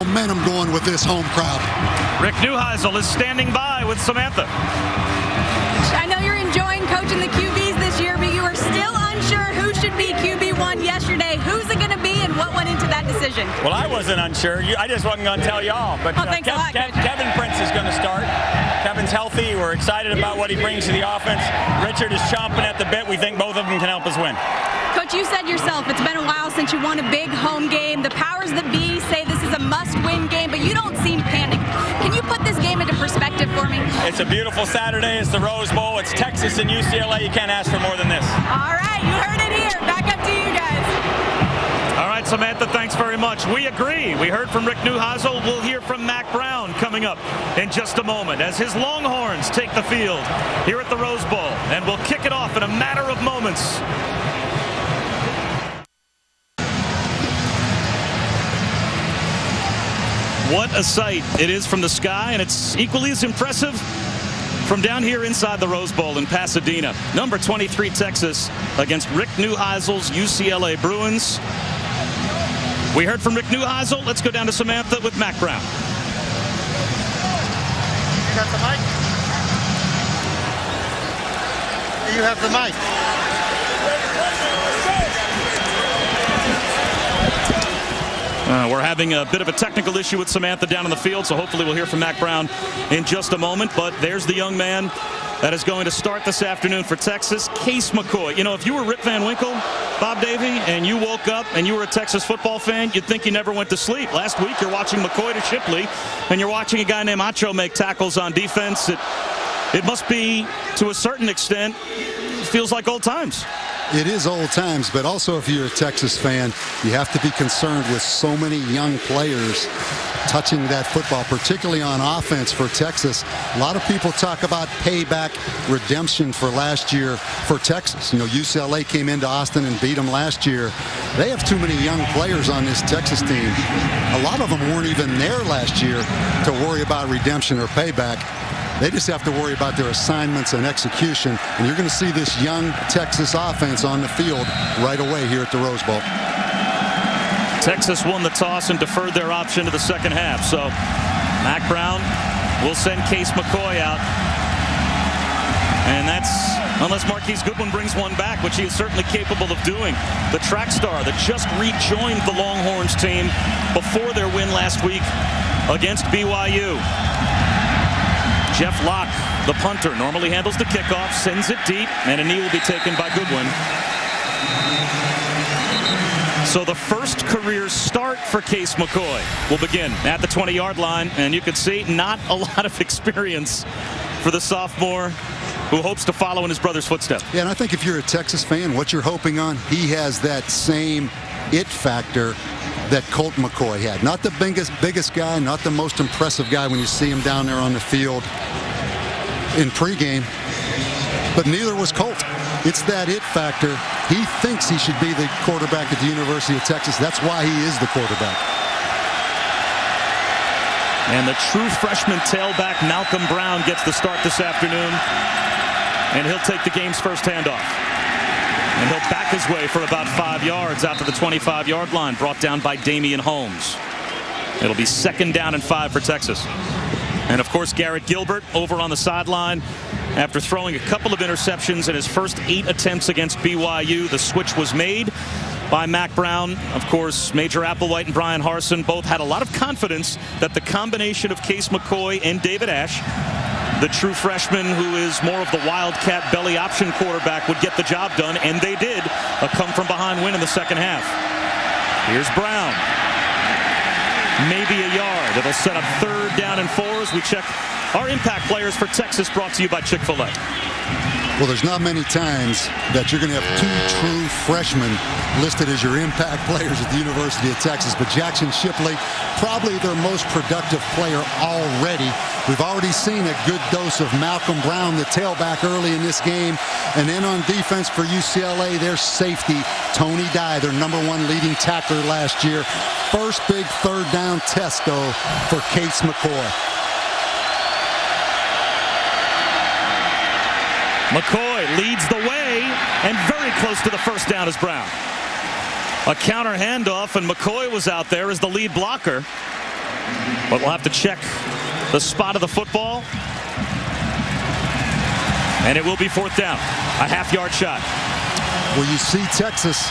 Momentum going with this home crowd. Rick Neuheisel is standing by with Samantha. I know you're enjoying coaching the QBs this year, but you are still unsure who should be QB1 yesterday. Who's it going to be and what went into that decision? Well, I wasn't unsure. I just wasn't going to tell y'all. But thanks a lot, Kevin Prince is going to start. Kevin's healthy. We're excited about what he brings to the offense. Richard is chomping at the bit. We think both of them can help us win. Coach, you said yourself it's been a while since you won a big home game. The powers that be say this is a must-win game, but you don't seem panicked. Can you put this game into perspective for me? It's a beautiful Saturday. It's the Rose Bowl. It's Texas and UCLA. You can't ask for more than this. All right, you heard it here. Back up to you guys. All right, Samantha, thanks very much. We agree. We heard from Rick Neuheisel. We'll hear from Mack Brown coming up in just a moment as his Longhorns take the field here at the Rose Bowl. And we'll kick it off in a matter of moments. What a sight it is from the sky, and it's equally as impressive from down here inside the Rose Bowl in Pasadena. Number 23 Texas against Rick Neuheisel's UCLA Bruins. We heard from Rick Neuheisel. Let's go down to Samantha with Mack Brown. You got the mic? You have the mic. We're having a bit of a technical issue with Samantha down on the field, so hopefully we'll hear from Mack Brown in just a moment. But there's the young man that is going to start this afternoon for Texas, Case McCoy. You know, if you were Rip Van Winkle, Bob Davie, and you woke up and you were a Texas football fan, you'd think you never went to sleep. Last week you're watching McCoy to Shipley, and you're watching a guy named Acho make tackles on defense. It must be, to a certain extent, feels like old times. It is old times, but also if you're a Texas fan, you have to be concerned with so many young players touching that football, particularly on offense for Texas. A lot of people talk about payback, redemption for last year for Texas. You know, UCLA came into Austin and beat them last year. They have too many young players on this Texas team. A lot of them weren't even there last year to worry about redemption or payback. They just have to worry about their assignments and execution. And you're going to see this young Texas offense on the field right away here at the Rose Bowl. Texas won the toss and deferred their option to the second half. So Mack Brown will send Case McCoy out. And that's unless Marquise Goodwin brings one back, which he is certainly capable of doing. The track star that just rejoined the Longhorns team before their win last week against BYU. Jeff Locke, the punter, normally handles the kickoff, sends it deep, and a knee will be taken by Goodwin. So the first career start for Case McCoy will begin at the 20-yard line, and you can see not a lot of experience for the sophomore who hopes to follow in his brother's footsteps. Yeah, and I think if you're a Texas fan, what you're hoping on, he has that same it factor that Colt McCoy had. Not the biggest guy, not the most impressive guy when you see him down there on the field in pregame, but neither was Colt. It's that it factor. He thinks he should be the quarterback at the University of Texas. That's why he is the quarterback. And the true freshman tailback Malcolm Brown gets the start this afternoon, and he'll take the game's first handoff. And he'll back his way for about 5 yards out to the 25-yard line, brought down by Damian Holmes. It'll be 2nd down and 5 for Texas. And of course, Garrett Gilbert over on the sideline after throwing a couple of interceptions in his first 8 attempts against BYU. The switch was made by Mack Brown. Of course, Major Applewhite and Brian Harsin both had a lot of confidence that the combination of Case McCoy and David Ash, the true freshman who is more of the wildcat belly option quarterback, would get the job done, and they did. A come-from-behind win in the second half. Here's Brown. Maybe a yard. It'll set up 3rd down and 4 as we check our impact players for Texas, brought to you by Chick-fil-A. Well, there's not many times that you're going to have 2 true freshmen listed as your impact players at the University of Texas. But Jackson Shipley, probably their most productive player already. We've already seen a good dose of Malcolm Brown, the tailback, early in this game. And then on defense for UCLA, their safety, Tony Dye, their #1 leading tackler last year. First big 3rd down test, though, for Case McCoy. McCoy leads the way, and very close to the 1st down is Brown. A counter handoff, and McCoy was out there as the lead blocker. But we'll have to check the spot of the football. And it will be 4th down. A half-yard shot. Well, you see Texas.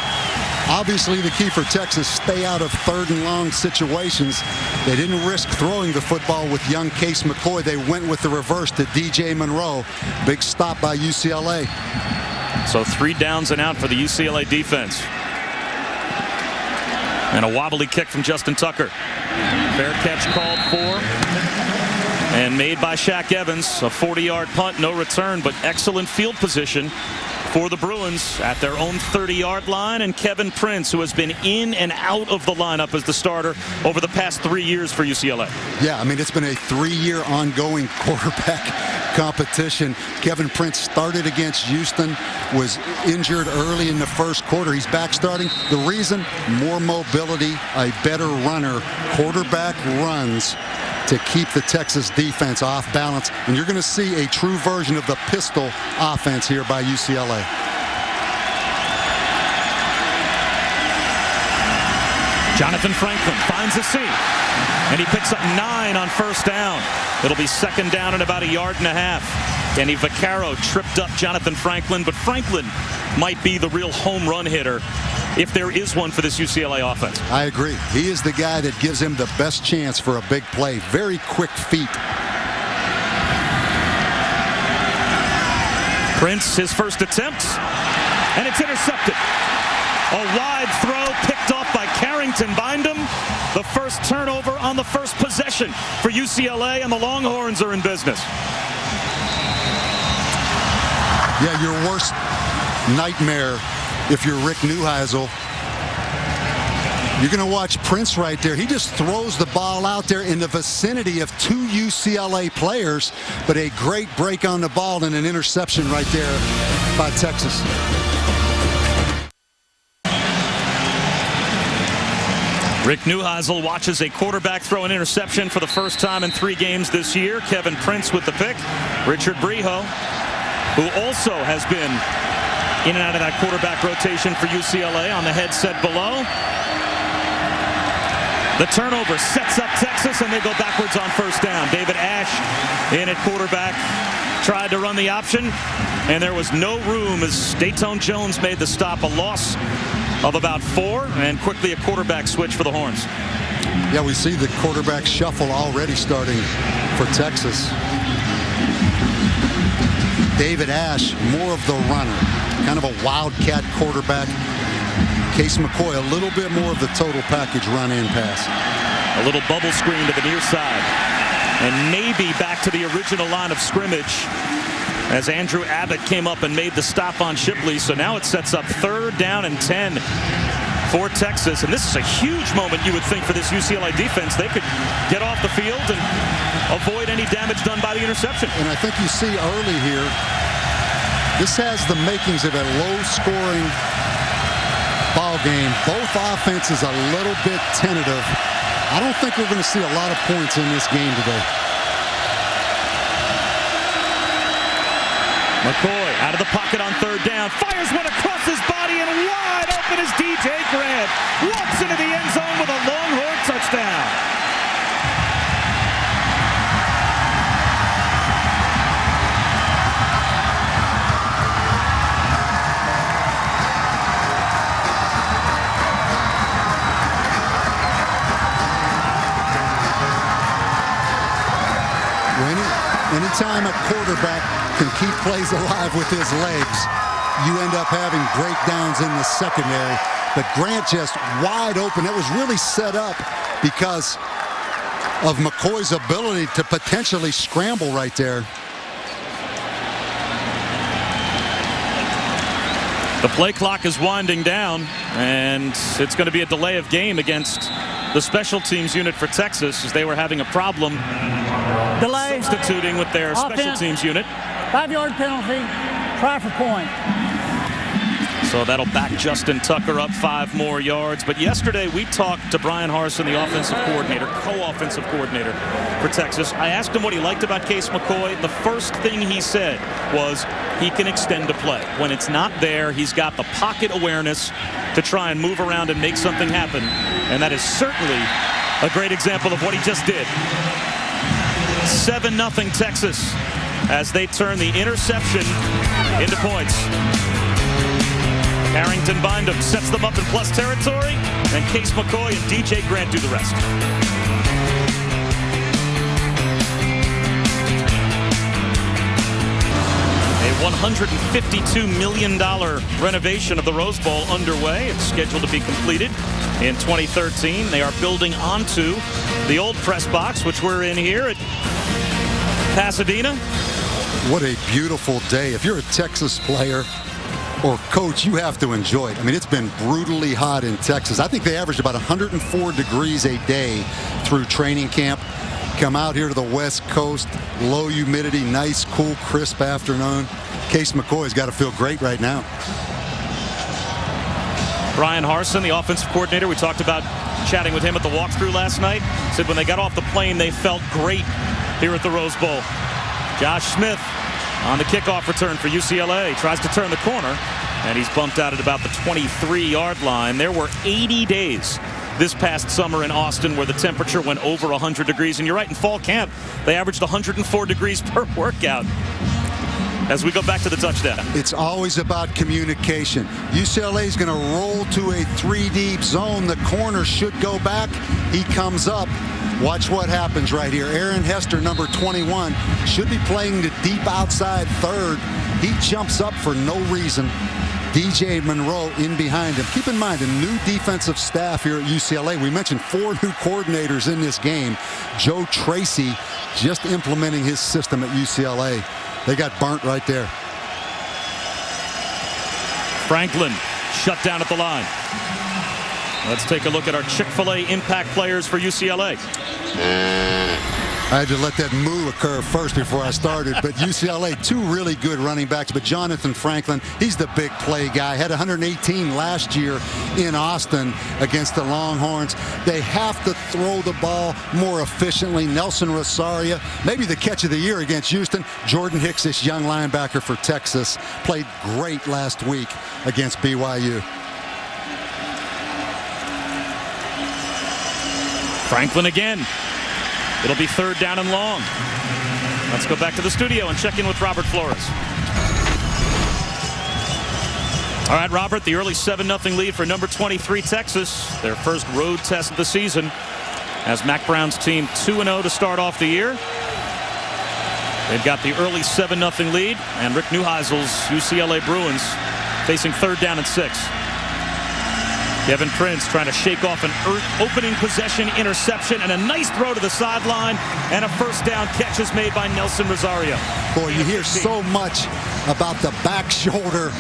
Obviously, the key for Texas, stay out of 3rd and long situations. They didn't risk throwing the football with young Case McCoy. They went with the reverse to DJ Monroe. Big stop by UCLA. So 3 downs and out for the UCLA defense. And a wobbly kick from Justin Tucker. Fair catch called for. And made by Shaq Evans. A 40-yard punt, no return, but excellent field position for the Bruins at their own 30-yard line. And Kevin Prince, who has been in and out of the lineup as the starter over the past 3 years for UCLA. Yeah, I mean, it's been a 3-year ongoing quarterback competition. Kevin Prince started against Houston, was injured early in the 1st quarter. He's back starting. The reason? More mobility, a better runner. Quarterback runs to keep the Texas defense off balance. And you're going to see a true version of the pistol offense here by UCLA. Jonathan Franklin finds a seam. And he picks up 9 on 1st down. It'll be 2nd down and about 1.5 yards. Kenny Vaccaro tripped up Jonathan Franklin, but Franklin might be the real home run hitter if there is one for this UCLA offense. I agree. He is the guy that gives him the best chance for a big play. Very quick feet. Prince, his first attempt, and it's intercepted. A wide throw picked off by Carrington Bindum. The first turnover on the first possession for UCLA, and the Longhorns are in business. Yeah, your worst nightmare if you're Rick Neuheisel. You're going to watch Prince right there. He just throws the ball out there in the vicinity of 2 UCLA players, but a great break on the ball and an interception right there by Texas. Rick Neuheisel watches a quarterback throw an interception for the first time in 3 games this year. Kevin Prince with the pick. Richard Breho, who also has been in and out of that quarterback rotation for UCLA, on the headset below. The turnover sets up Texas, and they go backwards on 1st down. David Ash in at quarterback, tried to run the option, and there was no room as Dayton Jones made the stop. A loss of about 4, and quickly a quarterback switch for the Horns. Yeah, we see the quarterback shuffle already starting for Texas. David Ash, more of the runner, kind of a wildcat quarterback. Case McCoy, a little bit more of the total package run-in pass. A little bubble screen to the near side, and maybe back to the original line of scrimmage as Andrew Abbott came up and made the stop on Shipley. So now it sets up 3rd down and 10 for Texas. And this is a huge moment, you would think, for this UCLA defense. They could get off the field and avoid any damage done by the interception. And I think you see early here, this has the makings of a low-scoring ball game. Both offenses a little bit tentative. I don't think we're going to see a lot of points in this game today. McCoy out of the pocket on 3rd down, fires one across his body, and wide open is DJ Grant. Walks into the end zone with a Longhorn touchdown. Anytime a quarterback can keep plays alive with his legs, you end up having breakdowns in the secondary. But Grant just wide open. It was really set up because of McCoy's ability to potentially scramble right there. The play clock is winding down, and it's going to be a delay of game against the special teams unit for Texas, as they were having a problem substituting with their special teams unit. 5-yard penalty, try for point. So that'll back Justin Tucker up 5 more yards. But yesterday we talked to Brian Harsin, the offensive coordinator, co-offensive coordinator for Texas. I asked him what he liked about Case McCoy. The first thing he said was he can extend a play. When it's not there, he's got the pocket awareness to try and move around and make something happen. And that is certainly A great example of what he just did. 7-0 Texas as they turn the interception into points. Harrington Bindum sets them up in plus territory, and Case McCoy and DJ Grant do the rest. A $152 million renovation of the Rose Bowl underway. It's scheduled to be completed in 2013. They are building onto the old press box, which we're in here at Pasadena. What a beautiful day. If you're a Texas player or coach, you have to enjoy it. I mean, it's been brutally hot in Texas. I think they averaged about 104 degrees a day through training camp. Come out here to the West Coast, low humidity, nice, cool, crisp afternoon. Case McCoy's got to feel great right now. Brian Harsin, the offensive coordinator, we talked about chatting with him at the walkthrough last night, said when they got off the plane, they felt great here at the Rose Bowl. Josh Smith on the kickoff return for UCLA. Tries to turn the corner, and he's bumped out at about the 23-yard line. There were 80 days this past summer in Austin where the temperature went over 100 degrees. And you're right, in fall camp, they averaged 104 degrees per workout. As we go back to the touchdown. It's always about communication. UCLA is going to roll to a 3-deep zone. The corner should go back. He comes up. Watch what happens right here. Aaron Hester, number 21, should be playing the deep outside third. He jumps up for no reason. DJ Monroe in behind him. Keep in mind, a new defensive staff here at UCLA. We mentioned 4 new coordinators in this game. Joe Tracy just implementing his system at UCLA. They got burnt right there. Franklin shut down at the line. Let's take a look at our Chick-fil-A impact players for UCLA. I had to let that moo occur first before I started. But UCLA, 2 really good running backs. But Jonathan Franklin, he's the big play guy. Had 118 last year in Austin against the Longhorns. They have to throw the ball more efficiently. Nelson Rosario, maybe the catch of the year against Houston. Jordan Hicks, this young linebacker for Texas, played great last week against BYU. Franklin again. It'll be 3rd down and long. Let's go back to the studio and check in with Robert Flores. All right, Robert, the early 7-0 lead for number 23 Texas. Their first road test of the season as Mac Brown's team 2-0 to start off the year. They've got the early 7-0 lead, and Rick Neuheisel's UCLA Bruins facing 3rd down and 6. Kevin Prince trying to shake off an opening possession interception, and a nice throw to the sideline, and a 1st down catch is made by Nelson Rosario. Boy, you hear so much about the back shoulder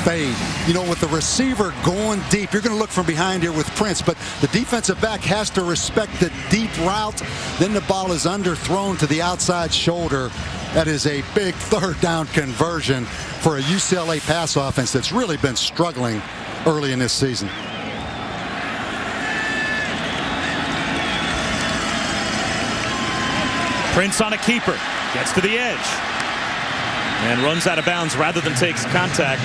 fade. You know, with the receiver going deep, you're going to look from behind here with Prince, but the defensive back has to respect the deep route. Then the ball is underthrown to the outside shoulder. That is a big 3rd down conversion for a UCLA pass offense that's really been struggling early in this season. Prince on a keeper, gets to the edge, and runs out of bounds rather than takes contact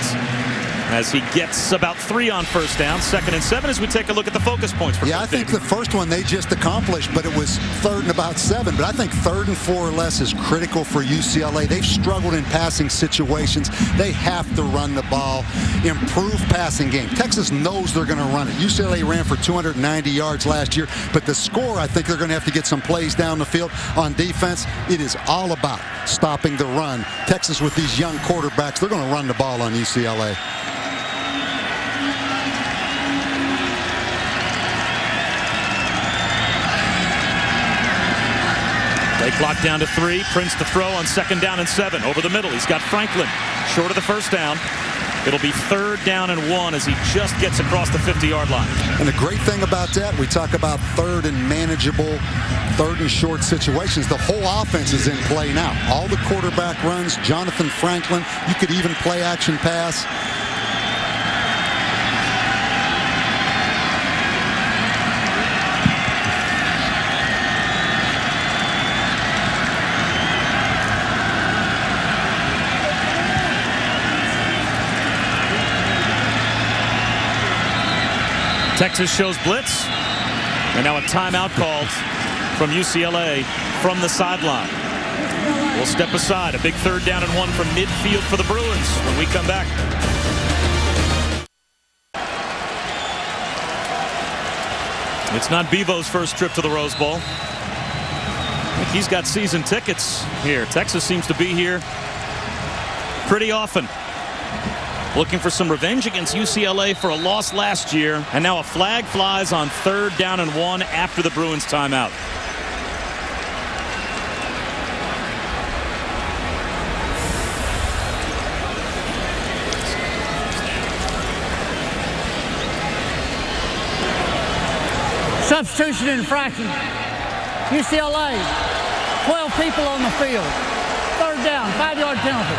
as he gets about 3 on 1st down. 2nd and 7 as we take a look at the focus points for I think the first one they just accomplished, but it was 3rd and about 7. But I think 3rd and 4 or less is critical for UCLA. They've struggled in passing situations. They have to run the ball, improve passing game. Texas knows they're going to run it. UCLA ran for 290 yards last year, but the score, I think they're going to have to get some plays down the field on defense. It is all about stopping the run. Texas, with these young quarterbacks, they're going to run the ball on UCLA. Play clock down to 3. Prince to throw on 2nd down and 7. Over the middle, he's got Franklin short of the 1st down. It'll be 3rd down and 1 as he just gets across the 50-yard line. And the great thing about that, we talk about 3rd and manageable, 3rd and short situations. The whole offense is in play now. All the quarterback runs, Jonathan Franklin. You could even play action pass. Texas shows blitz. And now a timeout called from UCLA from the sideline. We'll step aside. A big 3rd down and 1 from midfield for the Bruins when we come back. It's not Bevo's first trip to the Rose Bowl. I think he's got season tickets here. Texas seems to be here pretty often. Looking for some revenge against UCLA for a loss last year. And now a flag flies on 3rd down and 1 after the Bruins timeout. Substitution infraction. UCLA, 12 people on the field. 3rd down, 5-yard penalty.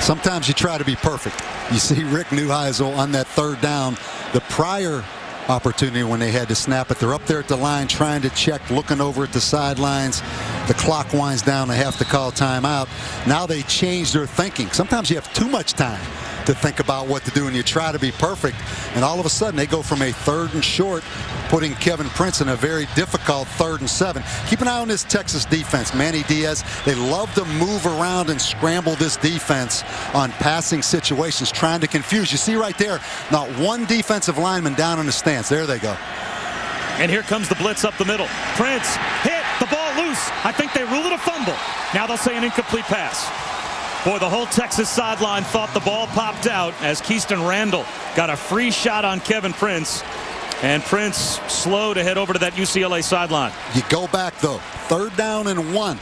Sometimes you try to be perfect. You see Rick Neuheisel on that 3rd down. The prior opportunity when they had to snap it, they're up there at the line trying to check, looking over at the sidelines. The clock winds down. They have to call timeout. Now they change their thinking. Sometimes you have too much time to think about what to do, and you try to be perfect, and all of a sudden they go from a 3rd and short, putting Kevin Prince in a very difficult 3rd and 7. Keep an eye on this Texas defense. Manny Diaz, they love to move around and scramble this defense on passing situations, trying to confuse. You see right there, not one defensive lineman down in the stance. There they go. And here comes the blitz up the middle. Prince hit the ball loose. I think they rule it a fumble. Now they'll say an incomplete pass. Boy, the whole Texas sideline thought the ball popped out as Keyston Randall got a free shot on Kevin Prince. And Prince slow to head over to that UCLA sideline. You go back, though. 3rd down and 1.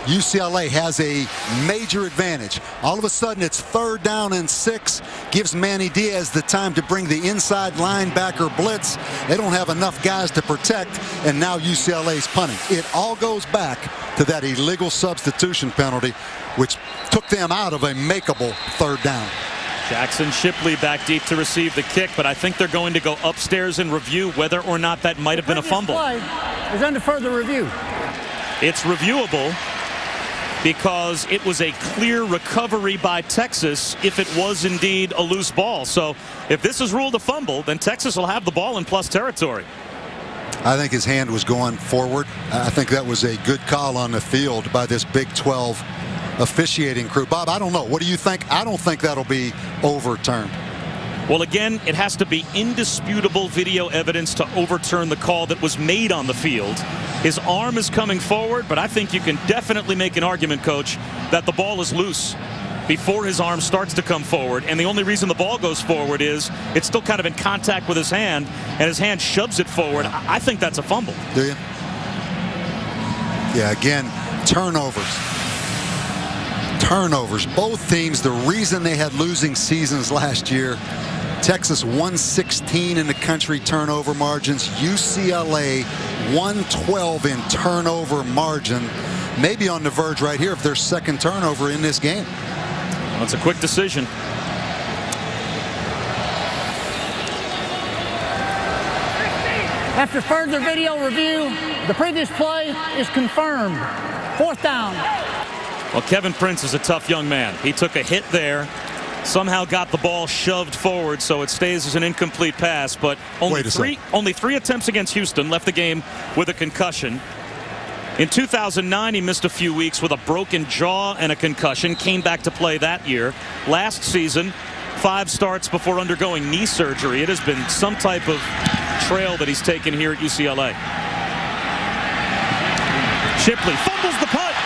UCLA has a major advantage. All of a sudden, it's 3rd down and 6. Gives Manny Diaz the time to bring the inside linebacker blitz. They don't have enough guys to protect, and now UCLA's punting. It all goes back to that illegal substitution penalty, which took them out of a makeable 3rd down. Jackson Shipley back deep to receive the kick, but I think they're going to go upstairs and review whether or not that might have been a fumble. Play is under further review. It's reviewable because it was a clear recovery by Texas if it was indeed a loose ball. So if this is ruled a fumble, then Texas will have the ball in plus territory. I think his hand was going forward. I think that was a good call on the field by this Big 12 officiating crew. Bob, I don't know. What do you think? I don't think that'll be overturned. Well, again, it has to be indisputable video evidence to overturn the call that was made on the field. His arm is coming forward, but I think you can definitely make an argument, Coach, that the ball is loose before his arm starts to come forward. And the only reason the ball goes forward is it's still kind of in contact with his hand, and his hand shoves it forward. I think that's a fumble. Do you? Yeah, again, turnovers. Turnovers. Both teams, the reason they had losing seasons last year, Texas 116 in the country turnover margins. UCLA 112 in turnover margin. Maybe on the verge right here of their 2nd turnover in this game. Well, it's a quick decision. After further video review, the previous play is confirmed. 4th down. Well, Kevin Prince is a tough young man. He took a hit there, somehow got the ball shoved forward, so it stays as an incomplete pass. But only three attempts against Houston, left the game with a concussion. In 2009, he missed a few weeks with a broken jaw and a concussion, came back to play that year. Last season, 5 starts before undergoing knee surgery. It has been some type of trail that he's taken here at UCLA. Shipley fumbles the punt.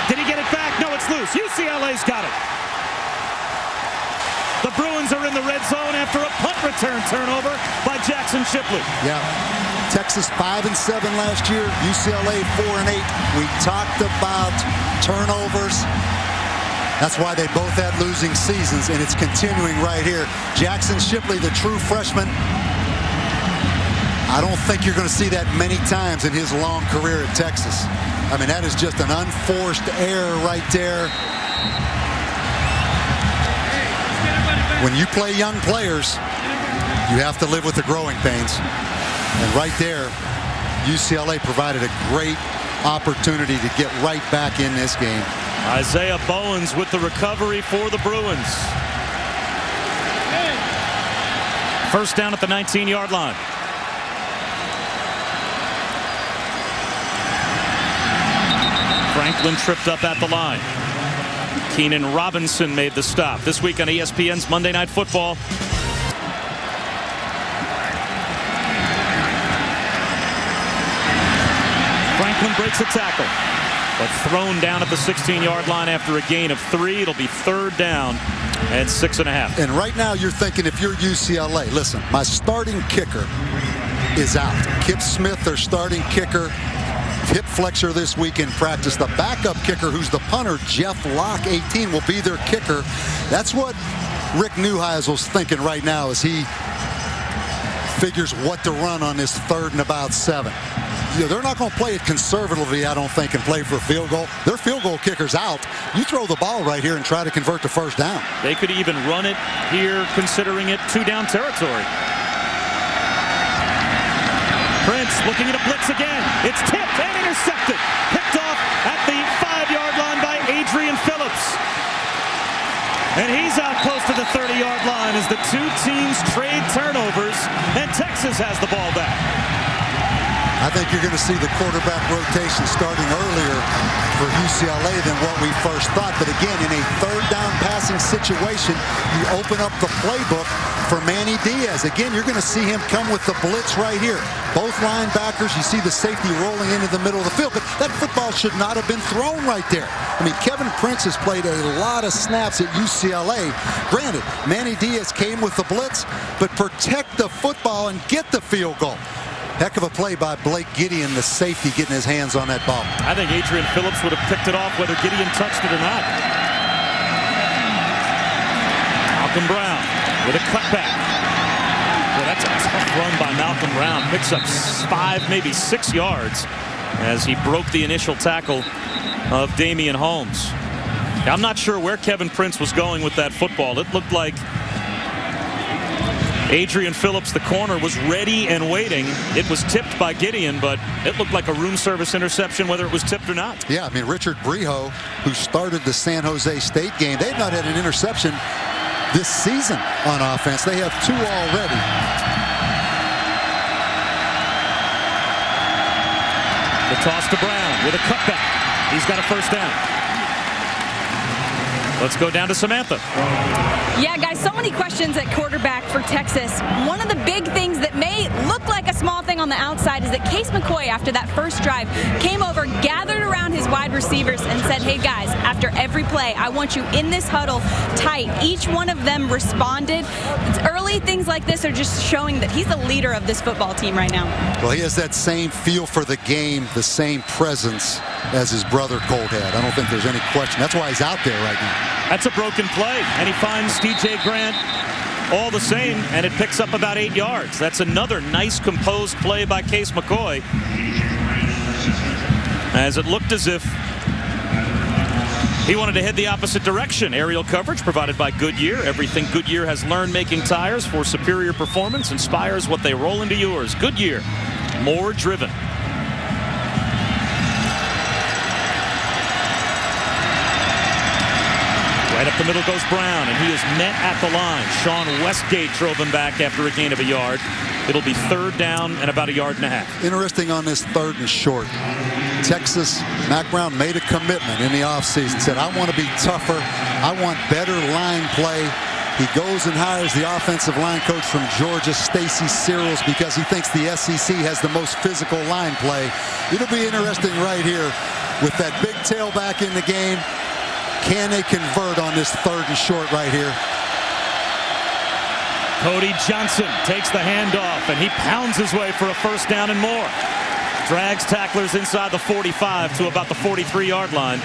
Did he get it back? No, it's loose. UCLA's got it. The Bruins are in the red zone after a punt return turnover by Jackson Shipley. Yeah. Texas 5-7 last year. UCLA 4-8. We talked about turnovers. That's why they both had losing seasons, and it's continuing right here. Jackson Shipley, the true freshman. I don't think you're going to see that many times in his long career at Texas. I mean, that is just an unforced error right there. When you play young players, you have to live with the growing pains. And right there, UCLA provided a great opportunity to get right back in this game. Isaiah Bowens with the recovery for the Bruins. 1st down at the 19-yard line. Franklin tripped up at the line. Keenan Robinson made the stop. This week on ESPN's Monday Night Football. Franklin breaks a tackle, but thrown down at the 16-yard line after a gain of 3. It'll be 3rd down and 6.5. And right now you're thinking, if you're UCLA, listen, my starting kicker is out. Kip Smith, their starting kicker, hip flexor this week in practice. The backup kicker, who's the punter, Jeff Locke, 18, will be their kicker. That's what Rick Neuheisel's thinking right now as he figures what to run on this 3rd and about 7. You know, they're not going to play it conservatively, I don't think, and play for a field goal. Their field goal kicker's out. You throw the ball right here and try to convert to 1st down. They could even run it here, considering it 2-down territory. Prince looking at a blitz again. It's tipped and intercepted. Picked off at the 5-yard line by Adrian Phillips. And he's out close to the 30-yard line as the two teams trade turnovers, and Texas has the ball back. I think you're going to see the quarterback rotation starting earlier for UCLA than what we first thought. But again, in a 3rd down passing situation, you open up the playbook for Manny Diaz. Again, you're going to see him come with the blitz right here. Both linebackers, you see the safety rolling into the middle of the field. But that football should not have been thrown right there. I mean, Kevin Prince has played a lot of snaps at UCLA. Granted, Manny Diaz came with the blitz, but protect the football and get the field goal. Heck of a play by Blake Gideon, the safety, getting his hands on that ball. I think Adrian Phillips would have picked it off whether Gideon touched it or not. Malcolm Brown with a cutback. Well, that's a tough run by Malcolm Brown. Picks up 5, maybe 6 yards as he broke the initial tackle of Damian Holmes. I'm not sure where Kevin Prince was going with that football. It looked like Adrian Phillips, the corner, was ready and waiting. It was tipped by Gideon, but it looked like a room service interception, whether it was tipped or not. Yeah, I mean, Richard Breho, who started the San Jose State game, they've not had an interception this season on offense. They have 2 already. The toss to Brown with a cutback. He's got a 1st down. Let's go down to Samantha. Yeah, guys, so many questions at quarterback for Texas. One of the big things that may look like a small thing on the outside is that Case McCoy, after that first drive, came over, gathered around his wide receivers and said, hey, guys, after every play, I want you in this huddle tight. Each one of them responded. It's early things like this are just showing that he's the leader of this football team right now. Well, he has that same feel for the game, the same presence as his brother Colt had. I don't think there's any question. That's why he's out there right now. That's a broken play, and he finds TJ Grant all the same, and it picks up about 8 yards. That's another nice composed play by Case McCoy, as it looked as if he wanted to head the opposite direction. Aerial coverage provided by Goodyear. Everything Goodyear has learned making tires for superior performance inspires what they roll into yours. Goodyear, more driven. Right up the middle goes Brown, and he is met at the line. Sean Westgate drove him back after a gain of a yard. It'll be 3rd down and about 1.5 yards. Interesting on this 3rd and short. Texas, Mack Brown made a commitment in the offseason. Said, I want to be tougher. I want better line play. He goes and hires the offensive line coach from Georgia, Stacy Searles, because he thinks the SEC has the most physical line play. It'll be interesting right here with that big tailback in the game. Can they convert on this 3rd and short right here? Cody Johnson takes the handoff, and he pounds his way for a 1st down and more. Drags tacklers inside the 45 to about the 43-yard line.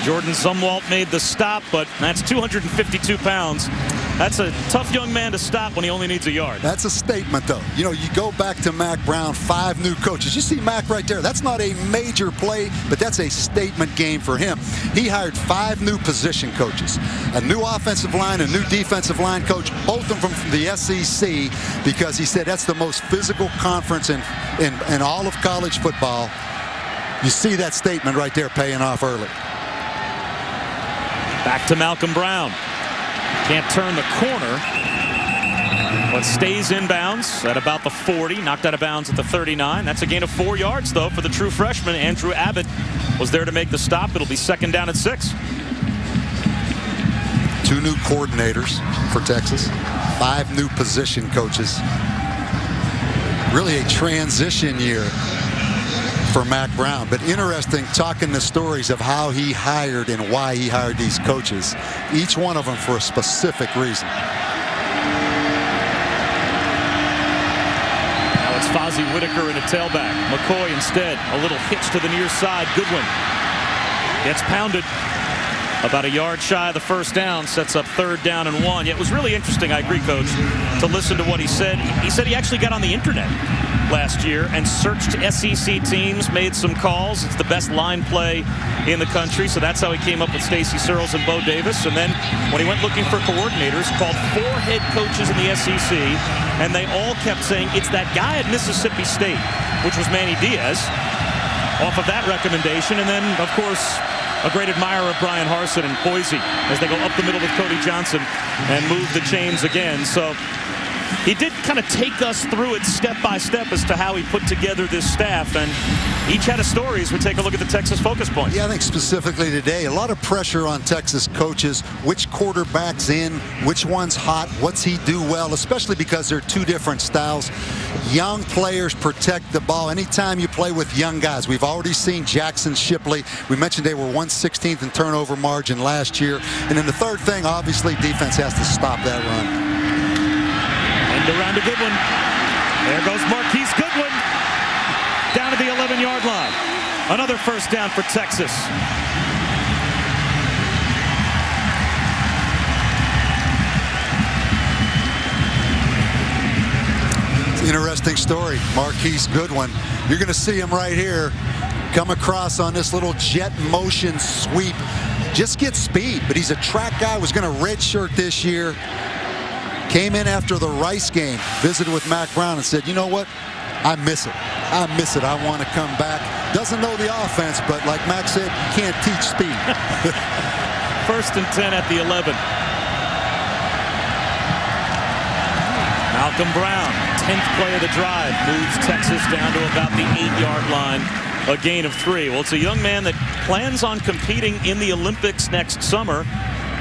Jordan Zumwalt made the stop, but that's 252 pounds. That's a tough young man to stop when he only needs a yard. That's a statement, though. You know, you go back to Mack Brown, 5 new coaches. You see Mack right there. That's not a major play, but that's a statement game for him. He hired 5 new position coaches, a new offensive line, a new defensive line coach, both of them from the SEC, because he said that's the most physical conference in all of college football. You see that statement right there paying off early. Back to Malcolm Brown. Can't turn the corner. but stays inbounds at about the 40, knocked out of bounds at the 39. That's a gain of 4 yards, though, for the true freshman. Andrew Abbott was there to make the stop. It'll be 2nd down at 6. 2 new coordinators for Texas, 5 new position coaches. Really a transition year for Mack Brown, but interesting talking the stories of how he hired and why he hired these coaches, each one of them for a specific reason. Now it's Fozzie Whitaker in a tailback. McCoy instead, a little hitch to the near side. Goodwin gets pounded. About a yard shy of the 1st down, sets up 3rd down and 1. Yeah, it was really interesting, I agree, Coach, to listen to what he said. He said he actually got on the internet last year and searched SEC teams, made some calls. It's the best line play in the country, so that's how he came up with Stacy Searles and Bo Davis. And then when he went looking for coordinators, called 4 head coaches in the SEC, and they all kept saying, it's that guy at Mississippi State, which was Manny Diaz, off of that recommendation. And then, of course, a great admirer of Brian Harsin and Boise as they go up the middle with Cody Johnson and move the chains again. So he did kind of take us through it step by step as to how he put together this staff, and each had a story as we take a look at the Texas focus points. Yeah, I think specifically today, a lot of pressure on Texas coaches. Which quarterback's in, which one's hot, what's he do well, especially because they're 2 different styles. Young players protect the ball anytime you play with young guys. We've already seen Jackson Shipley. We mentioned they were 1/16th in turnover margin last year. And then the third thing, obviously, defense has to stop that run. Around to Goodwin. There goes Marquise Goodwin down to the 11-yard line. Another 1st down for Texas. It's an interesting story. Marquise Goodwin. You're going to see him right here come across on this little jet motion sweep. Just gets speed, but he's a track guy. Was going to redshirt this year. Came in after the Rice game, visited with Mack Brown and said, you know what? I miss it. I miss it. I want to come back. Doesn't know the offense, but like Mack said, can't teach speed. 1st and 10 at the 11. Malcolm Brown, 10th play of the drive, moves Texas down to about the 8-yard line. A gain of 3. Well, it's a young man that plans on competing in the Olympics next summer.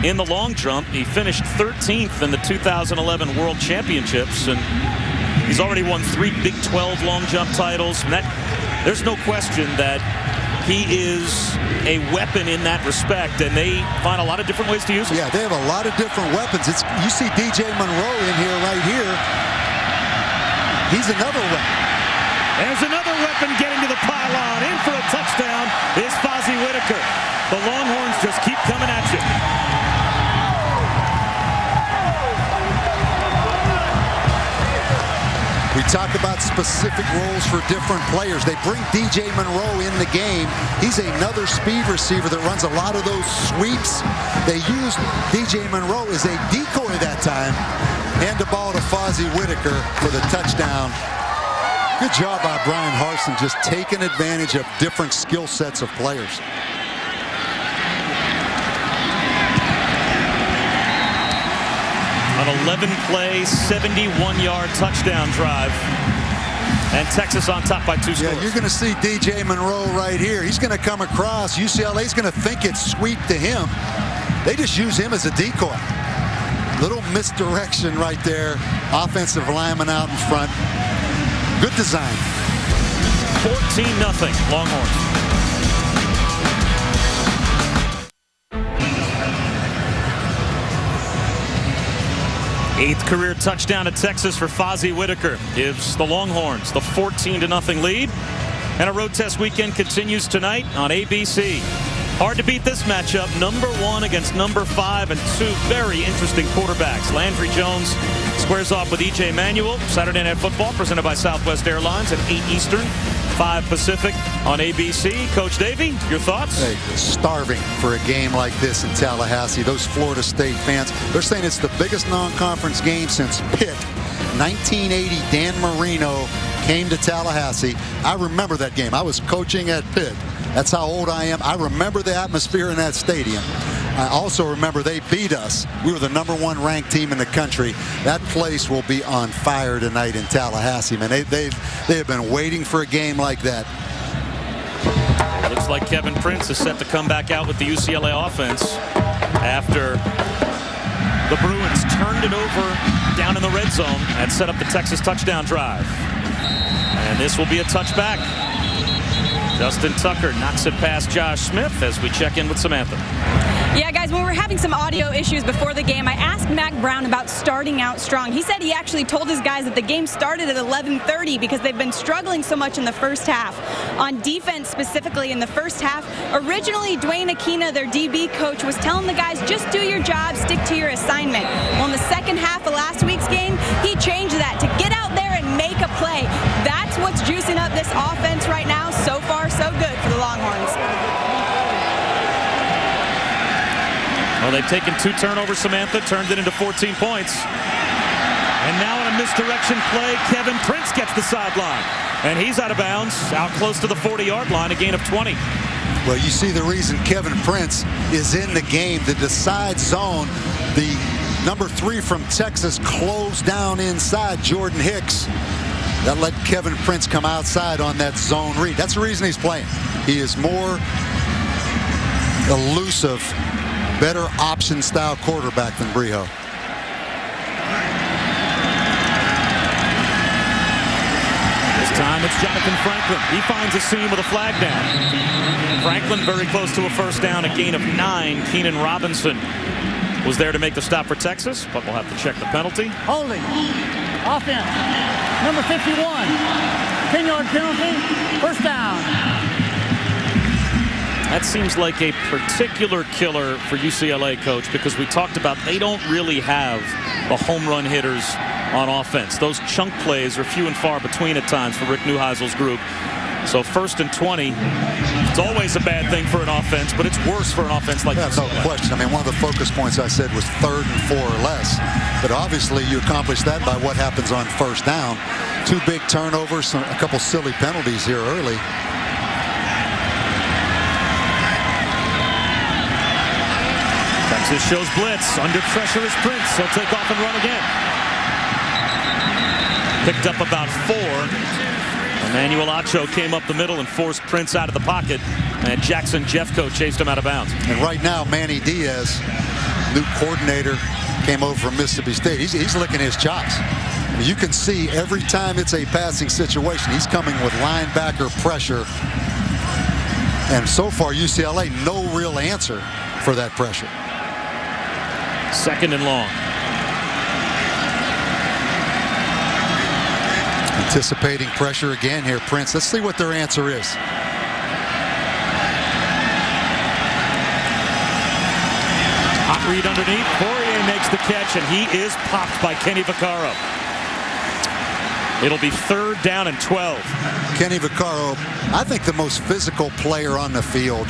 In the long jump, he finished 13th in the 2011 World Championships, and he's already won 3 Big 12 long jump titles. And there's no question that he is a weapon in that respect, and they find a lot of different ways to use him. Yeah, they have a lot of different weapons. You see DJ Monroe in here right here. He's another weapon. There's another weapon getting to the pylon. In for a touchdown is Fozzie Whitaker. The Longhorns just keep coming at you. We talk about specific roles for different players. They bring DJ Monroe in the game. He's another speed receiver that runs a lot of those sweeps. They used DJ Monroe as a decoy that time. Hand the ball to Fozzie Whitaker for the touchdown. Good job by Brian Harsin, just taking advantage of different skill sets of players. An 11-play, 71-yard touchdown drive. And Texas on top by 2 scores. Yeah, you're going to see DJ Monroe right here. He's going to come across. UCLA's going to think it's sweep to him. They just use him as a decoy. Little misdirection right there. Offensive lineman out in front. Good design. 14-0 Longhorns. 8th career touchdown to Texas for Fozzie Whitaker gives the Longhorns the 14-0 lead. And a road test weekend continues tonight on ABC. Hard to beat this matchup. Number 1 against number 5, and 2 very interesting quarterbacks. Landry Jones squares off with E.J. Manuel. Saturday Night Football presented by Southwest Airlines at 8 Eastern, 5 Pacific on ABC. Coach Davey, your thoughts? Hey, starving for a game like this in Tallahassee. Those Florida State fans, they're saying it's the biggest non-conference game since Pitt. 1980, Dan Marino came to Tallahassee. I remember that game. I was coaching at Pitt. That's how old I am. I remember the atmosphere in that stadium. I also remember they beat us. We were the #1 ranked team in the country. That place will be on fire tonight in Tallahassee, man. They have been waiting for a game like that. Looks like Kevin Prince is set to come back out with the UCLA offense after the Bruins turned it over down in the red zone and set up the Texas touchdown drive. And this will be a touchback. Justin Tucker knocks it past Josh Smith as we check in with Samantha. Yeah, guys, when we were having some audio issues before the game, I asked Mack Brown about starting out strong. He said he actually told his guys that the game started at 11:30 because they've been struggling so much in the first half. On defense, specifically in the first half, originally Dwayne Aquina, their DB coach, was telling the guys, just do your job, stick to your assignment. Well, in the second half of last week's game, he changed that to get out there and make a play. That's what's juicing up this offense right now. So far, so good for the Longhorns. Well, they've taken 2 turnovers, Samantha, turned it into 14 points. And now in a misdirection play, Kevin Prince gets the sideline. And he's out of bounds, out close to the 40-yard line, a gain of 20. Well, you see the reason Kevin Prince is in the game. The decide zone, the #3 from Texas closed down inside Jordan Hicks. That let Kevin Prince come outside on that zone read. That's the reason he's playing. He is more elusive, better option style quarterback than Briho. This time it's Jonathan Franklin. He finds a seam with a flag down. Franklin very close to a first down, a gain of 9. Keenan Robinson was there to make the stop for Texas, but we'll have to check the penalty. Holding. Offense. Number 51. 10-yard penalty. First down. That seems like a particular killer for UCLA, Coach, because we talked about they don't really have the home run hitters on offense. Those chunk plays are few and far between at times for Rick Neuheisel's group. So 1st and 20, it's always a bad thing for an offense, but it's worse for an offense like this. No question. I mean, one of the focus points I said was 3rd and 4 or less. But obviously you accomplish that by what happens on first down. 2 big turnovers, a couple silly penalties here early. Texas shows blitz. Under pressure is Prince. He'll take off and run again. Picked up about 4. Emmanuel Acho came up the middle and forced Prince out of the pocket, and Jackson Jeffco chased him out of bounds. And right now, Manny Diaz, new coordinator, came over from Mississippi State. He's licking his chops. I mean, you can see every time it's a passing situation, he's coming with linebacker pressure. And so far, UCLA, no real answer for that pressure. 2nd and long. Anticipating pressure again here, Prince. Let's see what their answer is. Hot read underneath. Poirier makes the catch, and he is popped by Kenny Vaccaro. It'll be 3rd down and 12. Kenny Vaccaro, I think the most physical player on the field.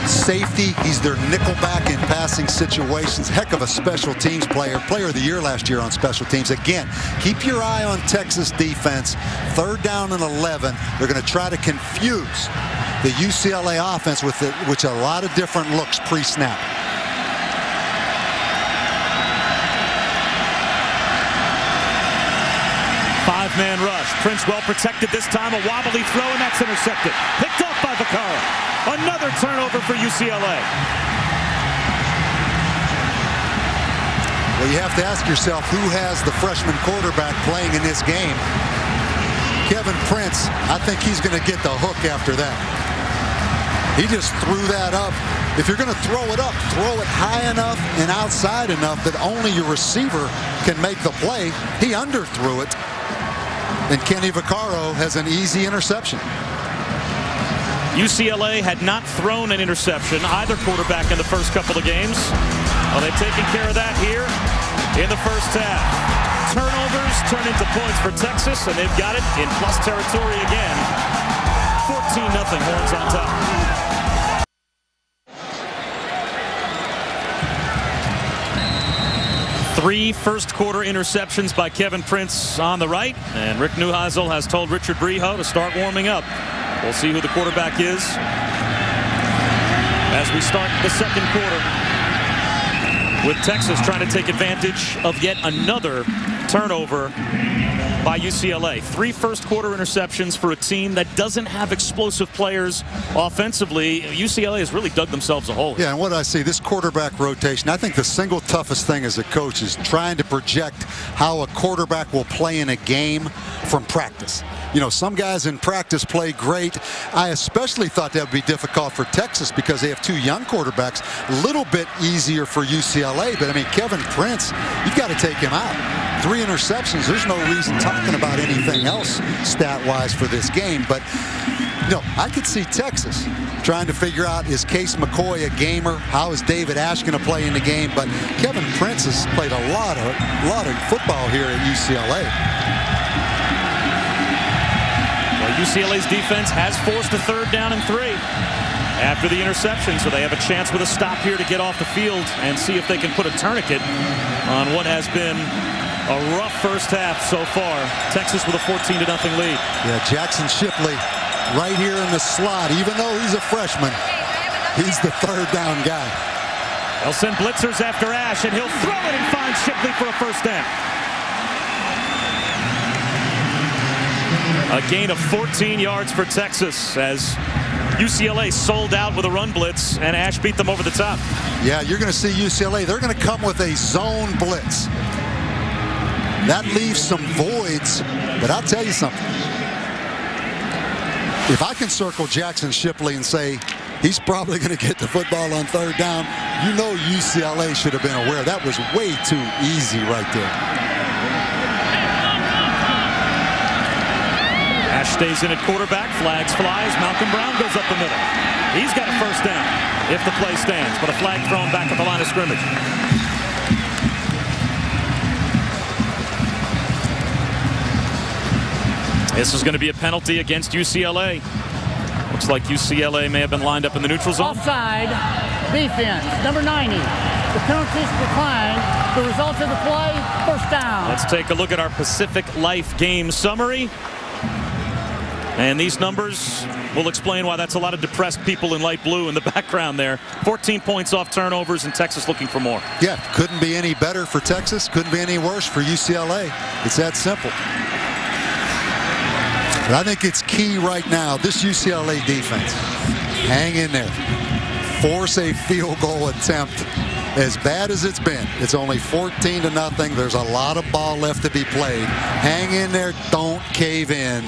Safety, he's their nickelback in passing situations. Heck of a special teams player. Player of the year last year on special teams. Again, keep your eye on Texas defense. 3rd down and 11. They're going to try to confuse the UCLA offense with which a lot of different looks pre-snap. Five-man rush. Prince well protected this time. A wobbly throw, and that's intercepted. Picked up by Vaccaro. Another turnover for UCLA. Well, you have to ask yourself, who has the freshman quarterback playing in this game? Kevin Prince, I think he's going to get the hook after that. He just threw that up. If you're going to throw it up, throw it high enough and outside enough that only your receiver can make the play. He underthrew it. And Kenny Vaccaro has an easy interception. UCLA had not thrown an interception, either quarterback, in the first couple of games. Well, they've taken care of that here in the first half. Turnovers turn into points for Texas, and they've got it in plus territory again. 14-0, Horns on top. Three first-quarter interceptions by Kevin Prince on the right, and Rick Neuheisel has told Richard Briho to start warming up. We'll see who the quarterback is as we start the second quarter, with Texas trying to take advantage of yet another turnover by UCLA. 3 first-quarter interceptions for a team that doesn't have explosive players offensively. UCLA has really dug themselves a hole. Yeah, and what I see, this quarterback rotation, I think the single toughest thing as a coach is trying to project how a quarterback will play in a game from practice. You know, some guys in practice play great. I especially thought that would be difficult for Texas because they have 2 young quarterbacks. A little bit easier for UCLA, but I mean, Kevin Prince, you've got to take him out. 3 interceptions. There's no reason talking about anything else stat-wise for this game. But, you know, I could see Texas trying to figure out, is Case McCoy a gamer? How is David Ash going to play in the game? But Kevin Prince has played a lot of football here at UCLA. Well, UCLA's defense has forced a 3rd down and 3 after the interception, so they have a chance with a stop here to get off the field and see if they can put a tourniquet on what has been a rough first half so far. Texas with a 14-0 lead. Yeah, Jackson Shipley right here in the slot. Even though he's a freshman, he's the 3rd down guy. They'll send blitzers after Ash, and he'll throw it and find Shipley for a 1st down. A gain of 14 yards for Texas as UCLA sold out with a run blitz, and Ash beat them over the top. Yeah, you're going to see UCLA. They're going to come with a zone blitz. That leaves some voids, but I'll tell you something. If I can circle Jackson Shipley and say he's probably going to get the football on 3rd down, you know UCLA should have been aware. That was way too easy right there. Ash stays in at quarterback. Flags flies. Malcolm Brown goes up the middle. He's got a 1st down if the play stands, but a flag thrown back at the line of scrimmage. This is going to be a penalty against UCLA. Looks like UCLA may have been lined up in the neutral zone. Offside, defense, number 90. The penalties declined. The result of the play, 1st down. Let's take a look at our Pacific Life game summary. And these numbers will explain why that's a lot of depressed people in light blue in the background there. 14 points off turnovers, and Texas looking for more. Yeah, couldn't be any better for Texas. Couldn't be any worse for UCLA. It's that simple. But I think it's key right now, this UCLA defense. Hang in there. Force a field goal attempt. As bad as it's been, it's only 14-0. There's a lot of ball left to be played. Hang in there. Don't cave in.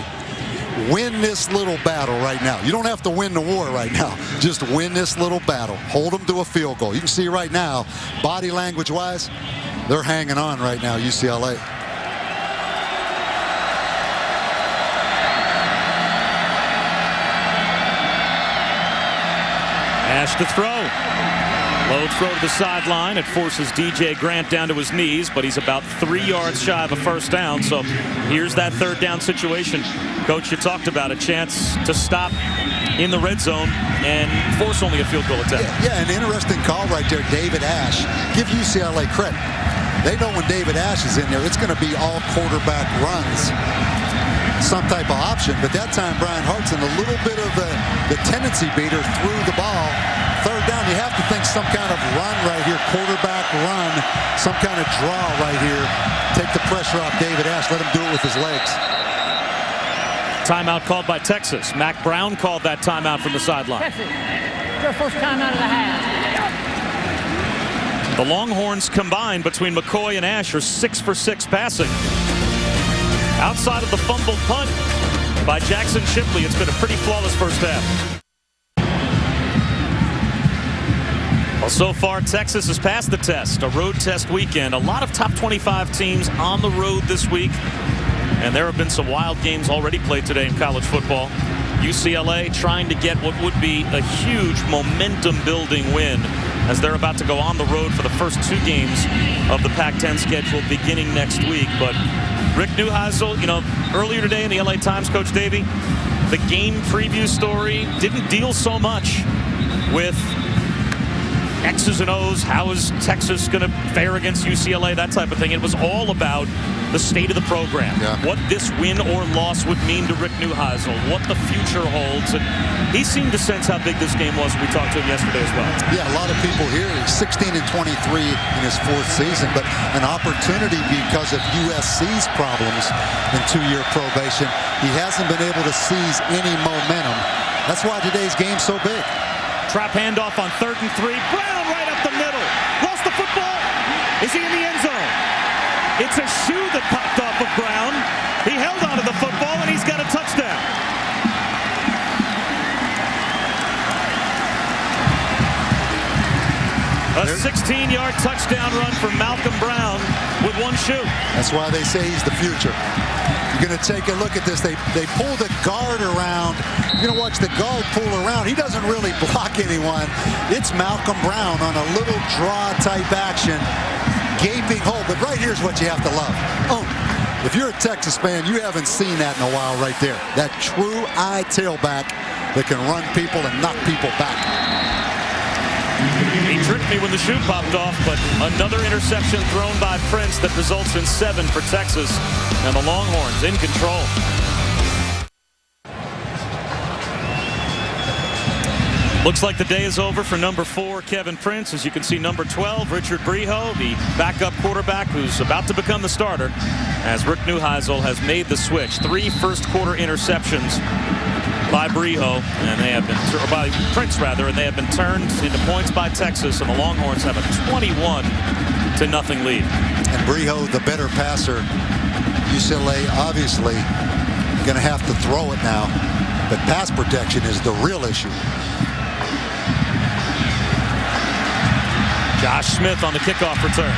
Win this little battle right now. You don't have to win the war right now. Just win this little battle. Hold them to a field goal. You can see right now, body language-wise, they're hanging on right now, UCLA. Ash to throw. Low throw to the sideline. It forces DJ Grant down to his knees, but he's about 3 yards shy of a 1st down. So here's that 3rd down situation. Coach, you talked about a chance to stop in the red zone and force only a field goal attempt. Yeah, an interesting call right there, David Ash. Give UCLA credit. They know when David Ash is in there, it's going to be all quarterback runs. Some type of option, but that time Brian Hartson a little bit of the tendency beater threw the ball. 3rd down, you have to think some kind of run right here, quarterback run, some kind of draw right here. Take the pressure off David Ash, let him do it with his legs. Timeout called by Texas. Mac Brown called that timeout from the sideline. Texas, their 1st timeout of the half. The Longhorns combined between McCoy and Ash are 6 for 6 passing. Outside of the fumbled punt by Jackson Shipley, it's been a pretty flawless first half. Well, so far, Texas has passed the test. A road test weekend. A lot of top 25 teams on the road this week. And there have been some wild games already played today in college football. UCLA trying to get what would be a huge momentum-building win as they're about to go on the road for the first 2 games of the Pac-10 schedule beginning next week. But Rick Neuheisel, you know, earlier today in the LA Times, Coach Davey, the game preview story didn't deal so much with X's and O's. How is Texas going to fare against UCLA? That type of thing. It was all about the state of the program. Yeah. What this win or loss would mean to Rick Neuheisel. What the future holds. And he seemed to sense how big this game was when we talked to him yesterday as well. Yeah, a lot of people here. He's 16-23 in his 4th season, but an opportunity because of USC's problems in 2-year probation. He hasn't been able to seize any momentum. That's why today's game's so big. Trap handoff on 3rd and 3. Brown right up the middle. Lost the football. Is he in the end zone? It's a shoe that popped off of Brown. He held onto the football, and he's got a touchdown. A 16-yard touchdown run for Malcolm Brown with one shoe. That's why they say he's the future. You're going to take a look at this. They pull the guard around. You're going to watch the guard pull around. He doesn't really block anyone. It's Malcolm Brown on a little draw type action. Gaping hole. But right here's what you have to love. Oh, if you're a Texas fan, you haven't seen that in a while right there. That true eye tailback that can run people and knock people back. He tricked me when the shoe popped off, but another interception thrown by Prince that results in 7 for Texas, and the Longhorns in control. Looks like the day is over for number 4, Kevin Prince. As you can see, number 12, Richard Breho, the backup quarterback who's about to become the starter, as Rick Neuheisel has made the switch. 3 first-quarter interceptions by Breho, and they have been, or by Prince rather, and they have been turned into points by Texas, and the Longhorns have a 21-0 lead. And Breho, the better passer. UCLA obviously going to have to throw it now, but pass protection is the real issue. Josh Smith on the kickoff return.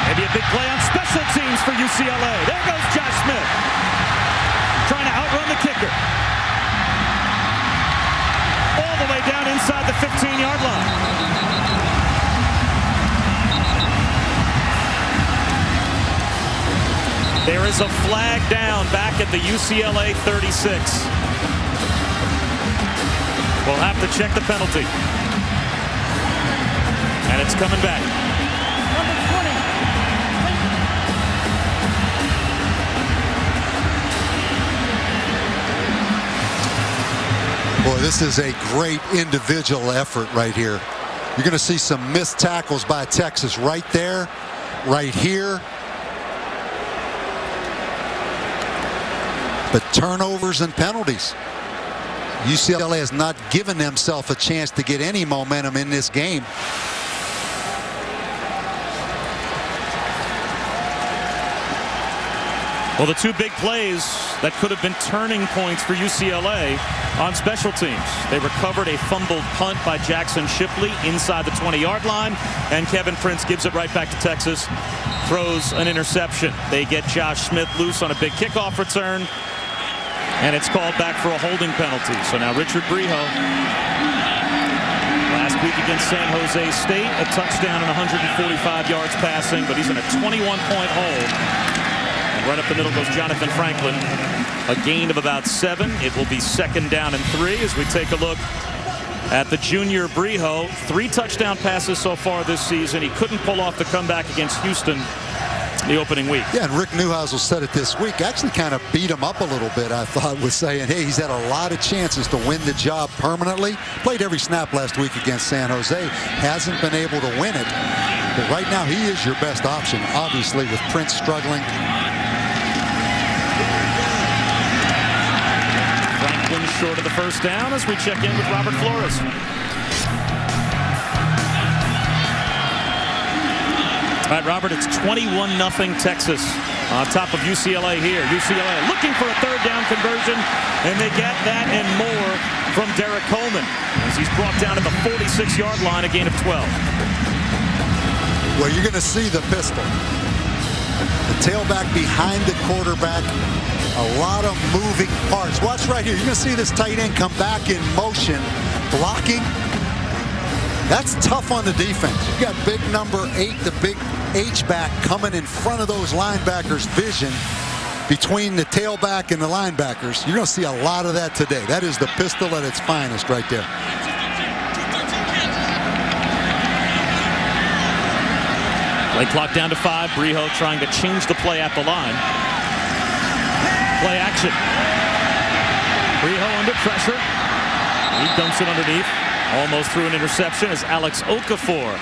Maybe a big play on special teams for UCLA. There goes Josh Smith, trying to outrun the kicker. All the way down inside the 15-yard line. There is a flag down back at the UCLA 36. We'll have to check the penalty. And it's coming back. Number 20. Boy, this is a great individual effort right here. You're going to see some missed tackles by Texas right there, right here. But turnovers and penalties. UCLA has not given themselves a chance to get any momentum in this game. Well, the 2 big plays that could have been turning points for UCLA on special teams. They recovered a fumbled punt by Jackson Shipley inside the 20-yard line, and Kevin Prince gives it right back to Texas, throws an interception. They get Josh Smith loose on a big kickoff return, and it's called back for a holding penalty. So now Richard Breho, last week against San Jose State, a touchdown and 145 yards passing, but he's in a 21-point hole. Right up the middle goes Jonathan Franklin. A gain of about 7. It will be 2nd down and 3 as we take a look at the junior Breho. 3 touchdown passes so far this season. He couldn't pull off the comeback against Houston the opening week. Yeah, and Rick Neuheisel said it this week. Actually kind of beat him up a little bit, I thought, with saying, hey, he's had a lot of chances to win the job permanently. Played every snap last week against San Jose. Hasn't been able to win it. But right now, he is your best option, obviously, with Prince struggling. Franklin short of the first down as we check in with Robert Flores. All right, Robert, it's 21-0 Texas on top of UCLA here. UCLA looking for a 3rd down conversion, and they get that and more from Derek Coleman as he's brought down at the 46-yard line, a gain of 12. Well, you're going to see the pistol. The tailback behind the quarterback. A lot of moving parts. Watch right here. You're going to see this tight end come back in motion, blocking. That's tough on the defense. You got big number 8, the big H-back coming in front of those linebackers' vision between the tailback and the linebackers. You're going to see a lot of that today. That is the pistol at its finest right there. Play clock down to 5. Brijo trying to change the play at the line. Play action. Brijo under pressure. He dumps it underneath. Almost threw an interception as Alex Okafor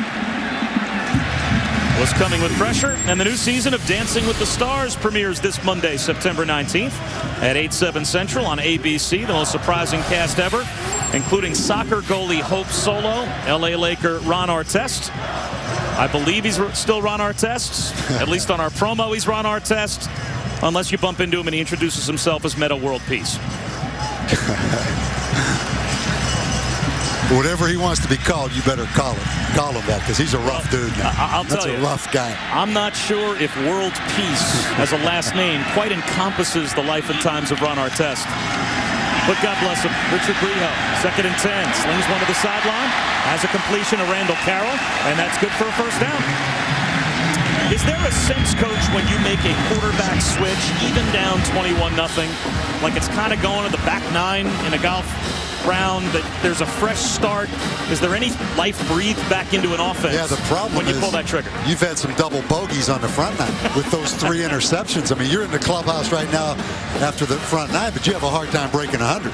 was coming with pressure. And the new season of Dancing with the Stars premieres this Monday, September 19th at 8/7 Central on ABC. The most surprising cast ever, including soccer goalie Hope Solo, LA Laker Ron Artest. I believe he's still Ron Artest. At least on our promo, he's Ron Artest. Unless you bump into him and he introduces himself as Meta World Peace. Whatever he wants to be called, you better call him that, because he's a rough dude now. I'll tell you, that's a rough guy. I'm not sure if World Peace as a last name quite encompasses the life and times of Ron Artest. But God bless him. Richard Brijo, 2nd and 10, slings one to the sideline, has a completion to Randall Carroll, and that's good for a first down. Is there a sense, Coach, when you make a quarterback switch, even down 21-0, like it's kind of going to the back 9 in a golf round, that there's a fresh start? Is there any life breathed back into an offense? Yeah, the problem when you is pull that trigger? You've had some double bogeys on the front 9 with those 3 interceptions. I mean, you're in the clubhouse right now after the front 9, but you have a hard time breaking 100.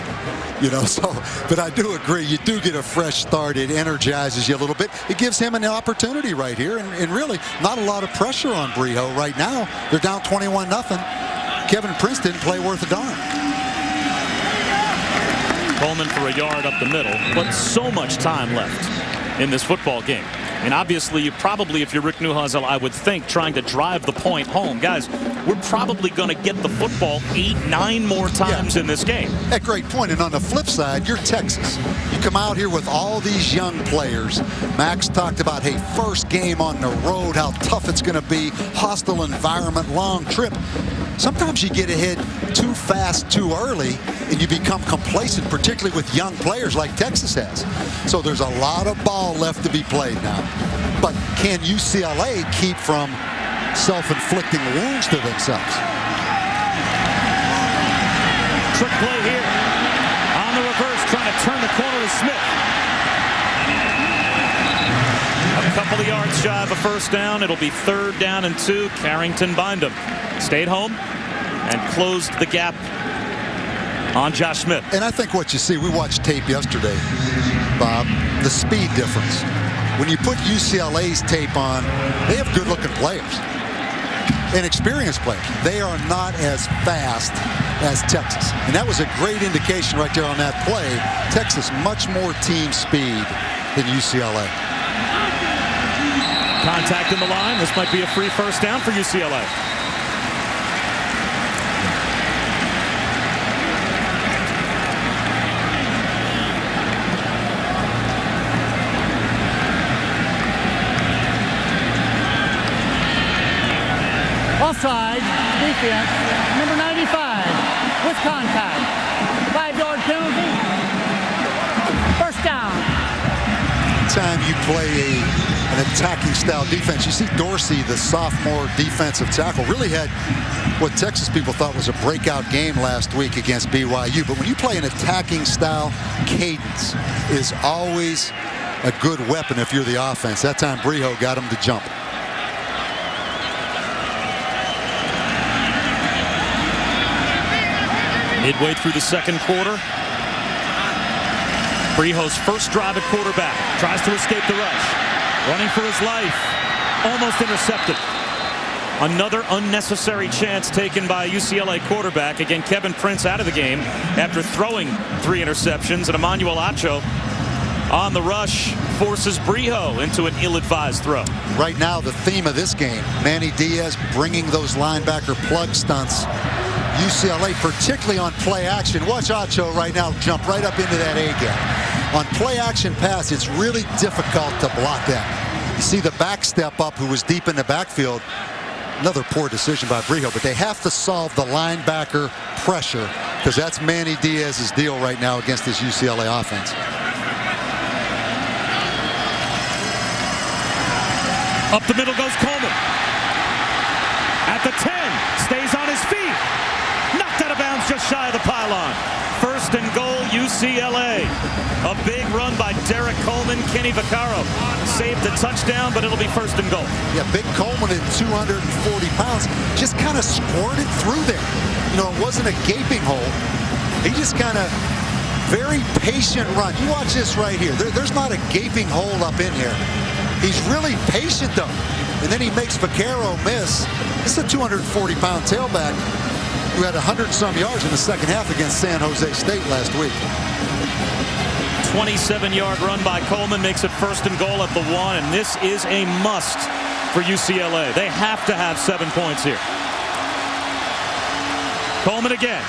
You know, so, but I do agree, you do get a fresh start. It energizes you a little bit. It gives him an opportunity right here, and really not a lot of pressure on Brijo right now. They're down 21-0. Kevin Prince didn't play worth a darn. Coleman for a yard up the middle, but so much time left in this football game. And obviously, you probably, if you're Rick Neuhausel, I would think, trying to drive the point home. Guys, we're probably going to get the football 8-9 more times in this game. A great point. And on the flip side, you're Texas. You come out here with all these young players. Max talked about, hey, first game on the road, how tough it's going to be, hostile environment, long trip. Sometimes you get ahead too fast, too early, and you become complacent, particularly with young players like Texas has. So there's a lot of ball left to be played now. But can UCLA keep from self-inflicting wounds to themselves? Trick play here. On the reverse, trying to turn the corner to Smith. A couple of yards shy of a first down. It'll be 3rd down and 2. Carrington Bindum stayed home and closed the gap on Josh Smith. And I think what you see, we watched tape yesterday, Bob, the speed difference. When you put UCLA's tape on, they have good-looking players and experienced players. They are not as fast as Texas. And that was a great indication right there on that play. Texas, much more team speed than UCLA. Contact in the line. This might be a free first down for UCLA. Offside, defense, number 95, with contact. 5-yard penalty, first down. Time you play an attacking style defense, you see Dorsey, the sophomore defensive tackle, really had what Texas people thought was a breakout game last week against BYU. But when you play an attacking style, cadence is always a good weapon if you're the offense. That time Brijo got him to jump. Midway through the second quarter, Brijo's first drive at quarterback. Tries to escape the rush. Running for his life. Almost intercepted. Another unnecessary chance taken by a UCLA quarterback. Again, Kevin Prince out of the game after throwing 3 interceptions. And Emmanuel Acho on the rush forces Brijo into an ill-advised throw. Right now, the theme of this game, Manny Diaz bringing those linebacker plug stunts. UCLA, particularly on play action. Watch Acho right now jump right up into that A-gap. On play action pass, it's really difficult to block that. You see the back step up, who was deep in the backfield. Another poor decision by Brijo, but they have to solve the linebacker pressure, because that's Manny Diaz's deal right now against this UCLA offense. Up the middle goes Coleman. At the 10, stays on his feet. Knocked out of bounds just shy of the pylon. 1st and goal, UCLA. A big run by Derek Coleman. Kenny Vaccaro saved the touchdown, but it'll be first and goal. Yeah, big Coleman at 240 pounds just kind of squirted through there. You know, it wasn't a gaping hole. He just kind of very patient run. You watch this right here. There's not a gaping hole up in here. He's really patient, though. And then he makes Vaccaro miss. This is a 240-pound tailback who had 100-some yards in the second half against San Jose State last week. 27-yard run by Coleman makes it first and goal at the 1, and this is a must for UCLA. They have to have 7 points here. Coleman again.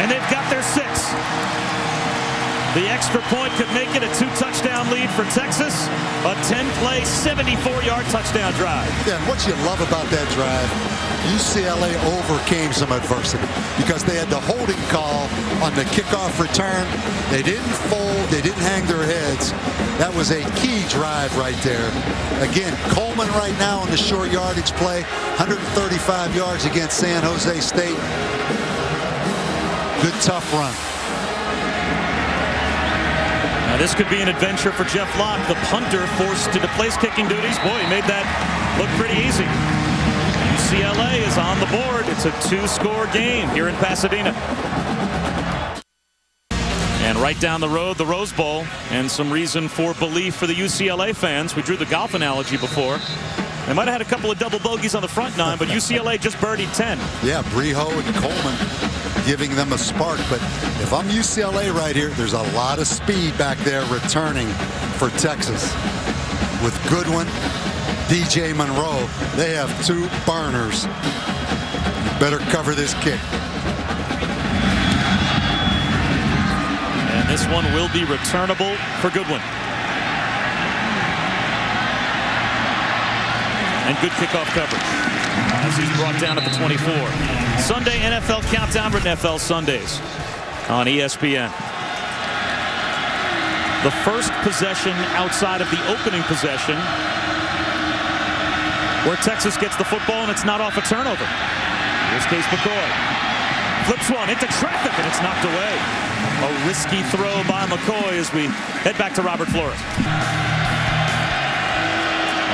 And they've got their 6. The extra point could make it a 2-touchdown lead for Texas. A 10-play, 74-yard touchdown drive. Yeah, and what you love about that drive, UCLA overcame some adversity because they had the holding call on the kickoff return. They didn't fold. They didn't hang their heads. That was a key drive right there. Again, Coleman right now on the short yardage play, 135 yards against San Jose State. Good, tough run. Now this could be an adventure for Jeff Locke, the punter forced into place kicking duties. Boy, he made that look pretty easy. UCLA is on the board. It's a 2-score game here in Pasadena. And right down the road, the Rose Bowl, and some reason for belief for the UCLA fans. We drew the golf analogy before. They might have had a couple of double bogeys on the front 9, but UCLA just birdied 10. Yeah, Breho and Coleman giving them a spark. But if I'm UCLA right here, there's a lot of speed back there returning for Texas. With Goodwin, DJ Monroe, they have 2 burners. You better cover this kick. And this one will be returnable for Goodwin. And good kickoff coverage as he's brought down at the 24. Sunday NFL Countdown for NFL Sundays on ESPN. The first possession outside of the opening possession where Texas gets the football and it's not off a turnover. Here's Case McCoy. Flips one into traffic and it's knocked away. A risky throw by McCoy as we head back to Robert Flores.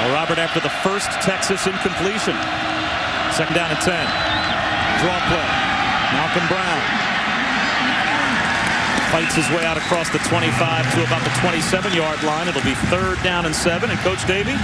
Well, Robert, after the first Texas incompletion, 2nd down and 10. Draw play. Malcolm Brown fights his way out across the 25 to about the 27-yard line. It'll be 3rd down and 7. And Coach Davey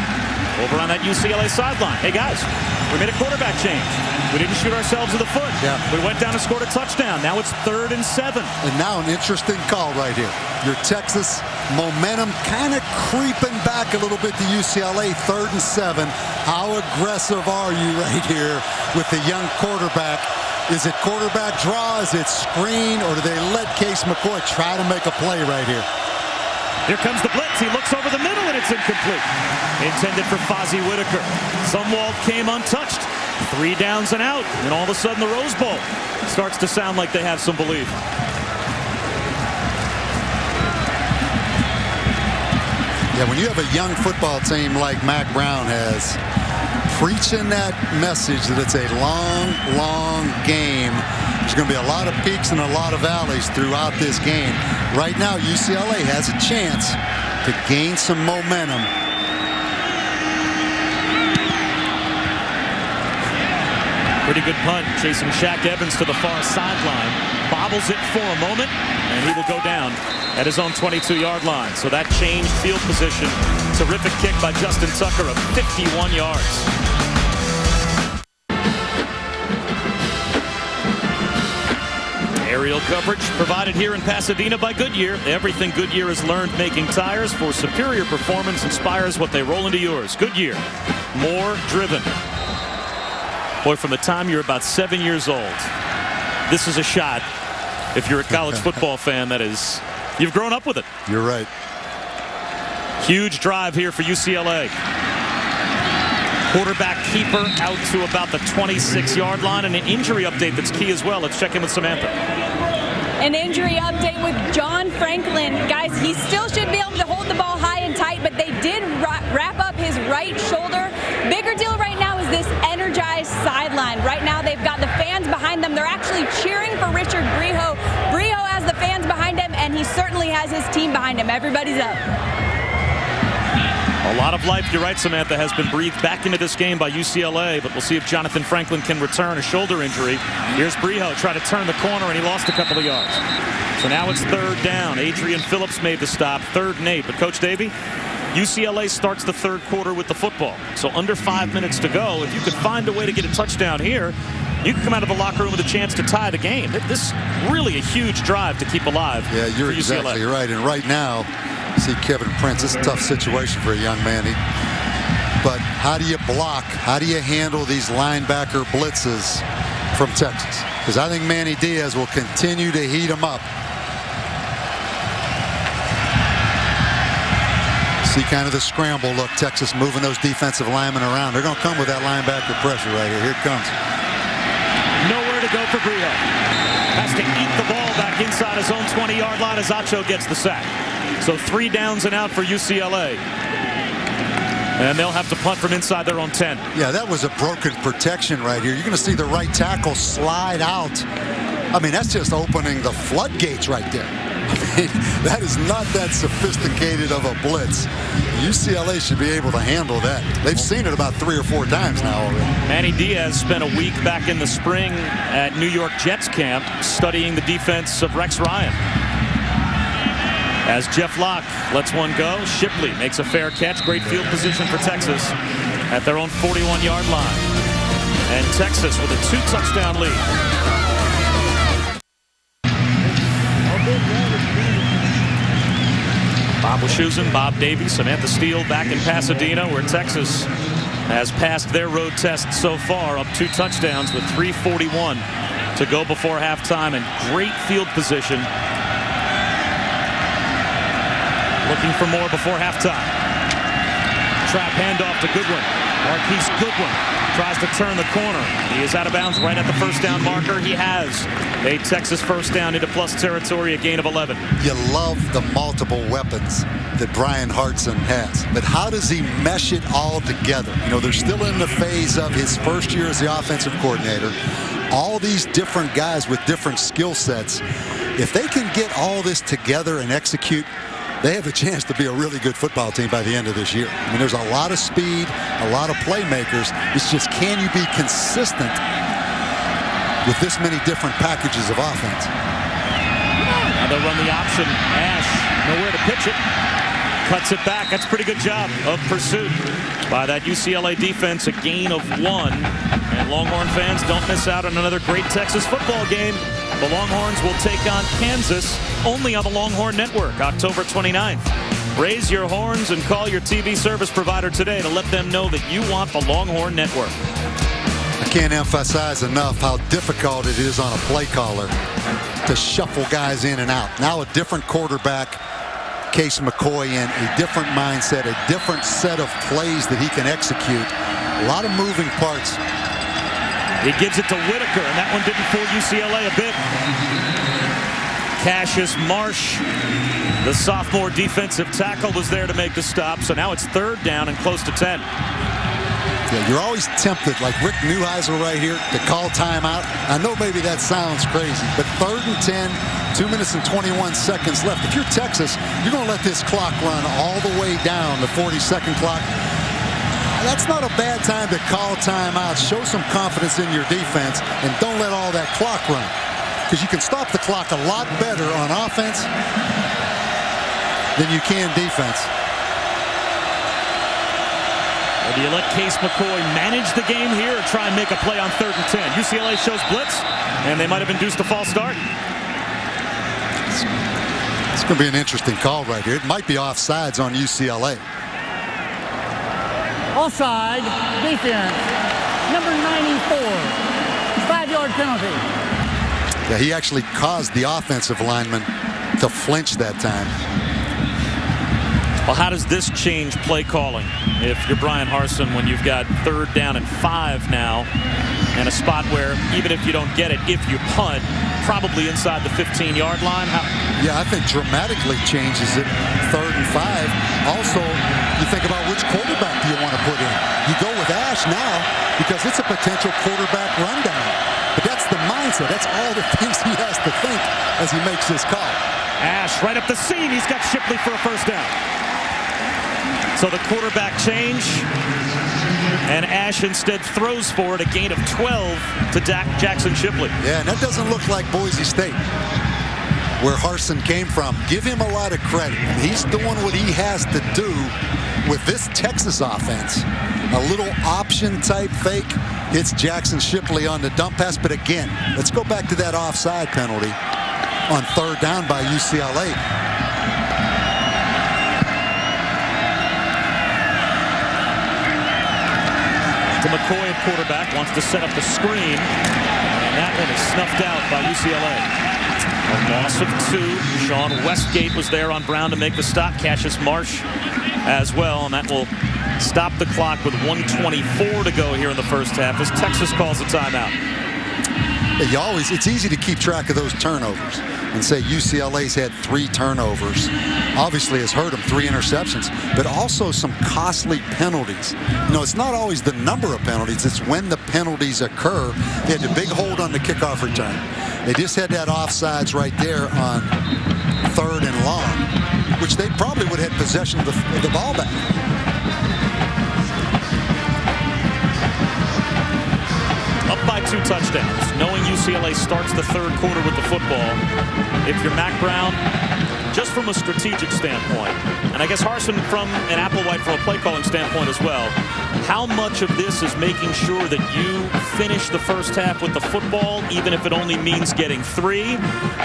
over on that UCLA sideline. Hey, guys, we made a quarterback change. We didn't shoot ourselves in the foot. Yeah. We went down and scored a touchdown. Now it's 3rd and 7. And now an interesting call right here. Your Texas momentum kind of creeping back a little bit to UCLA. 3rd and 7. How aggressive are you right here with the young quarterback? Is it quarterback draw? Is it screen? Or do they let Case McCoy try to make a play right here? Here comes the blitz. He looks over the middle and it's incomplete. Intended for Fozzie Whitaker. Zumwalt came untouched. 3 downs and out. And all of a sudden the Rose Bowl starts to sound like they have some belief. Yeah, when you have a young football team like Mack Brown has, preaching that message that it's a long, long game. There's going to be a lot of peaks and a lot of valleys throughout this game. Right now, UCLA has a chance to gain some momentum. Pretty good punt, chasing Shaq Evans to the far sideline. Bobbles it for a moment, and he will go down at his own 22-yard line. So that changed field position. Terrific kick by Justin Tucker of 51 yards. Aerial coverage provided here in Pasadena by Goodyear. Everything Goodyear has learned making tires for superior performance inspires what they roll into yours. Goodyear, more driven. Boy, from the time you're about 7 years old, this is a shot. If you're a college football fan, that is, you've grown up with it. You're right. Huge drive here for UCLA. Quarterback keeper out to about the 26-yard line, and an injury update that's key as well. Let's check in with Samantha. An injury update with John Franklin. Guys, he still should be able to hold the ball high and tight, but they did wrap up his right shoulder. Bigger deal right now is this energized sideline. Right now they've got the fans behind them. They're actually cheering for Richard Breho. Breho has the fans behind has his team behind him. Everybody's up. A lot of life, you're right, Samantha, has been breathed back into this game by UCLA, but we'll see if Jonathan Franklin can return a shoulder injury. Here's Breho trying to turn the corner, and he lost a couple of yards. So now it's third down. Adrian Phillips made the stop, 3rd and 8. But Coach Davey, UCLA starts the 3rd quarter with the football. So under 5 minutes to go, if you could find a way to get a touchdown here, you can come out of the locker room with a chance to tie the game. This is really a huge drive to keep alive. Yeah, you're for UCLA. exactly right. And right now, see Kevin Prince, it's a tough situation for a young man. But how do you block? How do you handle these linebacker blitzes from Texas? Because I think Manny Diaz will continue to heat him up. See kind of the scramble look. Texas moving those defensive linemen around. They're going to come with that linebacker pressure right here. Here it comes. Nowhere to go for Breho. Has to eat the ball back inside his own 20-yard line as Acho gets the sack. So 3 downs and out for UCLA. And they'll have to punt from inside their own 10. Yeah, that was a broken protection right here. You're going to see the right tackle slide out. I mean, that's just opening the floodgates right there. I mean, that is not that sophisticated of a blitz. UCLA should be able to handle that. They've seen it about 3 or 4 times now already. Manny Diaz spent a week back in the spring at New York Jets camp studying the defense of Rex Ryan. As Jeff Locke lets one go, Shipley makes a fair catch. Great field position for Texas at their own 41-yard line. And Texas with a 2-touchdown lead. Bob Wischusen, Bob Davies, Samantha Steele back in Pasadena, where Texas has passed their road test so far, up 2 touchdowns with 3:41 to go before halftime, and great field position. Looking for more before halftime. Trap handoff to Goodwin. Marquise Goodwin tries to turn the corner. He is out of bounds right at the 1st down marker. He has a Texas 1st down into plus territory, a gain of 11. You love the multiple weapons that Brian Hartson has, but how does he mesh it all together? You know, they're still in the phase of his 1st year as the offensive coordinator. All these different guys with different skill sets. If they can get all this together and execute, they have a chance to be a really good football team by the end of this year. I mean, there's a lot of speed, a lot of playmakers. It's just, can you be consistent with this many different packages of offense? Now they'll run the option. Ash, nowhere to pitch it. Cuts it back. That's a pretty good job of pursuit by that UCLA defense. A gain of 1. And Longhorn fans, don't miss out on another great Texas football game. The Longhorns will take on Kansas only on the Longhorn Network, October 29th. Raise your horns and call your TV service provider today to let them know that you want the Longhorn Network. I can't emphasize enough how difficult it is on a play caller to shuffle guys in and out. Now a different quarterback, Case McCoy, in a different mindset, a different set of plays that he can execute. A lot of moving parts. He gives it to Whitaker, and that one didn't fool UCLA a bit. Cassius Marsh, the sophomore defensive tackle, was there to make the stop. So now it's 3rd down and close to 10. Yeah, you're always tempted, like Rick Neuheisel right here, to call timeout. I know maybe that sounds crazy, but 3rd and 10, 2 minutes and 21 seconds left. If you're Texas, you're going to let this clock run all the way down, the 40-second clock. That's not a bad time to call timeout. Show some confidence in your defense, and don't let all that clock run. Because you can stop the clock a lot better on offense than you can defense. Or do you let Case McCoy manage the game here or try and make a play on 3rd and 10? UCLA shows blitz, and they might have induced a false start. It's going to be an interesting call right here. It might be offsides on UCLA. Offside, defense, number 94, 5-yard penalty. Yeah, he actually caused the offensive lineman to flinch that time. Well, how does this change play calling if you're Brian Harsin when you've got 3rd down and 5 now and a spot where even if you don't get it, if you punt, probably inside the 15-yard line? Yeah, I think dramatically changes it. 3rd and 5. Also, you think about which quarterback do you want to put in. You go with Ash now because it's a potential quarterback rundown. But that's the mindset. That's all the things he has to think as he makes this call. Ash right up the seam. He's got Shipley for a first down. So the quarterback change. And Ash instead throws for it, a gain of 12 to Jackson Shipley. Yeah, and that doesn't look like Boise State, where Harsin came from. Give him a lot of credit. He's doing what he has to do with this Texas offense. A little option type fake hits Jackson Shipley on the dump pass. But again, let's go back to that offside penalty on 3rd down by UCLA. To McCoy at quarterback, wants to set up the screen. And that one is snuffed out by UCLA. A loss of 2. Sean Westgate was there on Brown to make the stop. Cassius Marsh as well. And that will stop the clock with 1:24 to go here in the first half as Texas calls a timeout. It's easy to keep track of those turnovers and say UCLA's had 3 turnovers. Obviously has hurt them, 3 interceptions, but also some costly penalties. You know, it's not always the number of penalties, it's when the penalties occur. They had the big hold on the kickoff return. They just had that offsides right there on 3rd and long, which they probably would have had possession of the ball back. Up by 2 touchdowns, knowing UCLA starts the 3rd quarter with the football. If you're Mack Brown, just from a strategic standpoint, and I guess Harsin from an Applewhite from a play calling standpoint as well, how much of this is making sure that you finish the first half with the football, even if it only means getting 3,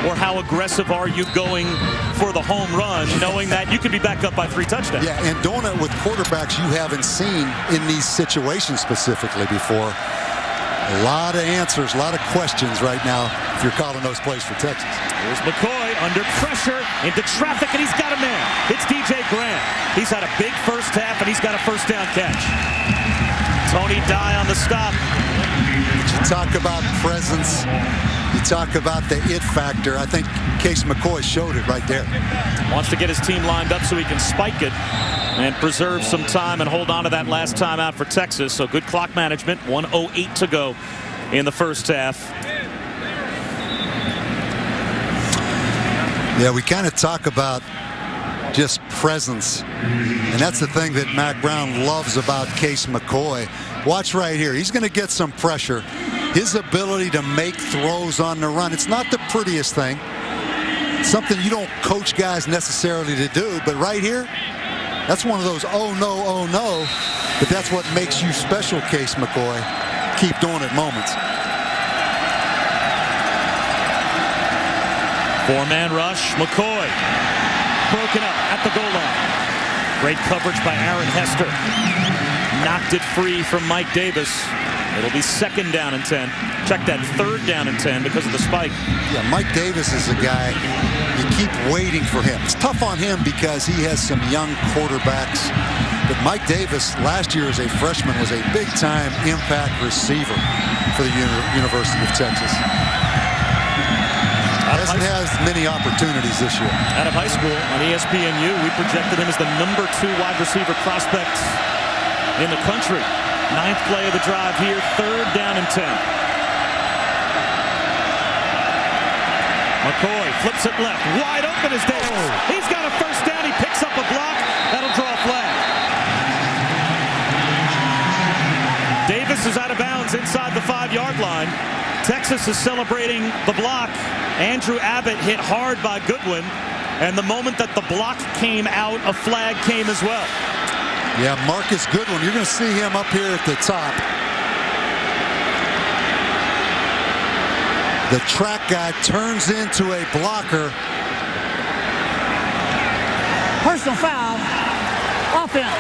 or how aggressive are you going for the home run, knowing that you could be back up by 3 touchdowns? Yeah, and doing it with quarterbacks you haven't seen in these situations specifically before. A lot of answers, a lot of questions right now if you're calling those plays for Texas. Here's McCoy under pressure into traffic, and he's got a man. It's DJ Grant. He's had a big first half, and he's got a first down catch. Tony Dye on the stop. You talk about presence. You talk about the it factor. I think Case McCoy showed it right there. Wants to get his team lined up so he can spike it and preserve some time and hold on to that last timeout for Texas. So good clock management. 1:08 to go in the first half. Yeah, we kind of talk about just presence. And that's the thing that Mack Brown loves about Case McCoy. Watch right here. He's going to get some pressure. His ability to make throws on the run. It's not the prettiest thing. Something you don't coach guys necessarily to do. But right here, that's one of those oh no. But that's what makes you special, Case McCoy. Keep doing it moments. 4-man rush. McCoy broken up at the goal line. Great coverage by Aaron Hester. Knocked it free from Mike Davis. It'll be 2nd down and 10. Check that, 3rd down and 10 because of the spike. Yeah, Mike Davis is a guy you keep waiting for him. It's tough on him because he has some young quarterbacks. But Mike Davis last year as a freshman was a big-time impact receiver for the University of Texas. Hasn't had many opportunities this year. Out of high school on ESPNU, we projected him as the #2 wide receiver prospect in the country. 9th play of the drive here, 3rd down and 10. McCoy flips it left, wide open is Davis. He's got a first down, he picks up a block, that'll draw a flag. Davis is out of bounds inside the 5-yard line. Texas is celebrating the block. Andrew Abbott hit hard by Goodwin, and the moment that the block came out, a flag came as well. Yeah, Marcus Goodwin, you're going to see him up here at the top. The track guy turns into a blocker. Personal foul. Offense.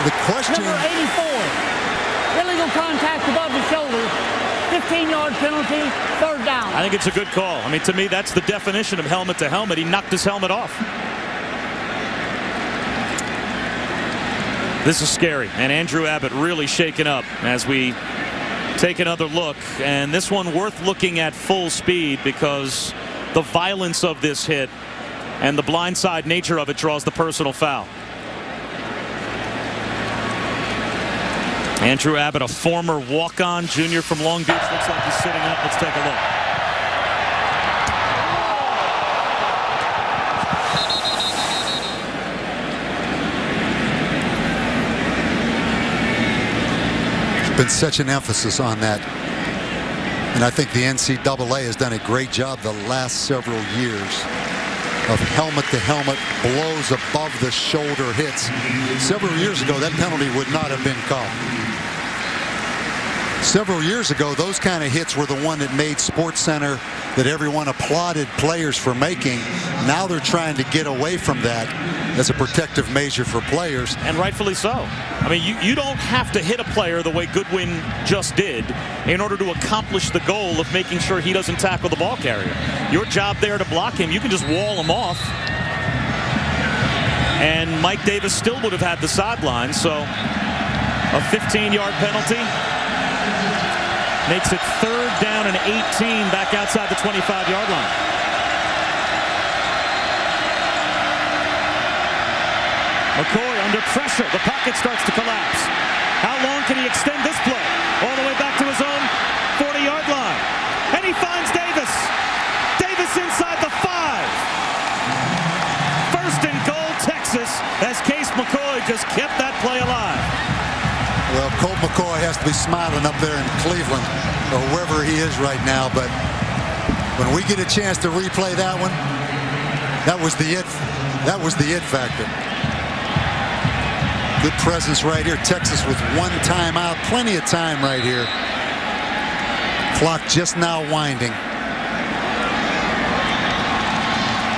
The question... Number 84. Illegal contact above the shoulder. 15-yard penalty, 3rd down. I think it's a good call. I mean, to me, that's the definition of helmet to helmet. He knocked his helmet off. This is scary, and Andrew Abbott really shaken up as we take another look. And this one worth looking at full speed because the violence of this hit and the blindside nature of it draws the personal foul. Andrew Abbott, a former walk-on junior from Long Beach. Looks like he's sitting up. Let's take a look. been such an emphasis on that. And I think the NCAA has done a great job the last several years of helmet-to-helmet blows above the shoulder hits. Several years ago, that penalty would not have been called. Several years ago, those kind of hits were the one that made SportsCenter, that everyone applauded players for making. Now they're trying to get away from that as a protective measure for players. And rightfully so. I mean, you don't have to hit a player the way Goodwin just did in order to accomplish the goal of making sure he doesn't tackle the ball carrier. Your job there to block him, you can just wall him off. And Mike Davis still would have had the sideline, so a 15-yard penalty makes it 3rd down and 18 back outside the 25-yard line. McCoy under pressure. The pocket starts to collapse. How long can he extend this play? All the way back to his own 40-yard line. And he finds Davis. Davis inside the 5. 1st and goal, Texas, as Case McCoy just kept that play alive. Well, Colt McCoy has to be smiling up there in Cleveland or wherever he is right now. But when we get a chance to replay that one, that was the it. That was the it factor. Good presence right here. Texas with 1 timeout. Plenty of time right here. Clock just now winding.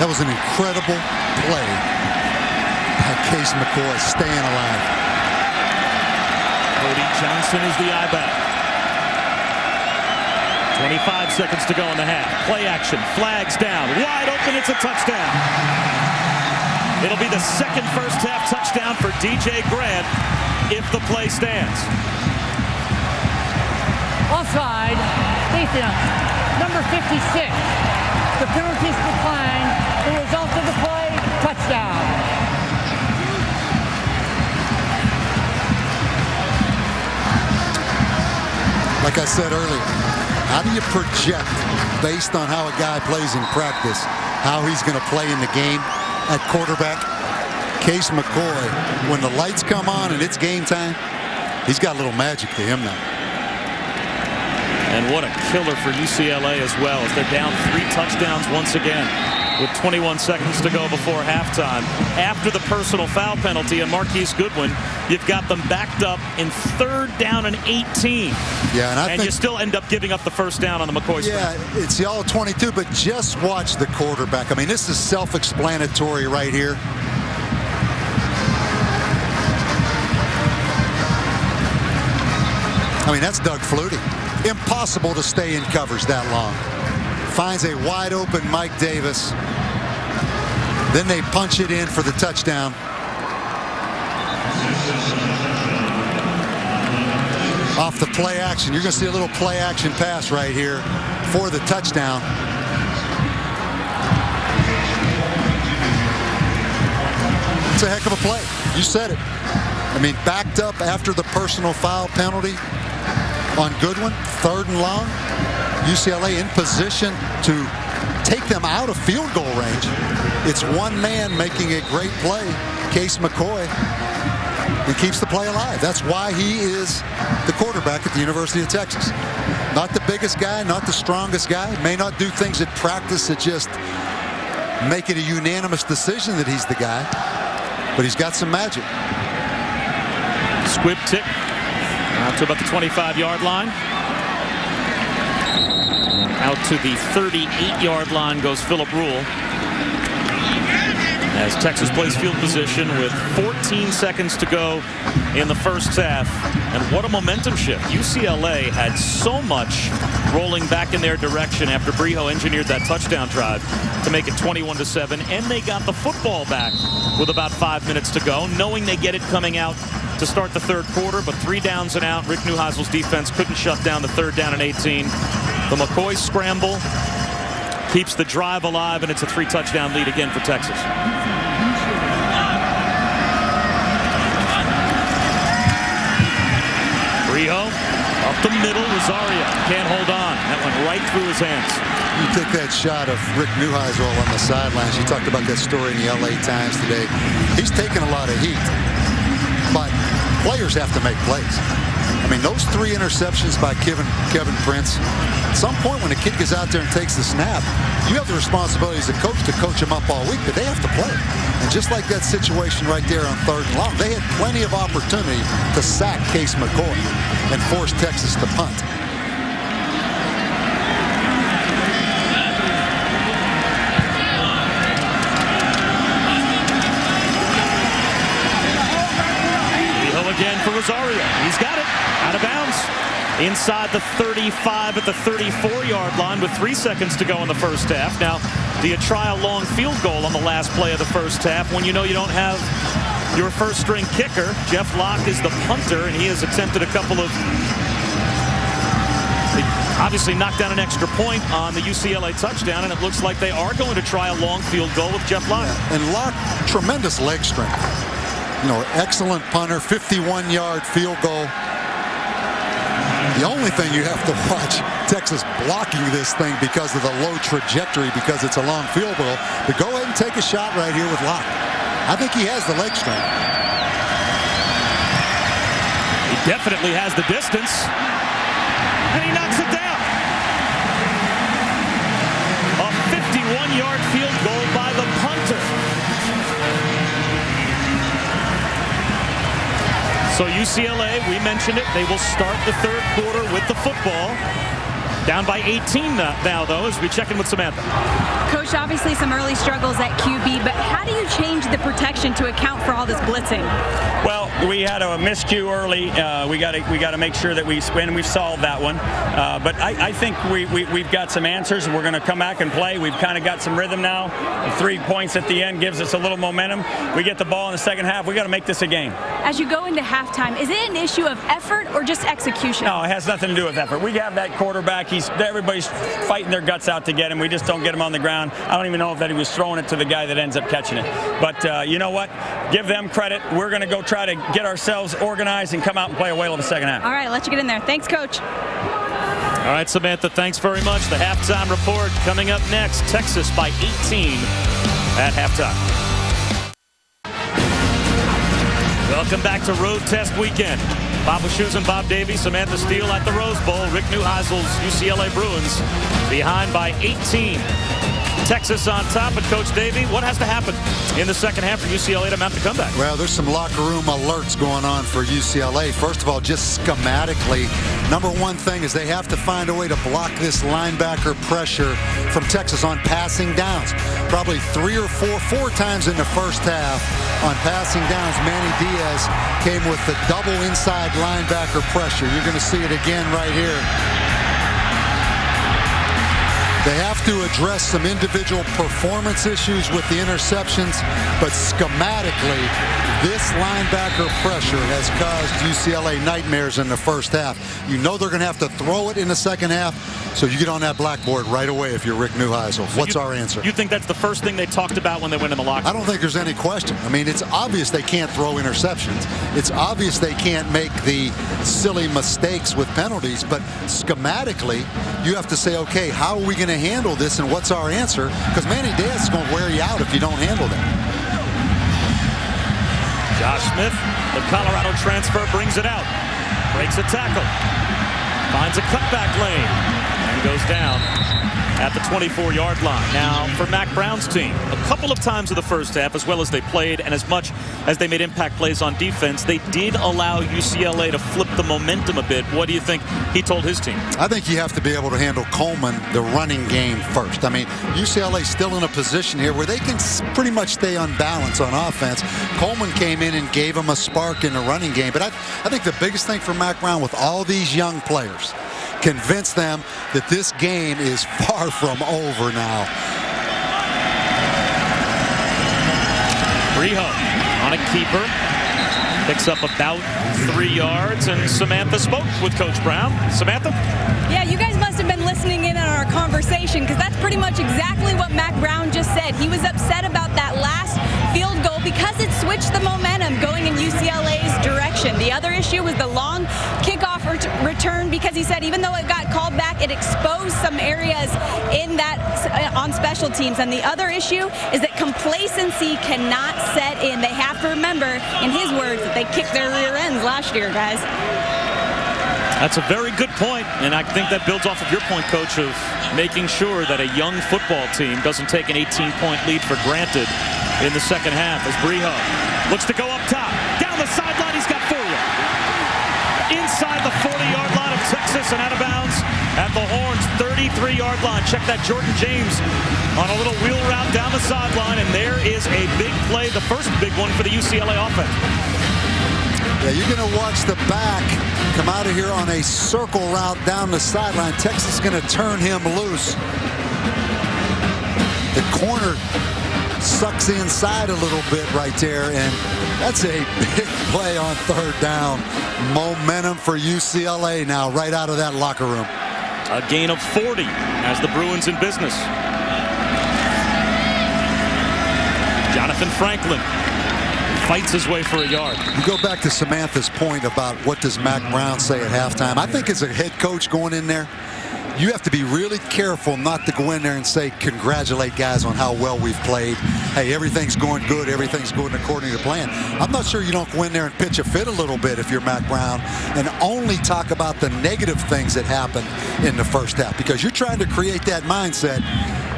That was an incredible play by Case McCoy, staying alive. Cody Johnson is the I-back. 25 seconds to go in the half. Play action. Flags down. Wide open. It's a touchdown. It'll be the 2nd first-half touchdown for DJ Grant if the play stands. Offside, defense, number 56. The penalties declined. The result of the play, touchdown. Like I said earlier, how do you project, based on how a guy plays in practice, how he's going to play in the game at quarterback? Case McCoy, when the lights come on and it's game time, he's got a little magic to him now. And what a killer for UCLA as well, as they're down 3 touchdowns once again with 21 seconds to go before halftime. After the personal foul penalty and Marquise Goodwin, you've got them backed up in 3rd down and 18. Yeah, and I think you still end up giving up the 1st down on the McCoy sprint. Yeah, it's the all-22, but just watch the quarterback. I mean, this is self-explanatory right here. I mean, that's Doug Flutie. Impossible to stay in coverage that long. Finds a wide open Mike Davis. Then they punch it in for the touchdown. Off the play action. You're going to see a little play action pass right here for the touchdown. It's a heck of a play. You said it. I mean, backed up after the personal foul penalty on Goodwin, 3rd and long. UCLA in position to take them out of field goal range. It's one man making a great play, Case McCoy, and keeps the play alive. That's why he is the quarterback at the University of Texas. Not the biggest guy, not the strongest guy. May not do things at practice that just make it a unanimous decision that he's the guy, but he's got some magic. Squib tick out to about the 25-yard line. Out to the 38-yard line goes Philip Rule, as Texas plays field position with 14 seconds to go in the 1st half. And what a momentum shift. UCLA had so much rolling back in their direction after Brijo engineered that touchdown drive to make it 21-7, and they got the football back with about 5 minutes to go, knowing they get it coming out to start the 3rd quarter, but 3 downs and out. Rick Neuheisel's defense couldn't shut down the 3rd down and 18. The McCoy scramble keeps the drive alive, and it's a 3-touchdown lead again for Texas. Brijo up the middle. Rosario can't hold on. That went right through his hands. You took that shot of Rick Neuheisel on the sidelines. You talked about that story in the LA Times today. He's taken a lot of heat, but players have to make plays. I mean, those 3 interceptions by Kevin Prince, at some point when a kid gets out there and takes the snap, you have the responsibility as a coach to coach them up all week, but they have to play. And just like that situation right there on 3rd and long, they had plenty of opportunity to sack Case McCoy and force Texas to punt. Again for Rosario. He's got it out of bounds inside the 35 at the 34-yard line with 3 seconds to go in the first half. Now, do you try a long field goal on the last play of the first half when you know you don't have your first-string kicker? Jeff Locke is the punter, and he has attempted a couple of... obviously knocked down an extra point on the UCLA touchdown, and it looks like they are going to try a long field goal with Jeff Locke. Yeah, and Locke, tremendous leg strength. You know, excellent punter, 51-yard field goal. The only thing you have to watch, Texas blocking this thing because of the low trajectory, because it's a long field goal. But go ahead and take a shot right here with Locke. I think he has the leg strength. He definitely has the distance. And he knocks it down. A 51-yard field goal by the punter. So UCLA, we mentioned it, they will start the 3rd quarter with the football. Down by 18 now, though, as we check in with Samantha. Coach, obviously some early struggles at QB, but how do you change the protection to account for all this blitzing? Well, we had a miscue early. We got to make sure that we've solved that one. But I think we've got some answers. We're going to come back and play. We've kind of got some rhythm now. The 3 points at the end gives us a little momentum. We get the ball in the second half. We got to make this a game. As you go into halftime, is it an issue of effort or just execution? No, it has nothing to do with effort. We have that quarterback. Everybody's fighting their guts out to get him. We just don't get him on the ground. I don't even know if that he was throwing it to the guy that ends up catching it. But you know what? Give them credit. We're going to go try to get ourselves organized and come out and play a whale of a second half. All right, I'll let you get in there. Thanks, Coach. All right, Samantha, thanks very much. The halftime report coming up next. Texas by 18 at halftime. Welcome back to Road Test Weekend. Bob Wischusen and Bob Davie, Samantha Steele at the Rose Bowl. Rick Neuheisel's UCLA Bruins behind by 18. Texas on top, and Coach Davie, what has to happen in the second half for UCLA to mount the comeback? Well, there's some locker room alerts going on for UCLA. First of all, just schematically, number one thing is they have to find a way to block this linebacker pressure from Texas on passing downs. Probably 3 or 4 times in the first half on passing downs, Manny Diaz came with the double inside linebacker pressure. You're going to see it again right here. They have to address some individual performance issues with the interceptions, but schematically, this linebacker pressure has caused UCLA nightmares in the first half. You know they're going to have to throw it in the second half, so you get on that blackboard right away if you're Rick Neuheisel. So what's our answer? You think that's the first thing they talked about when they went in the locker room? I don't think there's any question. I mean, it's obvious they can't throw interceptions. It's obvious they can't make the silly mistakes with penalties, but schematically, you have to say, okay, how are we going to handle this and what's our answer? Because Manny Diaz is going to wear you out if you don't handle that. Josh Smith, the Colorado transfer, brings it out. Breaks a tackle. Finds a cutback lane. And goes down at the 24-yard line. Now, for Mack Brown's team, a couple of times in the first half, as well as they played and as much as they made impact plays on defense, they did allow UCLA to flip the momentum a bit. What do you think he told his team? I think you have to be able to handle Coleman, the running game, first. I mean, UCLA's still in a position here where they can pretty much stay on balance on offense. Coleman came in and gave them a spark in the running game. But I think the biggest thing for Mack Brown with all these young players, convince them that this game is far from over now. Riho on a keeper. Picks up about 3 yards, and Samantha spoke with Coach Brown. Samantha? Yeah, you guys must have been listening in on our conversation, because that's pretty much exactly what Mack Brown just said. He was upset about that last field goal because it switched the momentum going in UCLA's direction. The other issue was the long kickoff return, because he said even though it got called back, it exposed some areas in that on special teams. And the other issue is that complacency cannot set in. They have to remember, in his words, that they kicked their rear ends last year, guys. That's a very good point, and I think that builds off of your point, Coach, of making sure that a young football team doesn't take an 18-point lead for granted in the second half. As Brijo looks to go up top, down the sideline, he's got 4 yards. Inside the 40-yard line of Texas and out of bounds at the Horns, 33-yard line. Check that, Jordan James on a little wheel route down the sideline, and there is a big play, the first big one for the UCLA offense. Yeah, you're going to watch the back come out of here on a circle route down the sideline. Texas is going to turn him loose. The corner sucks inside a little bit right there, and that's a big play on third down. Momentum for UCLA now right out of that locker room. A gain of 40 as the Bruins in business. Jonathan Franklin fights his way for a yard. You go back to Samantha's point about what does Mack Brown say at halftime. I think as a head coach going in there, you have to be really careful not to go in there and say, congratulate guys on how well we've played. Hey, everything's going good. Everything's going according to plan. I'm not sure you don't go in there and pitch a fit a little bit if you're Mack Brown and only talk about the negative things that happened in the first half, because you're trying to create that mindset.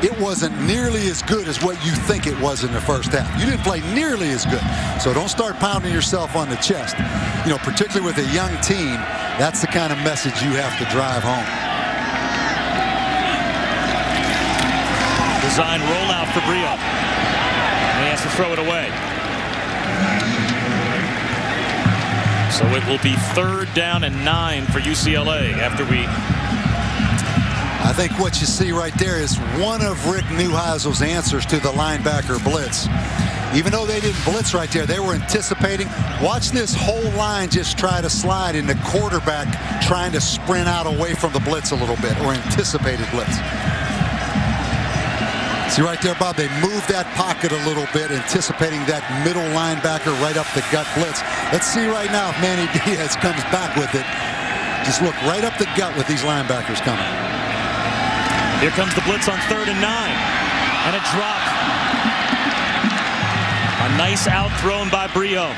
It wasn't nearly as good as what you think it was in the first half. You didn't play nearly as good. So don't start pounding yourself on the chest. You know, particularly with a young team, that's the kind of message you have to drive home. Design rollout for Brio. And he has to throw it away. So it will be 3rd down and 9 for UCLA after we... I think what you see right there is one of Rick Neuheisel's answers to the linebacker blitz. Even though they didn't blitz right there, they were anticipating. Watch this whole line just try to slide, and the quarterback trying to sprint out away from the blitz a little bit, or anticipated blitz. See right there, Bob, they moved that pocket a little bit, anticipating that middle linebacker right up the gut blitz. Let's see right now if Manny Diaz comes back with it. Just look right up the gut with these linebackers coming. Here comes the blitz on 3rd and 9. And a drop. A nice out thrown by Brio.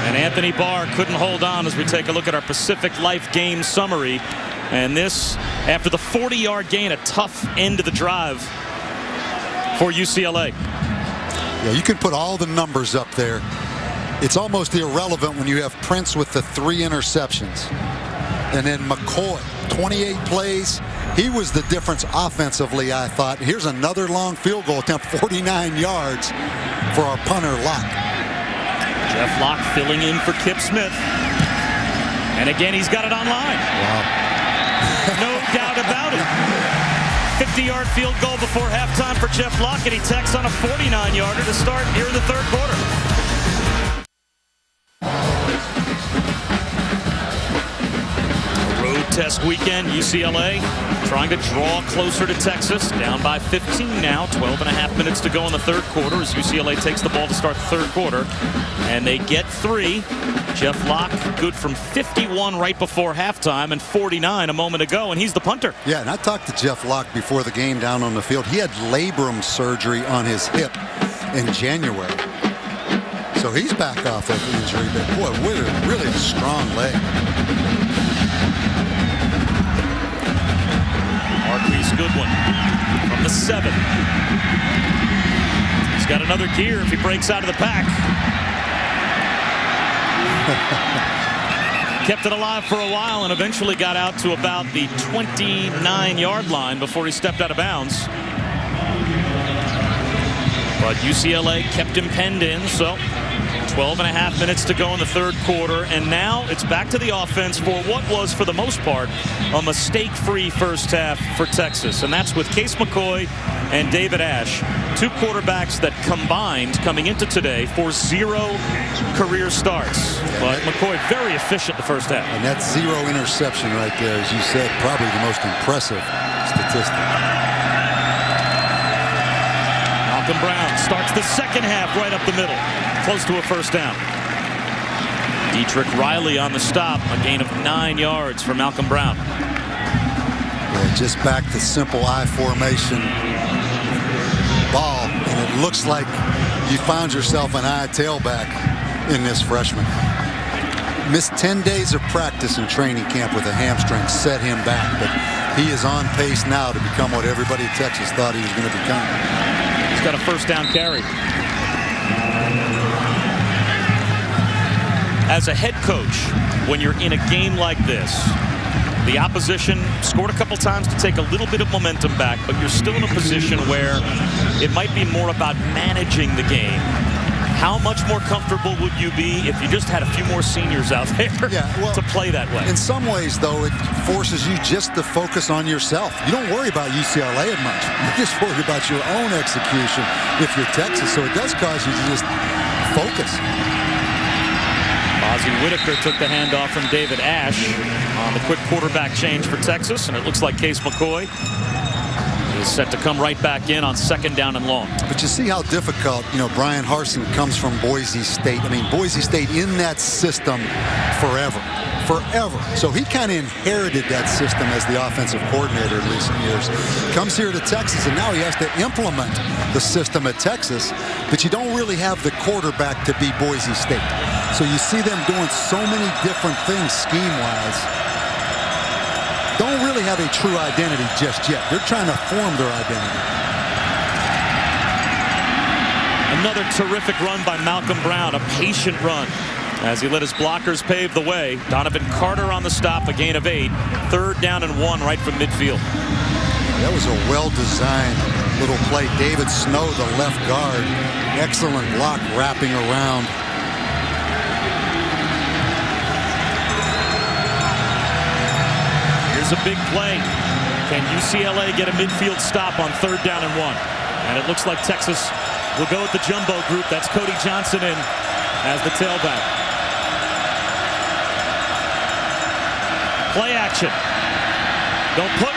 And Anthony Barr couldn't hold on as we take a look at our Pacific Life game summary. And this, after the 40-yard gain, a tough end of the drive for UCLA. Yeah, you can put all the numbers up there. It's almost irrelevant when you have Prince with the 3 interceptions. And then McCoy, 28 plays. He was the difference offensively, I thought. Here's another long field goal attempt, 49 yards for our punter, Locke. Jeff Locke filling in for Kip Smith. And again, he's got it online. Wow. No doubt about it. 50-yard field goal before halftime for Jeff Locke, and he tacks on a 49-yarder to start here in the 3rd quarter. Test weekend, UCLA trying to draw closer to Texas, down by 15 now, 12.5 minutes to go in the 3rd quarter as UCLA takes the ball to start the 3rd quarter, and they get 3. Jeff Locke good from 51 right before halftime and 49 a moment ago, and he's the punter. Yeah, and I talked to Jeff Locke before the game down on the field. He had labrum surgery on his hip in January, so he's back off that injury, but boy, really a strong leg. Marquise Goodwin from the 7. He's got another gear if he breaks out of the pack. Kept it alive for a while and eventually got out to about the 29-yard line before he stepped out of bounds. But UCLA kept him penned in, so 12.5 minutes to go in the 3rd quarter, and now it's back to the offense for what was, for the most part, a mistake-free first half for Texas, and that's with Case McCoy and David Ash, 2 quarterbacks that combined coming into today for 0 career starts. But McCoy very efficient the first half. And that 0 interception right there, as you said, probably the most impressive statistic. Malcolm Brown starts the second half right up the middle, close to a first down. Dietrich Riley on the stop, a gain of 9 yards for Malcolm Brown. Yeah, just back to simple I formation ball, and it looks like you found yourself an I tailback in this freshman. Missed 10 days of practice in training camp with a hamstring, set him back. But he is on pace now to become what everybody at Texas thought he was going to become. He's got a first down carry. As a head coach, when you're in a game like this, the opposition scored a couple times to take a little bit of momentum back, but you're still in a position where it might be more about managing the game. How much more comfortable would you be if you just had a few more seniors out there to play that way? In some ways, though, it forces you just to focus on yourself. You don't worry about UCLA as much. You just worry about your own execution if you're Texas. So it does cause you to just focus. Ozzie Whitaker took the handoff from David Ash on the quick quarterback change for Texas, and it looks like Case McCoy is set to come right back in on 2nd down and long. But you see how difficult, Brian Harsin comes from Boise State. I mean, Boise State in that system forever. So he kind of inherited that system as the offensive coordinator in recent years. Comes here to Texas, and now he has to implement the system at Texas, but you don't really have the quarterback to be Boise State. So you see them doing so many different things scheme-wise. Don't really have a true identity just yet. They're trying to form their identity. Another terrific run by Malcolm Brown, a patient run as he let his blockers pave the way. Donovan Carter on the stop, a gain of 8. 3rd down and 1 right from midfield. That was a well-designed little play. David Snow, the left guard. Excellent block wrapping around. Here's a big play. Can UCLA get a midfield stop on 3rd down and 1? And it looks like Texas will go with the jumbo group. That's Cody Johnson in as the tailback. Play action. Don't put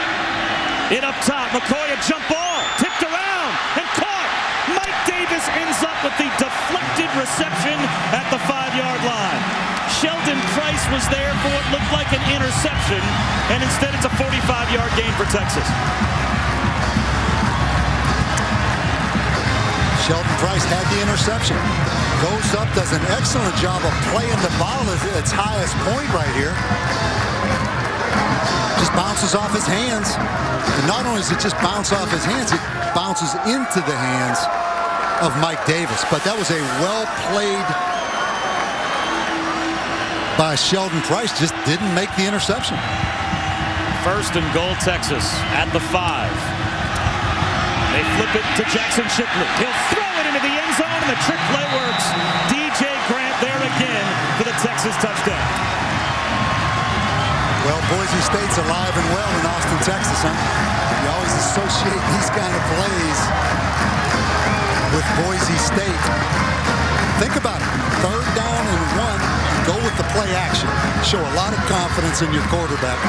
it up top. McCoy, a jump ball. Tipped around and caught. Mike Davis ends up with the deflected reception at the 5-yard line. Sheldon Price was there for what looked like an interception, and instead it's a 45-yard gain for Texas. Sheldon Price had the interception. Goes up, does an excellent job of playing the ball at its highest point right here. Just bounces off his hands. And not only does it just bounce off his hands, it bounces into the hands of Mike Davis. But that was a well-played by Sheldon Price. Just didn't make the interception. 1st and goal, Texas at the 5. They flip it to Jackson Shipley. He'll throw it into the end zone, and the trick play works. DJ Grant there again for the Texas touchdown. Well, Boise State's alive and well in Austin, Texas, huh? You always associate these kind of plays with Boise State. Think about it. 3rd down and 1. Go with the play action. Show a lot of confidence in your quarterback.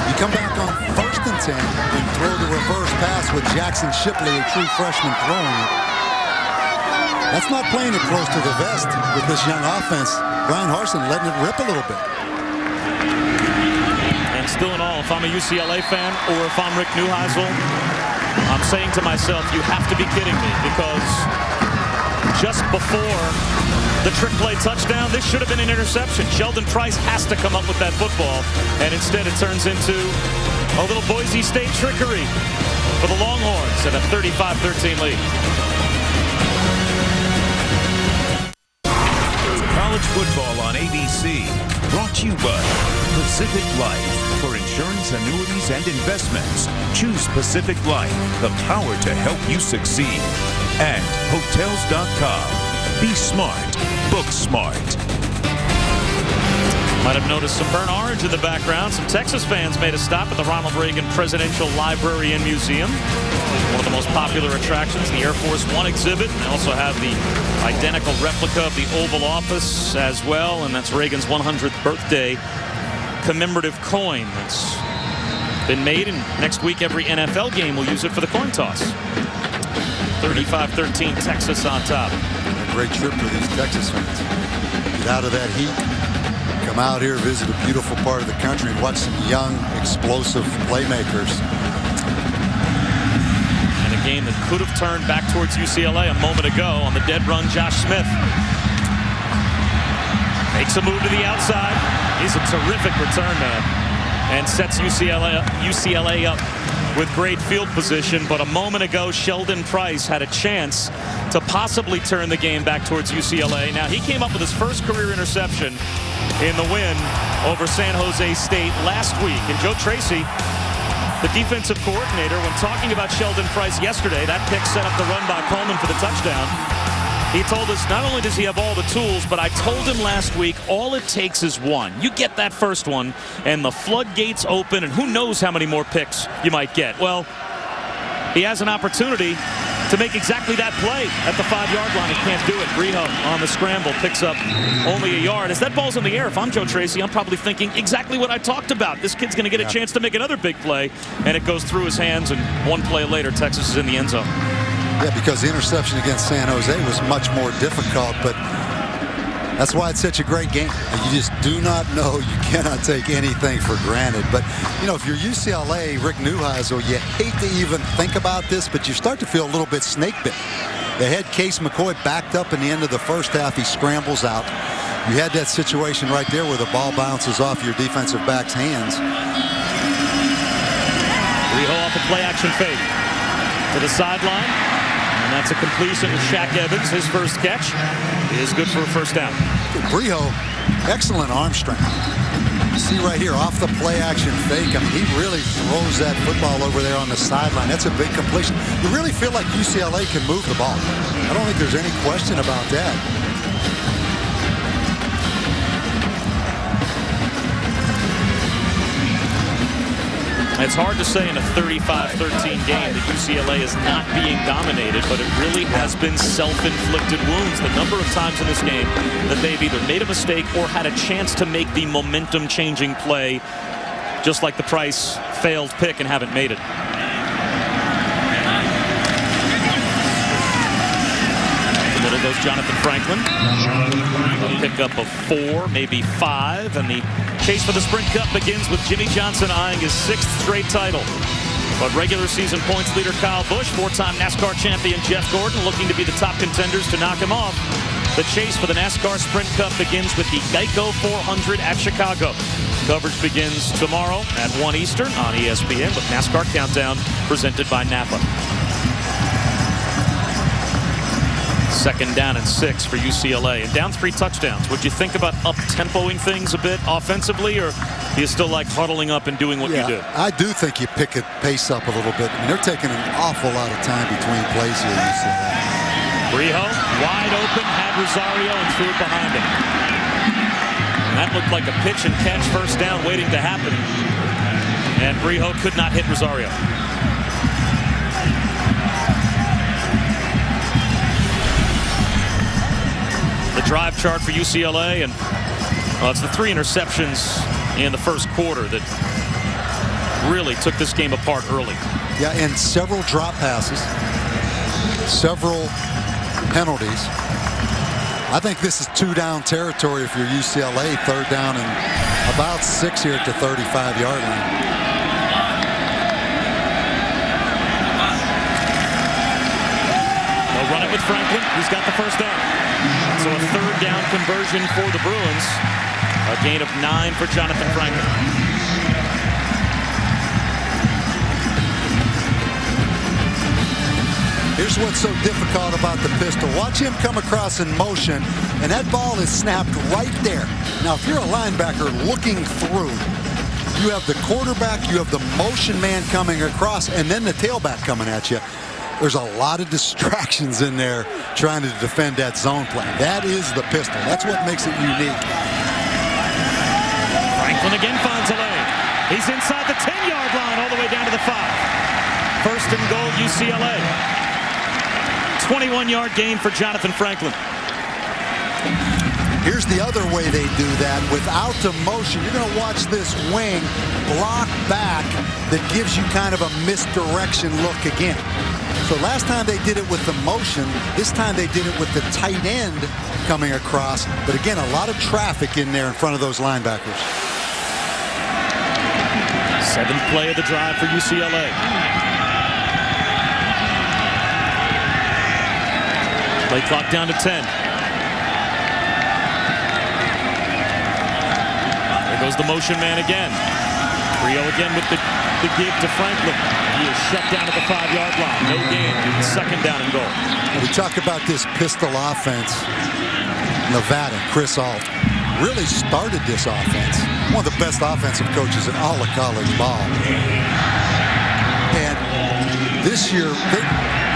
You come back on 1st and 10 and throw the reverse pass with Jackson Shipley, a true freshman, throwing it. That's not playing it close to the vest with this young offense. Brian Harsin letting it rip a little bit. And still in all, if I'm a UCLA fan or if I'm Rick Neuheisel, I'm saying to myself, you have to be kidding me, because just before the trick play touchdown, this should have been an interception. Sheldon Price has to come up with that football, and instead it turns into a little Boise State trickery for the Longhorns at a 35-13 lead. College football on ABC, brought to you by Pacific Life. For insurance, annuities, and investments, choose Pacific Life, the power to help you succeed. And Hotels.com. Be smart. Book smart. Might have noticed some burnt orange in the background. Some Texas fans made a stop at the Ronald Reagan Presidential Library and Museum. One of the most popular attractions, the Air Force One exhibit. They also have the identical replica of the Oval Office as well, and that's Reagan's 100th birthday commemorative coin that's been made, and next week every NFL game will use it for the coin toss. 35-13, Texas on top. A great trip for these Texas fans. Get out of that heat, come out here, visit a beautiful part of the country, and watch some young, explosive playmakers. And a game that could have turned back towards UCLA a moment ago on the dead run, Josh Smith. Makes a move to the outside. He's a terrific return man and sets UCLA up with great field position. But a moment ago, Sheldon Price had a chance to possibly turn the game back towards UCLA. Now, he came up with his first career interception in the win over San Jose State last week. And Joe Tracy, the defensive coordinator, when talking about Sheldon Price yesterday, that pick set up the run by Coleman for the touchdown. He told us not only does he have all the tools, but I told him last week, all it takes is one. You get that first one, and the floodgates open, and who knows how many more picks you might get. Well, he has an opportunity to make exactly that play at the 5-yard line. He can't do it. Brijo on the scramble picks up only a yard. As that ball's in the air, if I'm Joe Tracy, I'm probably thinking exactly what I talked about. This kid's going to get a chance to make another big play, and it goes through his hands, and one play later, Texas is in the end zone. Yeah, because the interception against San Jose was much more difficult, but that's why it's such a great game. You just do not know. You cannot take anything for granted. But, you know, if you're UCLA, Rick Neuheisel, you hate to even think about this, but you start to feel a little bit snake bit. They had Case McCoy backed up in the end of the first half. He scrambles out. You had that situation right there where the ball bounces off your defensive back's hands. Brijo off a play-action fake to the sideline. And that's a completion to Shaq Evans. His first catch is good for a first down. Brijo, excellent arm strength. You see right here off the play-action fake. I mean, he really throws that football over there on the sideline. That's a big completion. You really feel like UCLA can move the ball. I don't think there's any question about that. It's hard to say in a 35-13 game that UCLA is not being dominated, but it really has been self-inflicted wounds. The number of times in this game that they've either made a mistake or had a chance to make the momentum-changing play, just like the Price failed pick and haven't made it. In the middle goes Jonathan Franklin. A pickup of 4, maybe 5, and the chase for the Sprint Cup begins with Jimmy Johnson eyeing his 6th straight title. But regular season points leader Kyle Busch, 4-time NASCAR champion Jeff Gordon looking to be the top contenders to knock him off. The chase for the NASCAR Sprint Cup begins with the Geico 400 at Chicago. Coverage begins tomorrow at 1 Eastern on ESPN with NASCAR Countdown presented by Napa. 2nd down and 6 for UCLA, and down 3 touchdowns. Would you think about up-tempoing things a bit offensively, or do you still like huddling up and doing what you do? I do think you pick it pace up a little bit. I mean, they're taking an awful lot of time between plays here, UCLA. Brijo, wide open, had Rosario and threw it behind him. And that looked like a pitch and catch first down waiting to happen. And Brijo could not hit Rosario. Drive chart for UCLA, and it's the 3 interceptions in the first quarter that really took this game apart early. Yeah, and several drop passes, several penalties. I think this is 2-down territory if you're UCLA. 3rd down and about 6 here at the 35-yard line. They'll run it with Franklin. He's got the first down. So a 3rd down conversion for the Bruins. A gain of 9 for Jonathan Franklin. Here's what's so difficult about the pistol. Watch him come across in motion, and that ball is snapped right there. Now, if you're a linebacker looking through, you have the quarterback, you have the motion man coming across, and then the tailback coming at you. There's a lot of distractions in there trying to defend that zone play. That is the pistol. That's what makes it unique. Franklin again finds a lane. He's inside the 10-yard line all the way down to the 5. 1st and goal, UCLA. 21-yard gain for Jonathan Franklin. Here's the other way they do that. Without the motion, you're going to watch this wing block back that gives you kind of a misdirection look again. So last time they did it with the motion. This time they did it with the tight end coming across. But again, a lot of traffic in there in front of those linebackers. 7th play of the drive for UCLA. Play clock down to 10. goes the motion man again. Rio again with the give to Franklin. He is shut down at the 5-yard line. No gain. 2nd down and goal. We talk about this pistol offense. Nevada, Chris Ault, really started this offense. One of the best offensive coaches in all of college ball. And this year,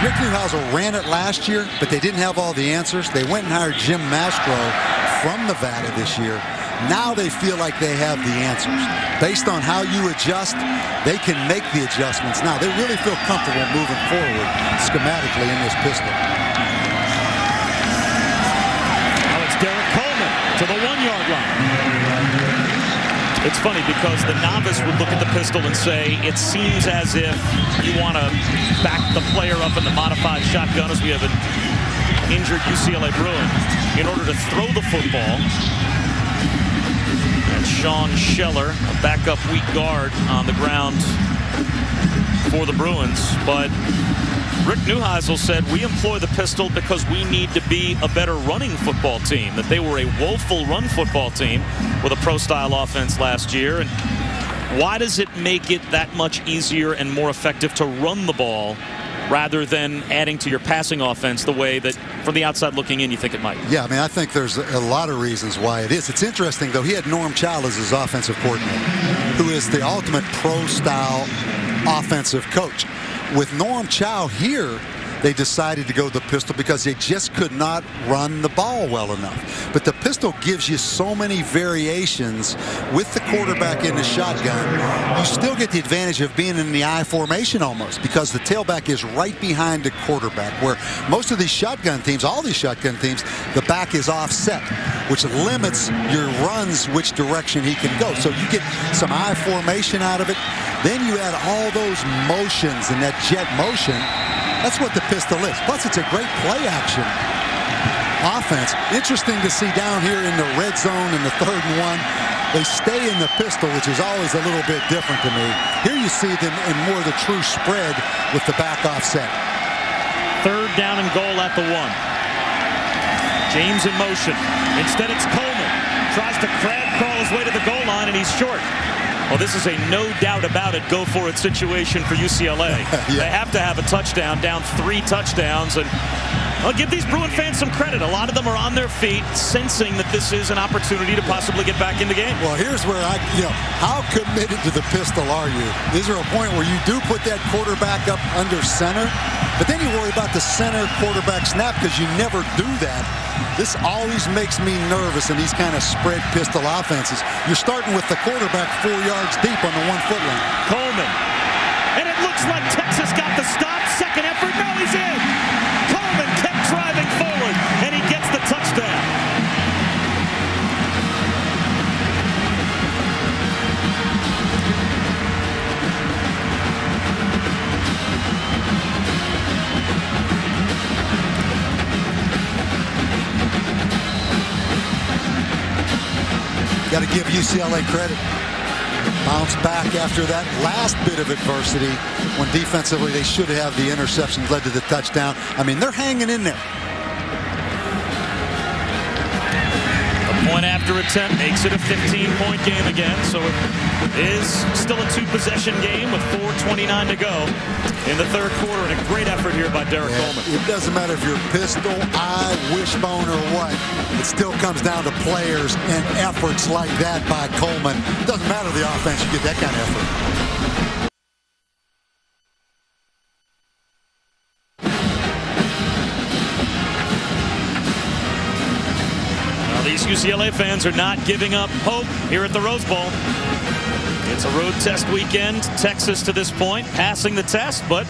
Rick Neuheisel ran it last year, but they didn't have all the answers. They went and hired Jim Mastro from Nevada this year. Now they feel like they have the answers. Based on how you adjust, they can make the adjustments. Now they really feel comfortable moving forward schematically in this pistol. Now it's Derek Coleman to the 1-yard line. It's funny because the novice would look at the pistol and say, it seems as if you want to back the player up in the modified shotgun, as we have an injured UCLA Bruin, in order to throw the football. And Sean Scheller, a backup weak guard on the ground for the Bruins. But Rick Neuheisel said, we employ the pistol because we need to be a better running football team. That they were a woeful run football team with a pro-style offense last year. And why does it make it that much easier and more effective to run the ball rather than adding to your passing offense the way that from the outside looking in you think it might? Yeah, I mean, I think there's a lot of reasons why it is. It's interesting, though. He had Norm Chow as his offensive coordinator, who is the ultimate pro-style offensive coach. With Norm Chow here, they decided to go the pistol because they just could not run the ball well enough. But the pistol gives you so many variations with the quarterback in the shotgun. You still get the advantage of being in the I formation almost, because the tailback is right behind the quarterback, where most of these shotgun teams, all these shotgun teams, the back is offset, which limits your runs which direction he can go. So you get some I formation out of it. Then you add all those motions and that jet motion. That's what the pistol is. Plus, it's a great play action offense. Interesting to see down here in the red zone in the 3rd and 1. They stay in the pistol, which is always a little bit different to me. Here you see them in more of the true spread with the back offset. 3rd down and goal at the 1. James in motion. Instead, it's Coleman. Tries to crab crawl his way to the goal line, and he's short. Well, this is a no doubt about it, go for it situation for UCLA. Yeah. They have to have a touchdown, down 3 touchdowns. And I'll give these Bruin fans some credit. A lot of them are on their feet, sensing that this is an opportunity to possibly get back in the game. Well, here's where how committed to the pistol are you? Is there a point where you do put that quarterback up under center? But then you worry about the center quarterback snap because you never do that. This always makes me nervous in these kind of spread pistol offenses. You're starting with the quarterback 4 yards deep on the 1-foot line. Coleman. And it looks like Texas got the stop. Second effort. No, he's in. Coleman kept driving forward, and he gets the touchdown. Got to give UCLA credit. Bounce back after that last bit of adversity when defensively they should have the interception led to the touchdown. I mean, they're hanging in there. A point after attempt makes it a 15-point game again. So it is still a 2-possession game with 4:29 to go in the 3rd quarter. And a great effort here by Derek Coleman. It doesn't matter if you're pistol, eye, wishbone, or what. It still comes down to players and efforts like that by Coleman. It doesn't matter the offense, you get that kind of effort. These UCLA fans are not giving up hope here at the Rose Bowl. It's a road test weekend. Texas to this point passing the test, but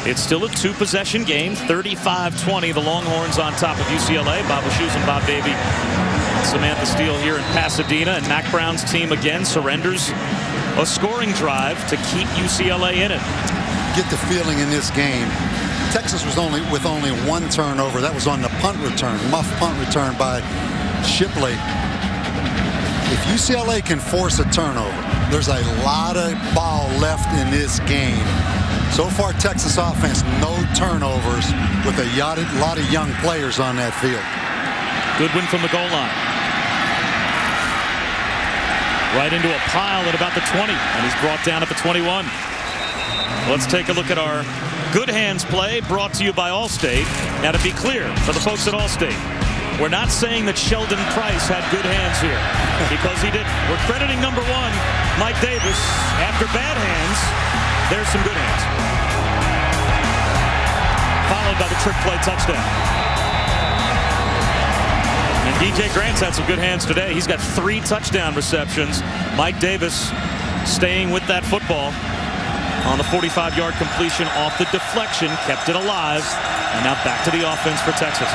it's still a 2-possession game. 35-20. The Longhorns on top of UCLA. Bob Shoes and Bob Davie and Samantha Steele here in Pasadena. And Mac Brown's team again surrenders a scoring drive to keep UCLA in it. Get the feeling in this game. Texas was with only 1 turnover. That was on the punt return. Muff punt return by Shipley. If UCLA can force a turnover, there's a lot of ball left in this game. So far, Texas offense, no turnovers with a lot of young players on that field. Goodwin from the goal line. Right into a pile at about the 20, and he's brought down at the 21. Let's take a look at our good hands play brought to you by Allstate. Now, to be clear, for the folks at Allstate, we're not saying that Sheldon Price had good hands here, because he didn't. We're crediting number 1, Mike Davis. After bad hands, there's some good hands. Followed by the trick play touchdown. And DJ Grant's had some good hands today. He's got 3 touchdown receptions. Mike Davis staying with that football on the 45-yard completion off the deflection, kept it alive, and now back to the offense for Texas.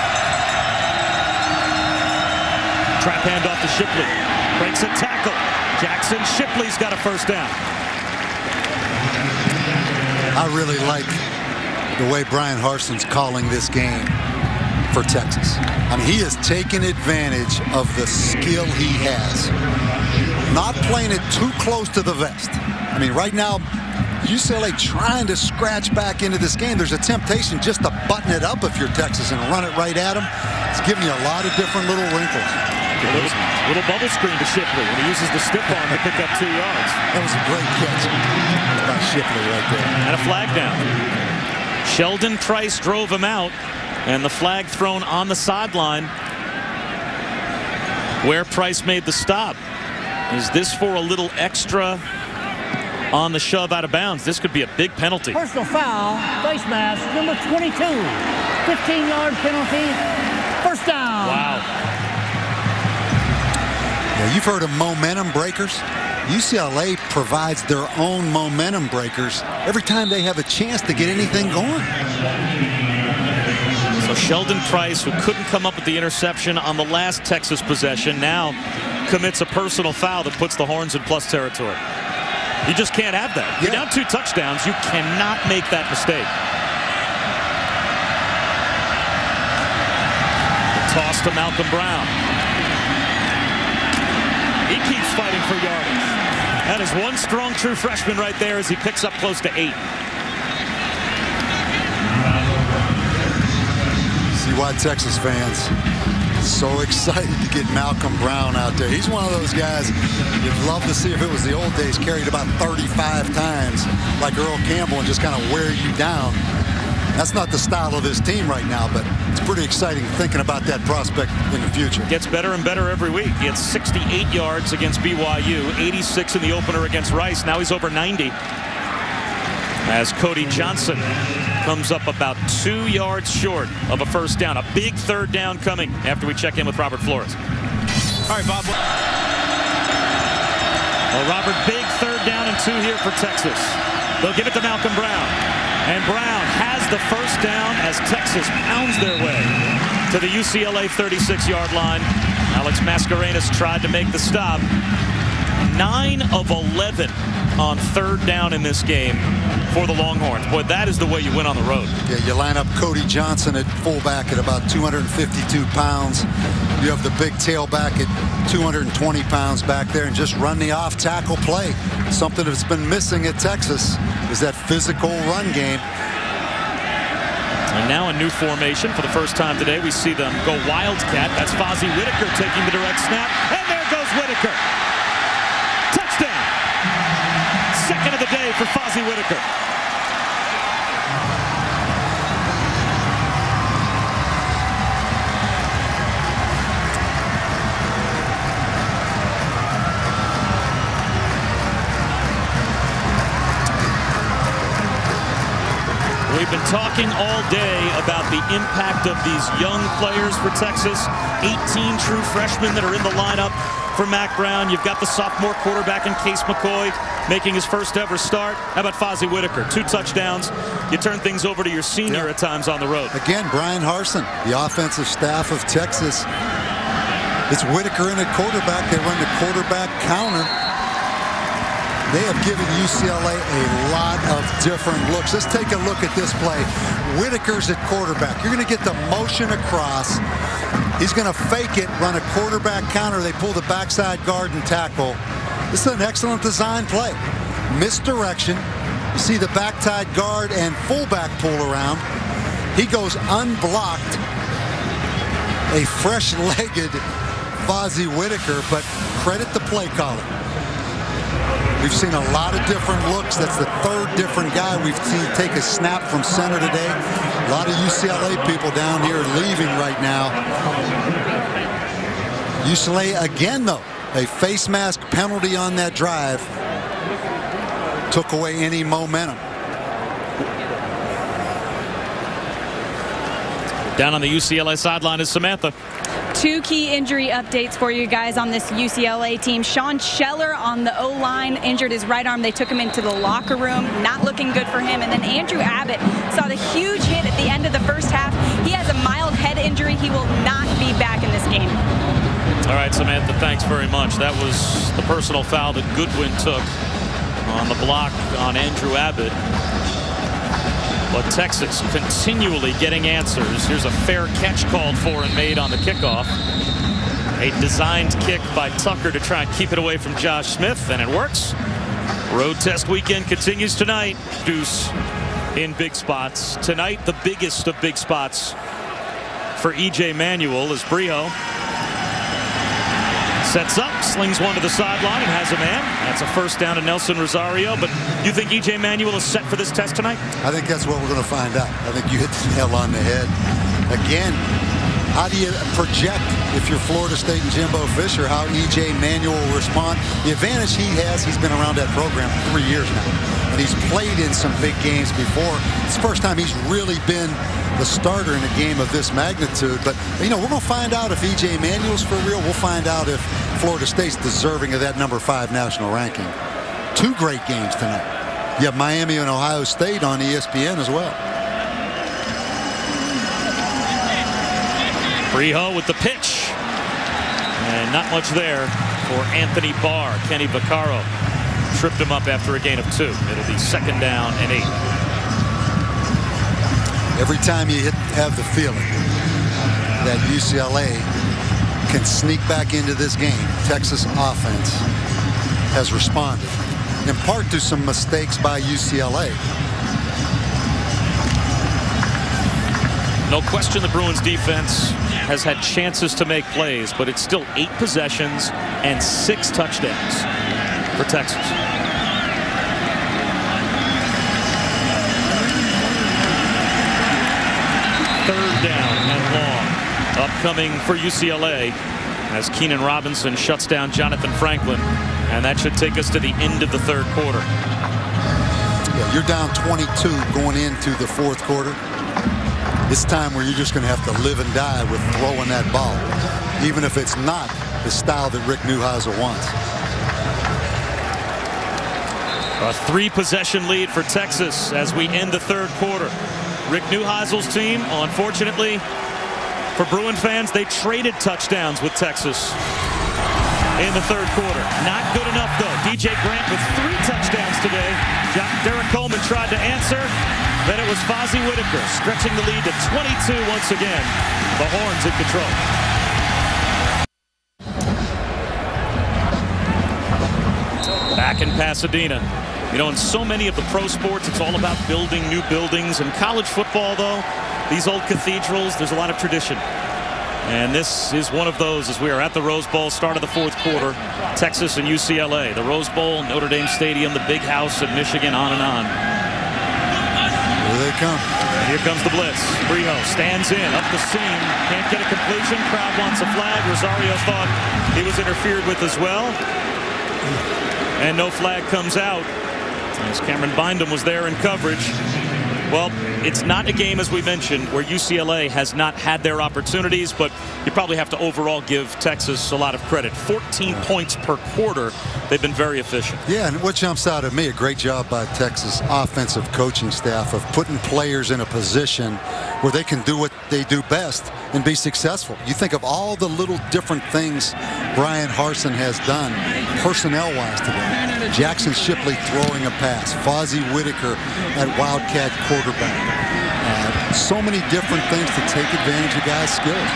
Trap handoff to Shipley. Breaks a tackle. Jackson Shipley's got a first down. I really like the way Brian Harson's calling this game for Texas. I mean, he is taking advantage of the skill he has. Not playing it too close to the vest. I mean, right now, UCLA trying to scratch back into this game. There's a temptation just to button it up if you're Texas and run it right at him. It's giving you a lot of different little wrinkles. Little bubble screen to Shipley, and he uses the stiff arm to pick up 2 yards. That was a great catch by Shipley right there. And a flag down. Sheldon Price drove him out, and the flag thrown on the sideline where Price made the stop. Is this for a little extra on the shove out of bounds? This could be a big penalty. Personal foul, face mask, number 22. 15-yard penalty, first down. Wow. Yeah, you've heard of momentum breakers. UCLA provides their own momentum breakers every time they have a chance to get anything going. So Sheldon Price, who couldn't come up with the interception on the last Texas possession, now commits a personal foul that puts the Horns in plus territory. You just can't have that. You're down 2 touchdowns. You cannot make that mistake. The toss to Malcolm Brown. He keeps fighting for yardage. That is one strong true freshman right there as he picks up close to 8. See why Texas fans so excited to get Malcolm Brown out there. He's one of those guys you'd love to see if it was the old days, carried about 35 times like Earl Campbell and just kind of wear you down. That's not the style of this team right now, but it's pretty exciting thinking about that prospect in the future. Gets better and better every week. He had 68 yards against BYU, 86 in the opener against Rice. Now he's over 90. As Cody Johnson comes up about 2 yards short of a first down. A big third down coming after we check in with Robert Flores. All right, Bob. Well, Robert, big third down and 2 here for Texas. They'll give it to Malcolm Brown. And Brown has the first down as Texas pounds their way to the UCLA 36-yard line. Alex Mascarenas tried to make the stop. 9 of 11 on third down in this game for the Longhorns. Boy, that is the way you win on the road. Yeah, you line up Cody Johnson at fullback at about 252 pounds. You have the big tailback at 220 pounds back there, and just run the off-tackle play. Something that's been missing at Texas is that physical run game. And now a new formation for the first time today. We see them go Wildcat. That's Fozzie Whitaker taking the direct snap. And there goes Whitaker. Touchdown. Second of the day for Fozzie Whitaker. We've been talking all day about the impact of these young players for Texas. 18 true freshmen that are in the lineup for Mack Brown. You've got the sophomore quarterback in Case McCoy making his first ever start. How about Fozzie Whitaker? 2 touchdowns. You turn things over to your senior at times on the road. Again, Brian Harsin, the offensive staff of Texas. It's Whitaker in at quarterback. They run the quarterback counter. They have given UCLA a lot of different looks. Let's take a look at this play. Whitaker's at quarterback. You're going to get the motion across. He's going to fake it, run a quarterback counter. They pull the backside guard and tackle. This is an excellent design play. Misdirection. You see the backside guard and fullback pull around. He goes unblocked. A fresh-legged Fozzie Whitaker, but credit the play caller. We've seen a lot of different looks. That's the third different guy we've seen take a snap from center today. A lot of UCLA people down here leaving right now. UCLA again, though, a face mask penalty on that drive took away any momentum. Down on the UCLA sideline is Samantha. Two key injury updates for you guys on this UCLA team. Sean Scheller on the O-line injured his right arm. They took him into the locker room. Not looking good for him. And then Andrew Abbott saw the huge hit at the end of the first half. He has a mild head injury. He will not be back in this game. All right, Samantha, thanks very much. That was the personal foul that Goodwin took on the block on Andrew Abbott. But Texas continually getting answers. Here's a fair catch called for and made on the kickoff. A designed kick by Tucker to try and keep it away from Josh Smith, and it works. Road test weekend continues tonight. Deuce in big spots. Tonight, the biggest of big spots for E.J. Manuel as Brijo sets up, slings one to the sideline, and has a man. That's a first down to Nelson Rosario. But you think E.J. Manuel is set for this test tonight? I think that's what we're going to find out. I think you hit the nail on the head. Again, how do you project, if you're Florida State and Jimbo Fisher, how E.J. Manuel will respond? The advantage he has, he's been around that program for 3 years now. And he's played in some big games before. It's the first time he's really been the starter in a game of this magnitude. But, you know, we're going to find out if E.J. Manuel's for real. We'll find out if Florida State's deserving of that #5 national ranking. Two great games tonight. You have Miami and Ohio State on ESPN as well. Brijo with the pitch. And not much there for Anthony Barr. Kenny Vaccaro tripped him up after a gain of 2. It'll be second down and 8. Every time you have the feeling that UCLA can sneak back into this game, Texas offense has responded, in part to some mistakes by UCLA. No question the Bruins defense has had chances to make plays, but it's still 8 possessions and 6 touchdowns for Texas. Third down and long upcoming for UCLA as Keenan Robinson shuts down Jonathan Franklin, and that should take us to the end of the third quarter. Yeah, you're down 22 going into the fourth quarter. It's time where you're just going to have to live and die with throwing that ball, even if it's not the style that Rick Neuheisel wants. A 3-possession lead for Texas as we end the third quarter. Rick Neuheisel's team, unfortunately for Bruin fans, they traded touchdowns with Texas in the third quarter. Not good enough, though. DJ Grant with 3 touchdowns today. Derek Coleman tried to answer. Then it was Fozzie Whitaker stretching the lead to 22 once again. The Horns in control. Back in Pasadena. You know, in so many of the pro sports, it's all about building new buildings. In college football, though, these old cathedrals, there's a lot of tradition. And this is one of those as we are at the Rose Bowl, start of the fourth quarter. Texas and UCLA. The Rose Bowl, Notre Dame Stadium, the big house in Michigan, on and on. Here they come. And here comes the blitz. Brijo stands in, up the seam. Can't get a completion. Crowd wants a flag. Rosario thought he was interfered with as well. And no flag comes out, as Cameron Bindum was there in coverage. Well, it's not a game, as we mentioned, where UCLA has not had their opportunities, but you probably have to overall give Texas a lot of credit. 14 points per quarter. They've been very efficient. Yeah, and what jumps out at me, a great job by Texas offensive coaching staff of putting players in a position where they can do what they do best and be successful. You think of all the little different things Brian Harsin has done personnel-wise today. Jackson Shipley throwing a pass. Fozzie Whitaker at Wildcat quarterback. So many different things to take advantage of guys' skills.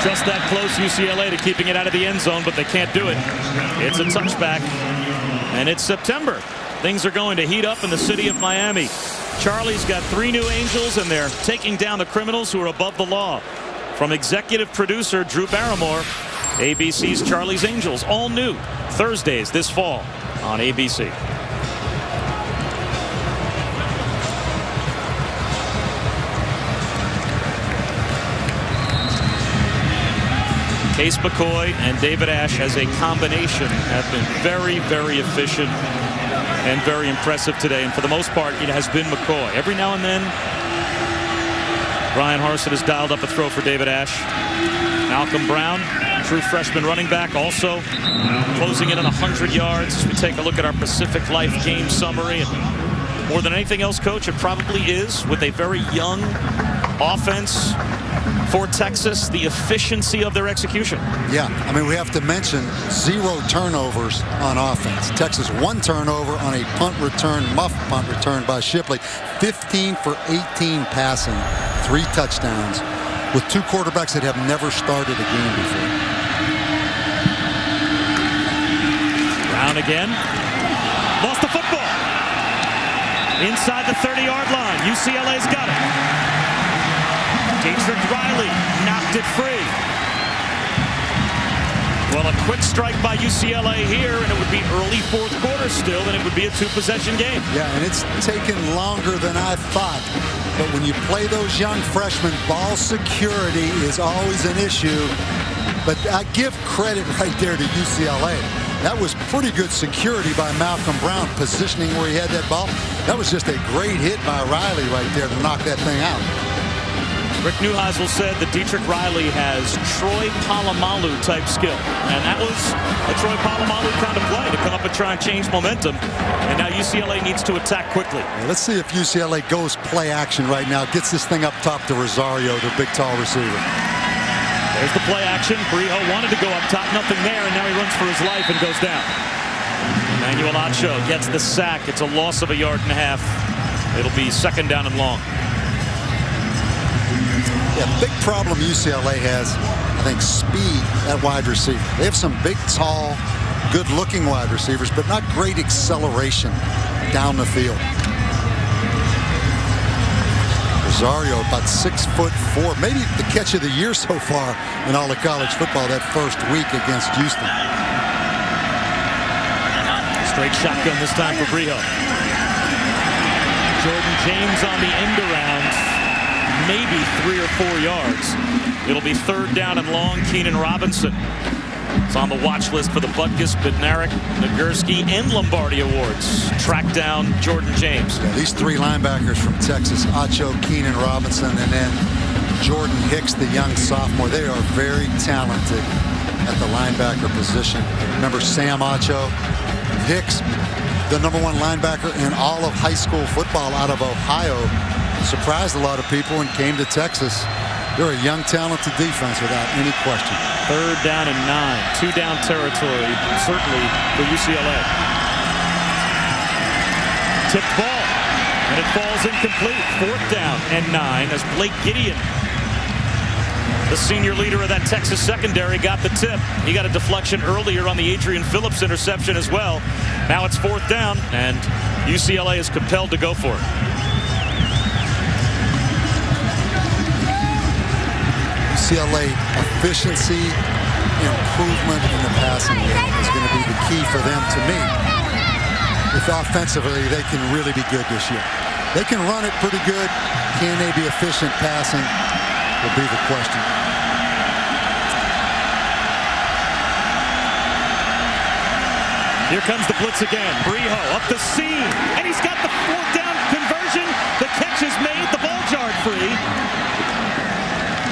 Just that close, UCLA, to keeping it out of the end zone, but they can't do it. It's a touchback, and it's September. Things are going to heat up in the city of Miami. Charlie's got 3 new Angels, and they're taking down the criminals who are above the law. From executive producer Drew Barrymore, ABC's Charlie's Angels, all new Thursdays this fall on ABC. Case McCoy and David Ash as a combination have been very, very efficient and very impressive today. And for the most part, it has been McCoy. Every now and then, Brian Harsin has dialed up a throw for David Ash. Malcolm Brown, true freshman running back, also closing in on 100 yards. As we take a look at our Pacific Life game summary. And more than anything else, Coach, it probably is, with a very young offense for Texas, the efficiency of their execution. Yeah, I mean, we have to mention 0 turnovers on offense. Texas 1 turnover on a punt return, muff punt return by Shipley. 15 for 18 passing, 3 touchdowns, with 2 quarterbacks that have never started a game before. Brown again. Lost the football. Inside the 30-yard line. UCLA's got it. Dietrich Riley knocked it free. Well, a quick strike by UCLA here, and it would be early 4th quarter still, and it would be a 2-possession game. Yeah, and it's taken longer than I thought. But when you play those young freshmen, ball security is always an issue. But I give credit right there to UCLA. That was pretty good security by Malcolm Brown, positioning where he had that ball. That was just a great hit by Riley right there to knock that thing out. Rick Neuheisel said that Dietrich Riley has Troy Polamalu type skill, and that was a Troy Polamalu kind of play to come up and try and change momentum. And now UCLA needs to attack quickly. Yeah, let's see if UCLA goes play action right now, gets this thing up top to Rosario, the big tall receiver. There's the play action. Brijo wanted to go up top, nothing there, and now he runs for his life and goes down. Emmanuel Acho gets the sack. It's a loss of 1.5 yards. It'll be 2nd down and long. Yeah, big problem UCLA has, I think, speed at wide receiver. They have some big, tall, good-looking wide receivers, but not great acceleration down the field. Rosario, about 6'4", maybe the catch of the year so far in all of college football that first week against Houston. Straight shotgun this time for Brijo. Jordan James on the end around. Maybe 3 or 4 yards. It'll be 3rd down and long. Keenan Robinson is on the watch list for the Butkus, Bednarik, Nagurski, and Lombardi Awards. Track down Jordan James. Yeah, these 3 linebackers from Texas, Acho, Keenan Robinson, and then Jordan Hicks, the young sophomore. They are very talented at the linebacker position. Remember Sam Acho, Hicks, the #1 linebacker in all of high school football out of Ohio. Surprised a lot of people and came to Texas. They're a young, talented defense without any question. 3rd down and 9. 2-down territory, certainly for UCLA. Tipped ball, and it falls incomplete. 4th down and 9 as Blake Gideon, the senior leader of that Texas secondary, got the tip. He got a deflection earlier on the Adrian Phillips interception as well. Now it's 4th down, and UCLA is compelled to go for it. UCLA efficiency, improvement in the passing game is going to be the key for them to me. If offensively they can really be good this year. They can run it pretty good. Can they be efficient passing will be the question. Here comes the blitz again. Brijo up the seam, and he's got the 4th down conversion. The catch is made. The ball jarred free.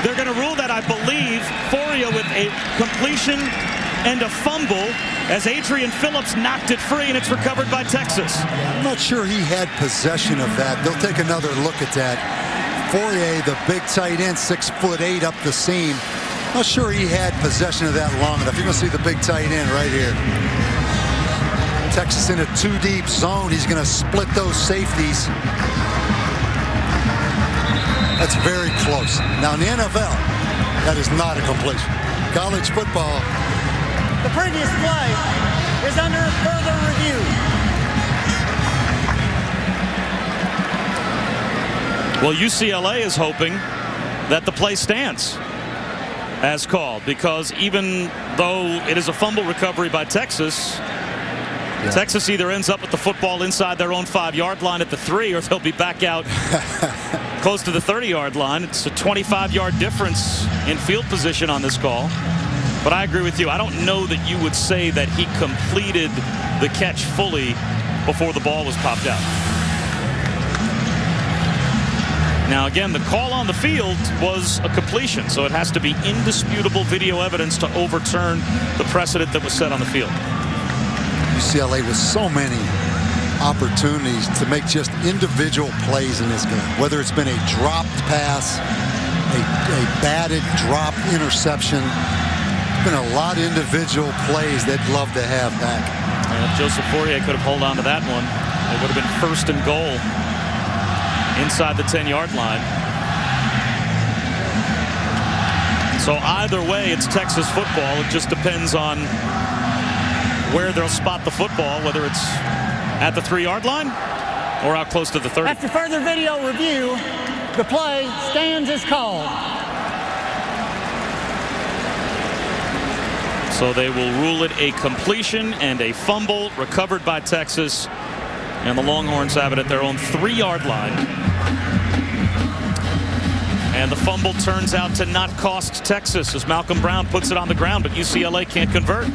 They're going to rule that, I believe, Foria with a completion and a fumble as Adrian Phillips knocked it free, and it's recovered by Texas. I'm not sure he had possession of that. They'll take another look at that. Fourier, the big tight end, 6'8" up the seam. Not sure he had possession of that long enough. You're going to see the big tight end right here. Texas in a 2-deep zone. He's going to split those safeties. That's very close. Now in the NFL, that is not a completion. College football. The previous play is under further review. Well, UCLA is hoping that the play stands. as called, because even though it is a fumble recovery by Texas, Texas either ends up with the football inside their own 5-yard line at the 3, or they'll be back out close to the 30-yard line. It's a 25-yard difference in field position on this call. But I agree with you. I don't know that you would say that he completed the catch fully before the ball was popped out. Now, again, the call on the field was a completion, so it has to be indisputable video evidence to overturn the precedent that was set on the field. UCLA with so many opportunities to make just individual plays in this game, whether it's been a dropped pass, a batted drop interception. There's been a lot of individual plays they'd love to have back. And if Joseph Fourier could have held on to that one, it would have been 1st and goal inside the 10-yard line. So either way, it's Texas football. It just depends on where they'll spot the football, whether it's at the 3-yard line or out close to the 30. After further video review, the play stands as called. So they will rule it a completion and a fumble recovered by Texas, and the Longhorns have it at their own 3-yard line. And the fumble turns out to not cost Texas, as Malcolm Brown puts it on the ground, but UCLA can't convert.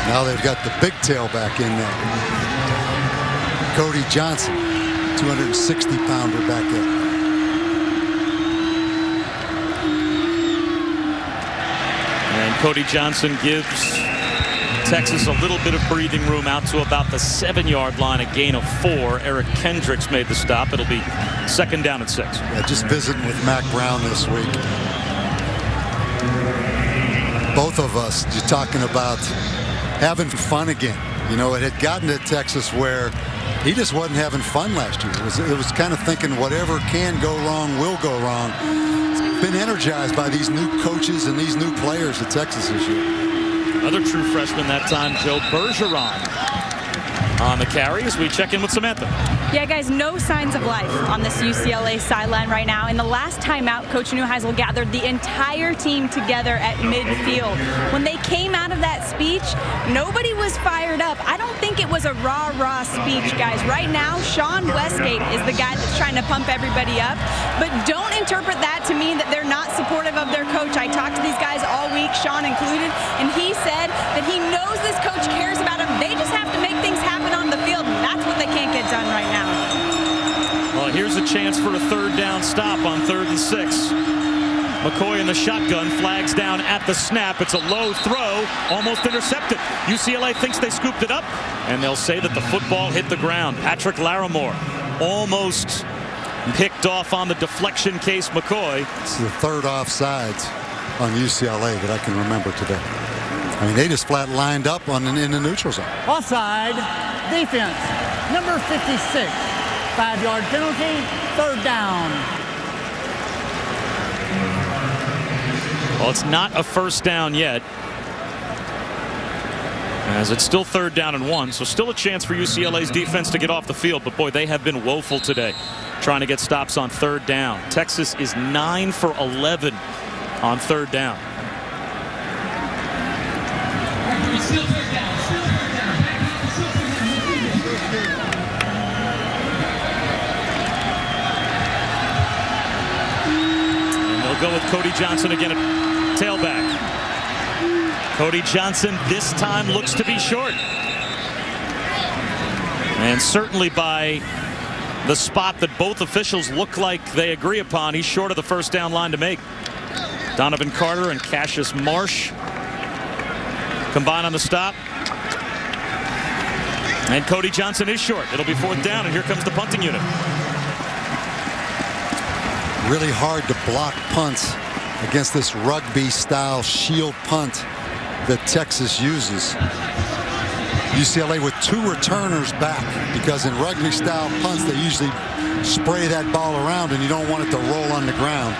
Now they've got the big tailback in there. Cody Johnson, 260-pounder back there. And Cody Johnson gives Texas a little bit of breathing room out to about the 7-yard line, a gain of 4. Eric Kendricks made the stop. It'll be 2nd down and 6. Yeah, just visiting with Mac Brown this week. Both of us just talking about having fun again. You know, it had gotten to Texas where he just wasn't having fun last year. It was kind of thinking whatever can go wrong will go wrong. It's been energized by these new coaches and these new players at Texas this year. Another true freshman that time, Joe Bergeron, on the carry as we check in with Samantha. Yeah, guys, no signs of life on this UCLA sideline right now. In the last timeout, Coach Neuheisel gathered the entire team together at midfield. When they came out of that speech, nobody was fired up. I don't think it was a rah-rah speech, guys. Right now, Sean Westgate is the guy that's trying to pump everybody up. But don't interpret that to mean that they're not supportive of their coach. I talked to these guys all week, Sean included, and he said that he knows this coach cares about him. They just have to make things happen on the field, and that's what they can't get done right now. Well, here's a chance for a 3rd down stop on 3rd and 6. McCoy in the shotgun, flags down at the snap. It's a low throw, almost intercepted. UCLA thinks they scooped it up, and they'll say that the football hit the ground. Patrick Larimore almost picked off on the deflection case. McCoy. It's the 3rd offsides on UCLA that I can remember today. I mean, they just flat lined up in the neutral zone. Offside, defense, number 56. 5-yard penalty, 3rd down. Well, it's not a 1st down yet, as it's still 3rd down and 1, so still a chance for UCLA's defense to get off the field. But boy, they have been woeful today trying to get stops on 3rd down. Texas is 9 for 11 on 3rd down. Still 3rd down. Go with Cody Johnson again at tailback. Cody Johnson this time looks to be short. And certainly by the spot that both officials look like they agree upon, he's short of the 1st down line to make. Donovan Carter and Cassius Marsh combine on the stop. And Cody Johnson is short. It'll be 4th down, and here comes the punting unit. Really hard to block punts against this rugby-style shield punt that Texas uses. UCLA with 2 returners back, because in rugby-style punts they usually spray that ball around and you don't want it to roll on the ground.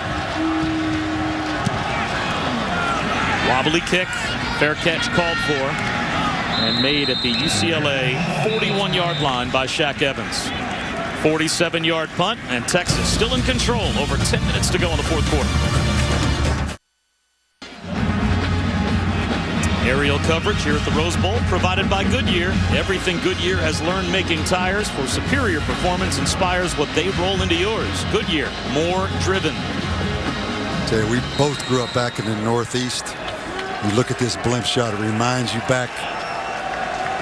Wobbly kick, fair catch called for. and made at the UCLA 41-yard line by Shaq Evans. 47-yard punt, and Texas still in control. Over 10 minutes to go in the fourth quarter. Aerial coverage here at the Rose Bowl provided by Goodyear. Everything Goodyear has learned making tires for superior performance inspires what they roll into yours. Goodyear, more driven. Tell you, we both grew up back in the Northeast. You look at this blimp shot, it reminds you back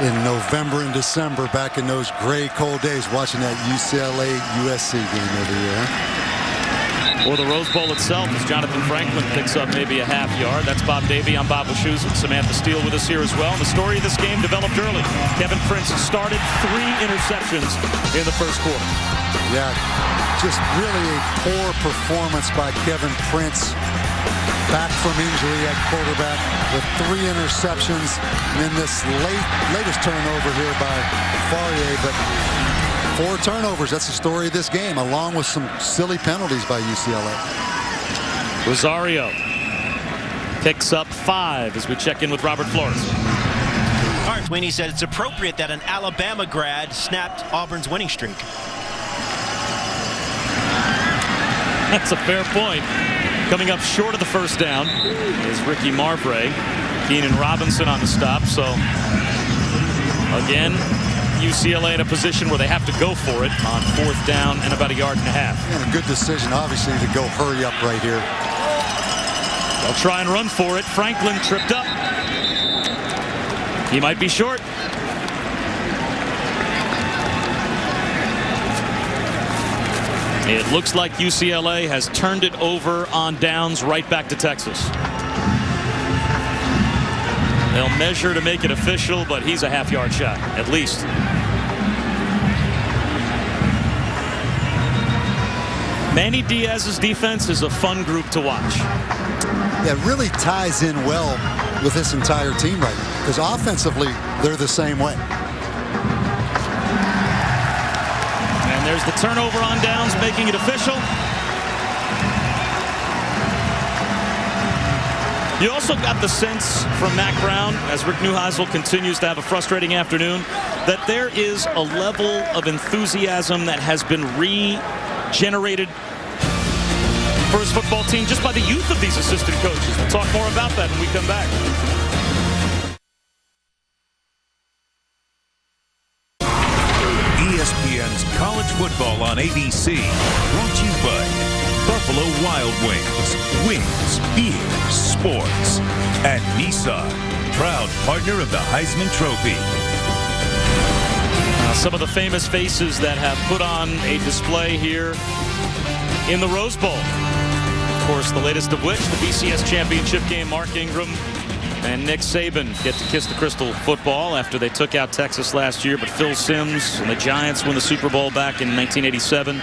in November and December, back in those gray, cold days, watching that UCLA-USC game every year. Or the Rose Bowl itself, as Jonathan Franklin picks up maybe a half yard. That's Bob Davey. I'm Bob Wischusen. Samantha Steele with us here as well. And the story of this game developed early. Kevin Prince started 3 interceptions in the first quarter. Yeah, just really a poor performance by Kevin Prince. Back from injury at quarterback with 3 interceptions. And then this latest turnover here by Faurier, but 4 turnovers. That's the story of this game, along with some silly penalties by UCLA. Rosario picks up 5 as we check in with Robert Flores. Art Sweeney said it's appropriate that an Alabama grad snapped Auburn's winning streak. That's a fair point. Coming up short of the first down is Ricky Marbre. Keenan Robinson on the stop. So again, UCLA in a position where they have to go for it on 4th down and about 1.5 yards. And a good decision, obviously, to go hurry up right here. They'll try and run for it. Franklin tripped up. He might be short. It looks like UCLA has turned it over on downs right back to Texas. They'll measure to make it official, but he's a half-yard shot, at least. Manny Diaz's defense is a fun group to watch. Yeah, it really ties in well with this entire team right now, because offensively, they're the same way. And there's the turnover on downs, making it official. You also got the sense from Mack Brown, as Rick Neuheisel continues to have a frustrating afternoon, that there is a level of enthusiasm that has been regenerated for his football team just by the youth of these assistant coaches. We'll talk more about that when we come back. ESPN's College Football on ABC, brought to you by Buffalo Wild Wings, Wings, Beer, Sports, and Nissan, proud partner of the Heisman Trophy. Some of the famous faces that have put on a display here in the Rose Bowl. Of course, the latest of which, the BCS championship game. Mark Ingram and Nick Saban get to kiss the crystal football after they took out Texas last year. But Phil Simms and the Giants win the Super Bowl back in 1987.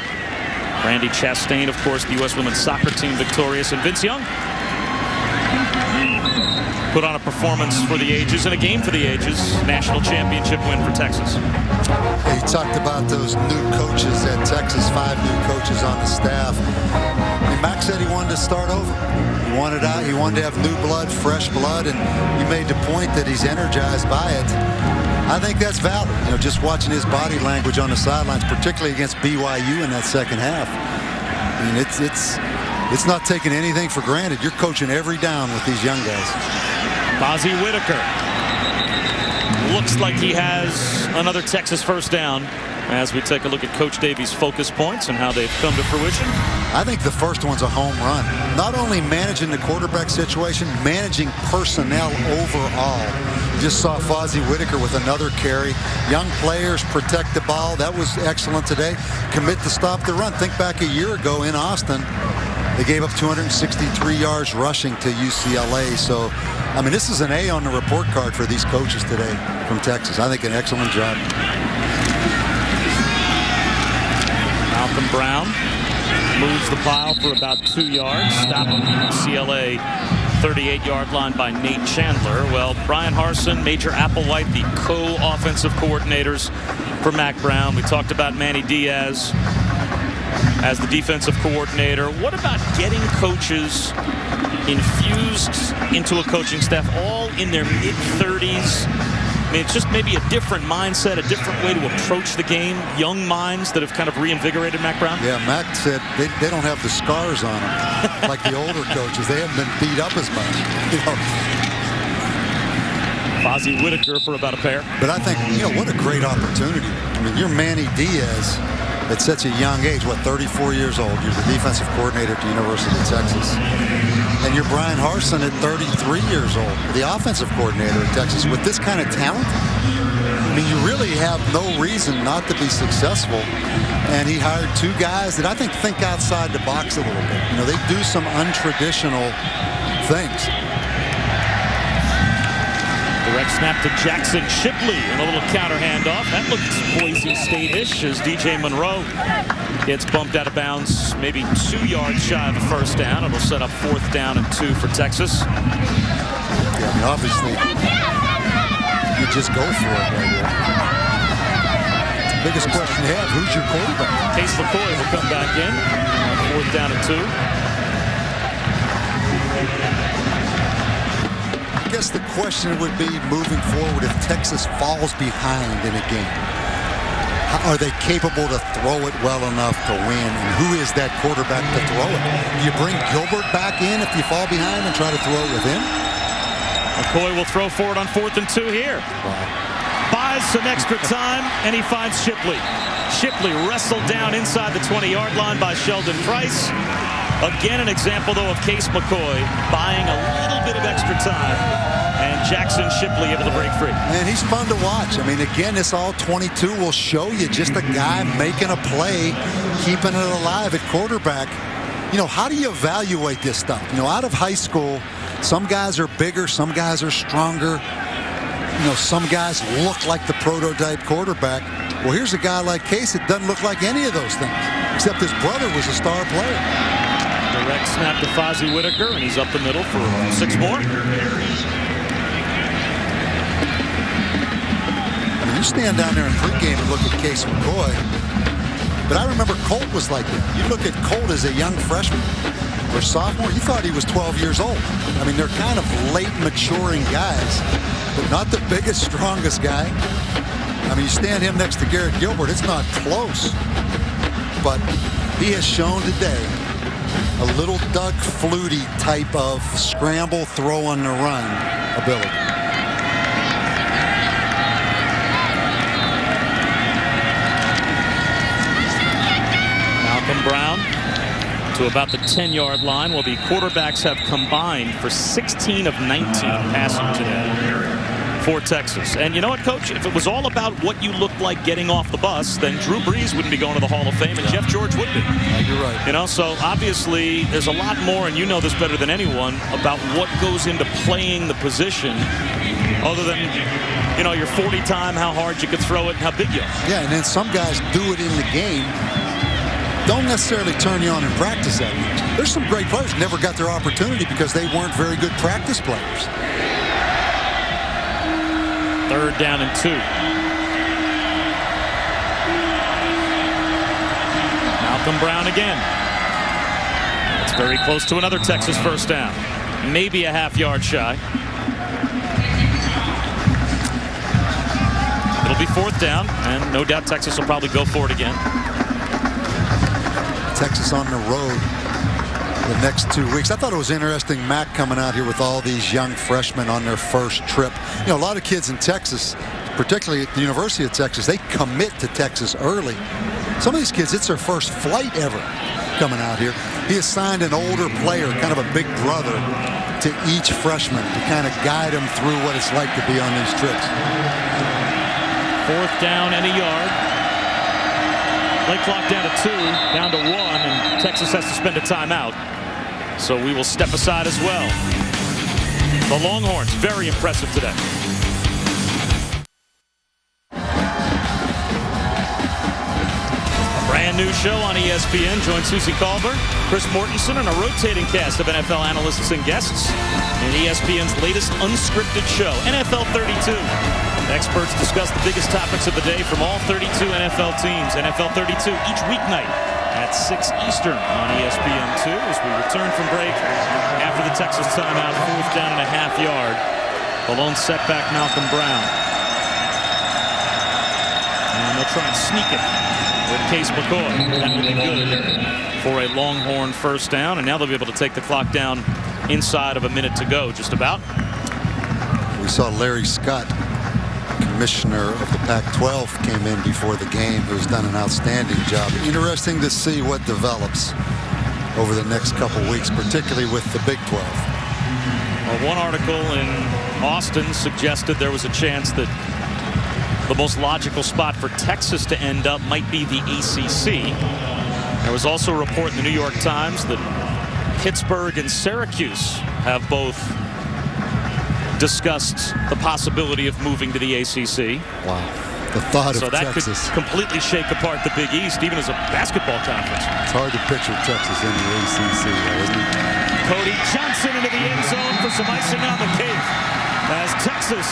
Randy Chastain, of course, the U.S. women's soccer team victorious. And Vince Young put on a performance for the ages and a game for the ages. National championship win for Texas. He talked about those new coaches at Texas, 5 new coaches on the staff. And Mack said he wanted to start over. He wanted out. He wanted to have new blood, fresh blood, and you made the point that he's energized by it. I think that's valid. You know, just watching his body language on the sidelines, particularly against BYU in that second half. I mean, it's not taking anything for granted. You're coaching every down with these young guys. Fozzie Whitaker looks like he has another Texas first down as we take a look at Coach Davey's focus points and how they've come to fruition. I think the first one's a home run. Not only managing the quarterback situation, managing personnel overall. You just saw Fozzie Whitaker with another carry. Young players protect the ball. That was excellent today. Commit to stop the run. Think back a year ago in Austin. They gave up 263 yards rushing to UCLA. So, I mean, this is an A on the report card for these coaches today from Texas. I think an excellent job. Malcolm Brown moves the pile for about 2 yards. Stopped on the UCLA 38-yard line by Nate Chandler. Well, Brian Harsin, Major Applewhite, the co-offensive coordinators for Mack Brown. We talked about Manny Diaz as the defensive coordinator. What about getting coaches infused into a coaching staff all in their mid-30s? I mean, it's just maybe a different mindset, a different way to approach the game. Young minds that have kind of reinvigorated Mack Brown. Yeah, Mack said they don't have the scars on them like the older coaches. They haven't been beat up as much. You know. Fozzie Whitaker for about a pair. But I think, you know, what a great opportunity. I mean, you're Manny Diaz at such a young age, what, 34 years old. You're the defensive coordinator at the University of Texas. And you're Brian Harsin at 33 years old, the offensive coordinator at Texas. With this kind of talent, I mean, you really have no reason not to be successful. And he hired two guys that I think outside the box a little bit. You know, they do some untraditional things. Direct snap to Jackson Shipley and a little counter handoff. That looks Boise State-ish as DJ Monroe gets bumped out of bounds, maybe 2 yards shy of the first down. It'll set up 4th down and 2 for Texas. Yeah, I mean, obviously, you just go for it right there. The biggest question you have, who's your quarterback? Case McCoy will come back in. 4th down and 2. I guess the question would be, moving forward, if Texas falls behind in a game, are they capable to throw it well enough to win? And who is that quarterback to throw it? Do you bring Gilbert back in if you fall behind and try to throw it with him? McCoy will throw forward on 4th and 2 here. Wow. Buys some extra time, and he finds Shipley. Shipley wrestled down inside the 20-yard line by Sheldon Price. Again, an example, though, of Case McCoy buying a little bit of extra time, and Jackson Shipley able to break free. And he's fun to watch. I mean, again, this all-22 will show you just a guy making a play, keeping it alive at quarterback. You know, how do you evaluate this stuff? You know, out of high school, some guys are bigger, some guys are stronger. You know, some guys look like the prototype quarterback. Well, here's a guy like Case that doesn't look like any of those things, except his brother was a star player. Direct snap to Fozzie Whitaker, and he's up the middle for 6 more. I mean, you stand down there in pregame and look at Case McCoy, but I remember Colt was like that. You look at Colt as a young freshman or sophomore, you thought he was 12 years old. I mean, they're kind of late maturing guys, but not the biggest, strongest guy. I mean, you stand him next to Garrett Gilbert, it's not close. But he has shown today a little Doug Flutie type of scramble, throw on the run ability. Malcolm Brown to about the 10-yard line, while the quarterbacks have combined for 16 of 19 passing today for Texas. And you know what, Coach? If it was all about what you looked like getting off the bus, then Drew Brees wouldn't be going to the Hall of Fame, and Jeff George would be. You're right. You know, so obviously there's a lot more, and you know this better than anyone, about what goes into playing the position, other than, you know, your 40 time, how hard you could throw it, and how big you are. Yeah, and then some guys do it in the game. Don't necessarily turn you on in practice that much. There's some great players who never got their opportunity because they weren't very good practice players. 3rd down and 2. Malcolm Brown again. It's very close to another Texas 1st down. Maybe a half-yard shy. It'll be 4th down, and no doubt Texas will probably go for it again. Texas on the road the next 2 weeks. I thought it was interesting, Mack coming out here with all these young freshmen on their first trip. You know, a lot of kids in Texas, particularly at the University of Texas, they commit to Texas early. Some of these kids, it's their first flight ever coming out here. He assigned an older player, kind of a big brother, to each freshman to kind of guide them through what it's like to be on these trips. 4th down and a yard. Play clock down to 2, down to 1, and Texas has to spend a timeout. So we will step aside as well. The Longhorns, very impressive today. A brand new show on ESPN. Join Susie Colbert, Chris Mortensen, and a rotating cast of NFL analysts and guests in ESPN's latest unscripted show, NFL 32. Experts discuss the biggest topics of the day from all 32 NFL teams. NFL 32 each weeknight at 6 Eastern on ESPN2 as we return from break after the Texas timeout. 4th down and a half yard. The lone setback, Malcolm Brown. And they'll try and sneak it with Case McCoy. That will be good for a Longhorn first down. And now they'll be able to take the clock down inside of a minute to go, just about. We saw Larry Scott, commissioner of the Pac-12, came in before the game, who's done an outstanding job. Interesting to see what develops over the next couple weeks, particularly with the Big 12. Well, one article in Austin suggested there was a chance that the most logical spot for Texas to end up might be the ACC. There was also a report in the New York Times that Pittsburgh and Syracuse have both discussed the possibility of moving to the ACC. Wow. The thought so of that Texas could completely shake apart the Big East, even as a basketball conference. It's hard to picture Texas in the ACC, isn't it? Cody Johnson into the end zone for some icing on the cake, as Texas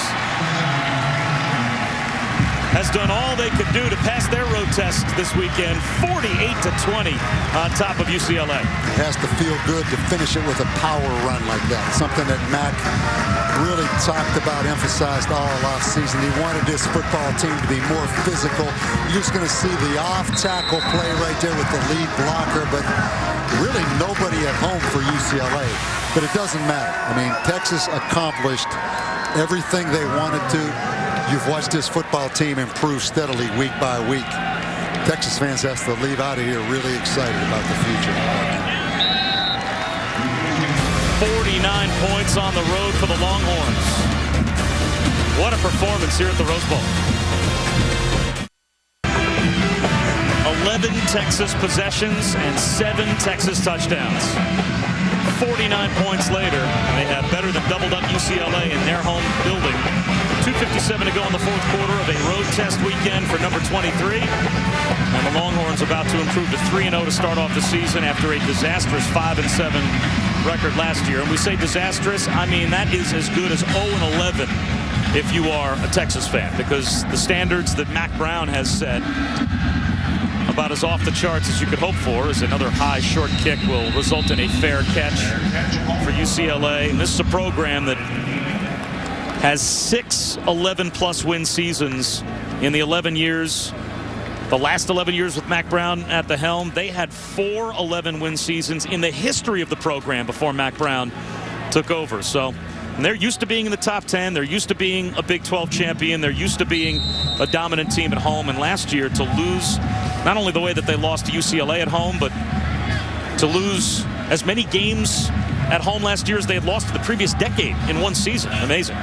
has done all they could do to pass their road test this weekend, 48-20 on top of UCLA. It has to feel good to finish it with a power run like that. Something that Mac really talked about, emphasized all last season. He wanted this football team to be more physical. You're just going to see the off-tackle play right there with the lead blocker, but really nobody at home for UCLA. But it doesn't matter. I mean, Texas accomplished everything they wanted to. You've watched this football team improve steadily week by week. Texas fans have to leave out of here really excited about the future. 49 points on the road for the Longhorns. What a performance here at the Rose Bowl. 11 Texas possessions and 7 Texas touchdowns. 49 points later, they have better than doubled up UCLA in their home building. 2:57 to go in the fourth quarter of a road test weekend for number 23. And the Longhorns about to improve to 3-0 to start off the season after a disastrous 5-7 record last year. And we say disastrous, I mean that is as good as 0-11 if you are a Texas fan, because the standards that Mac Brown has set about as off the charts as you could hope for, as another high short kick will result in a fair catch for UCLA. And this is a program that has 6 11-plus win seasons in the 11 years. The last 11 years with Mac Brown at the helm, they had 4 11-win seasons in the history of the program before Mac Brown took over. So, and they're used to being in the top 10. They're used to being a Big 12 champion. They're used to being a dominant team at home. And last year, to lose not only the way that they lost to UCLA at home, but to lose as many games at home last year as they had lost to the previous decade in one season. Amazing.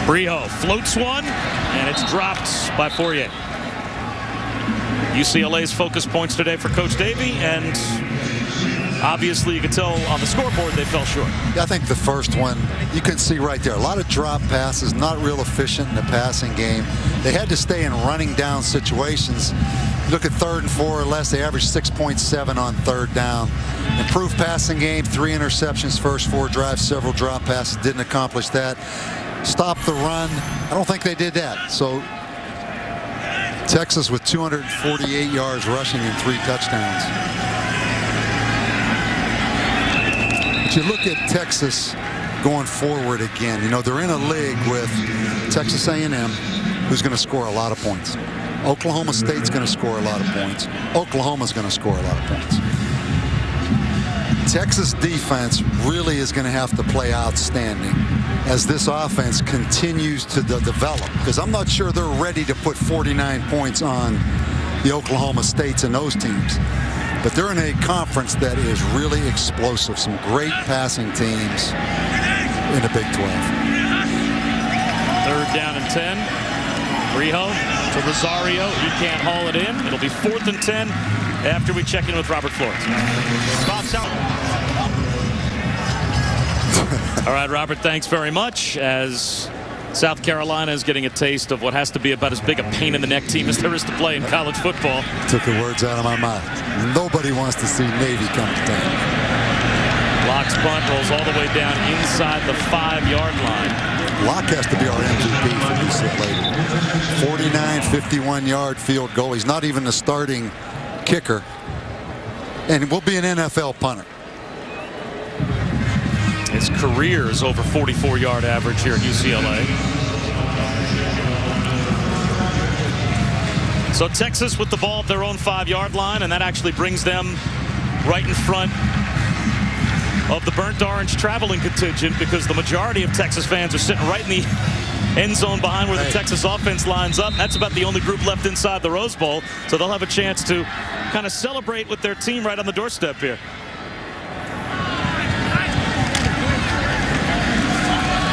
Brijo floats one, and it's dropped by Fourier. UCLA's focus points today for Coach Davey, and obviously you can tell on the scoreboard they fell short. Yeah, I think the first one, you can see right there, a lot of drop passes, not real efficient in the passing game. They had to stay in running down situations. Look at 3rd and 4 or less, they averaged 6.7 on 3rd down. Improved passing game, 3 interceptions, first 4 drives, several drop passes, didn't accomplish that. Stop the run, I don't think they did that. So Texas with 248 yards rushing and 3 touchdowns. But you look at Texas going forward again. You know, they're in a league with Texas A&M, who's going to score a lot of points. Oklahoma State's going to score a lot of points. Oklahoma's going to score a lot of points. Texas defense really is going to have to play outstanding as this offense continues to develop, because I'm not sure they're ready to put 49 points on the Oklahoma States and those teams. But they're in a conference that is really explosive. Some great passing teams in the Big 12. 3rd down and 10. Brijo to Rosario. He can't haul it in. It'll be 4th and 10 after we check in with Robert Flores. All right, Robert, thanks very much. As South Carolina is getting a taste of what has to be about as big a pain in the neck team as there is to play in college football. Took the words out of my mouth. Nobody wants to see Navy come to town. Locke's punt rolls all the way down inside the 5-yard line. Locke has to be our MVP for UCLA. 49, 51-yard field goal. He's not even the starting kicker. And will be an NFL punter. His career is over 44-yard average here at UCLA. So Texas with the ball at their own 5-yard line, and that actually brings them right in front of the burnt orange traveling contingent, because the majority of Texas fans are sitting right in the end zone behind where the Texas offense lines up. That's about the only group left inside the Rose Bowl, so they'll have a chance to kind of celebrate with their team right on the doorstep here.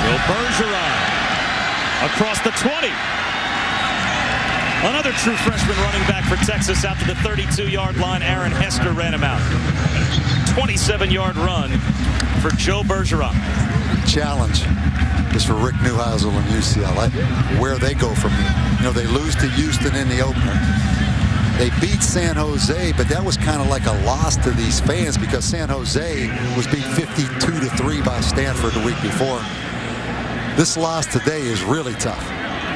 Will Bergeron across the 20. Another true freshman running back for Texas out to the 32-yard line. Aaron Hester ran him out. 27-yard run for Joe Bergeron. Challenge is for Rick Neuheisel and UCLA, where they go from here. You know, they lose to Houston in the opener. They beat San Jose, but that was kind of like a loss to these fans because San Jose was beat 52-3 by Stanford the week before. This loss today is really tough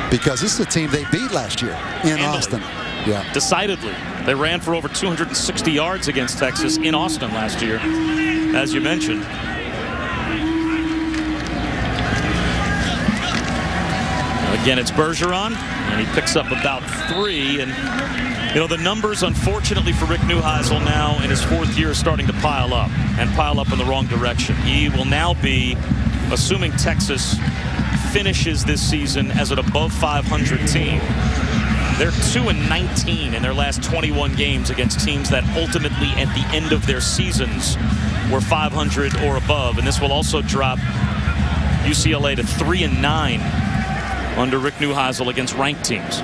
because this is a team they beat last year in Austin. Yeah, decidedly. They ran for over 260 yards against Texas in Austin last year, as you mentioned. Again, it's Bergeron, and he picks up about 3. And, you know, the numbers, unfortunately for Rick Neuheisel now in his 4th year, are starting to pile up in the wrong direction. He will now be, assuming Texas finishes this season as an above 500 team. They're 2-19 in their last 21 games against teams that ultimately at the end of their seasons were 500 or above. And this will also drop UCLA to 3-9 under Rick Neuheisel against ranked teams.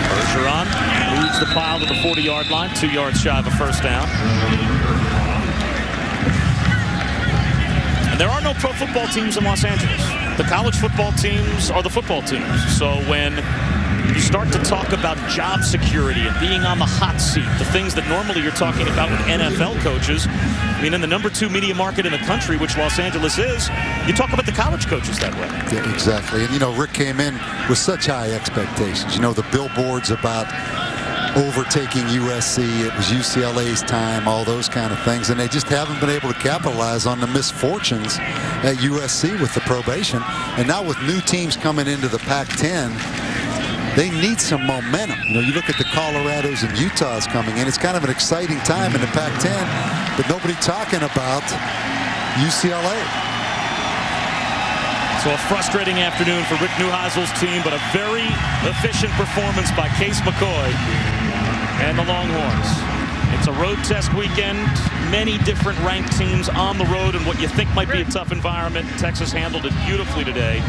Bergeron moves the pile to the 40-yard line, 2 yards shy of a first down. And there are no pro football teams in Los Angeles. The college football teams are the football teams. So when you start to talk about job security and being on the hot seat, the things that normally you're talking about with NFL coaches, I mean, in the #2 media market in the country, which Los Angeles is, you talk about the college coaches that way. Yeah, exactly. And, you know, Rick came in with such high expectations. You know, the billboards about overtaking USC, it was UCLA's time, all those kind of things, and they just haven't been able to capitalize on the misfortunes at USC with the probation. And now with new teams coming into the Pac-10, they need some momentum. You know, you look at the Colorados and Utahs coming in. It's kind of an exciting time in the Pac-10, but nobody talking about UCLA. So a frustrating afternoon for Rick Neuheisel's team, but a very efficient performance by Case McCoy and the Longhorns. It's a road test weekend. Many different ranked teams on the road in what you think might be a tough environment. Texas handled it beautifully today.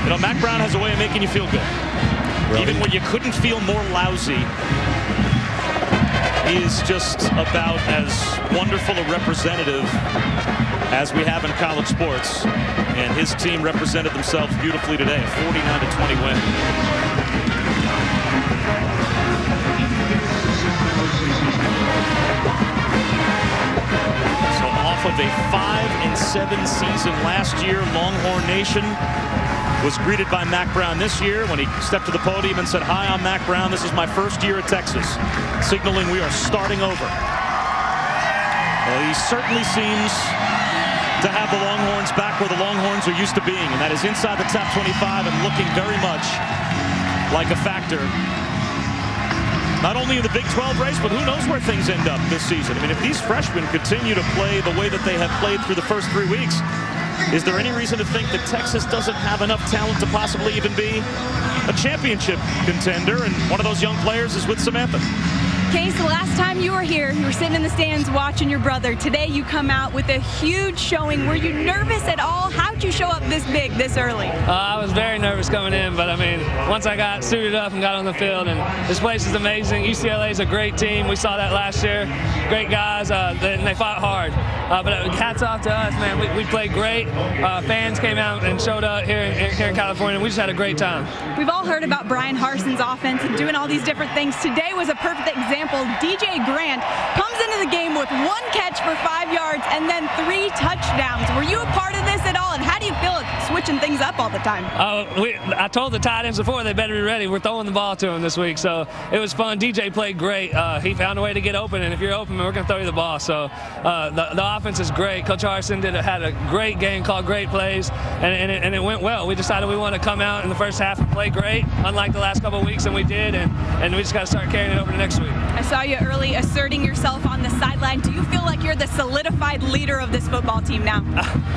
You know, Mac Brown has a way of making you feel good. Really? Even when you couldn't feel more lousy, he is just about as wonderful a representative as we have in college sports. And his team represented themselves beautifully today. A 49-20 win. So off of a 5-7 season last year, Longhorn Nation was greeted by Mac Brown this year when he stepped to the podium and said, "Hi, I'm Mac Brown. This is my first year at Texas," signaling we are starting over. Well, he certainly seems to have the Longhorns back where the Longhorns are used to being, and that is inside the top 25 and looking very much like a factor. Not only in the Big 12 race, but who knows where things end up this season. I mean, if these freshmen continue to play the way that they have played through the first 3 weeks, is there any reason to think that Texas doesn't have enough talent to possibly even be a championship contender? And one of those young players is with Samantha. Case, the last time you were here, you were sitting in the stands watching your brother. Today you come out with a huge showing. Were you nervous at all? How'd you show up this big, this early? I was very nervous coming in, but I mean, once I got suited up and got on the field, and this place is amazing. UCLA is a great team. We saw that last year. Great guys, and they fought hard. But hats off to us, man. We played great. Fans came out and showed up here in California. We just had a great time. We've all heard about Brian Harson's offense and doing all these different things. Today was a perfect example. DJ Grant comes into the game with 1 catch for 5 yards and then 3 touchdowns. Were you a part of this at all? And how do you feel switching things up all the time? I told the tight ends before they better be ready. We're throwing the ball to them this week, so it was fun. DJ played great. He found a way to get open, and if you're open, we're going to throw you the ball. So the offense is great. Coach Harson had a great game, called great plays, and it went well. We decided we want to come out in the first half and play great, unlike the last couple of weeks, and we did, and we just got to start carrying it over to next week. I saw you early asserting yourself on the sideline. Do you feel like you're the solidified leader of this football team now?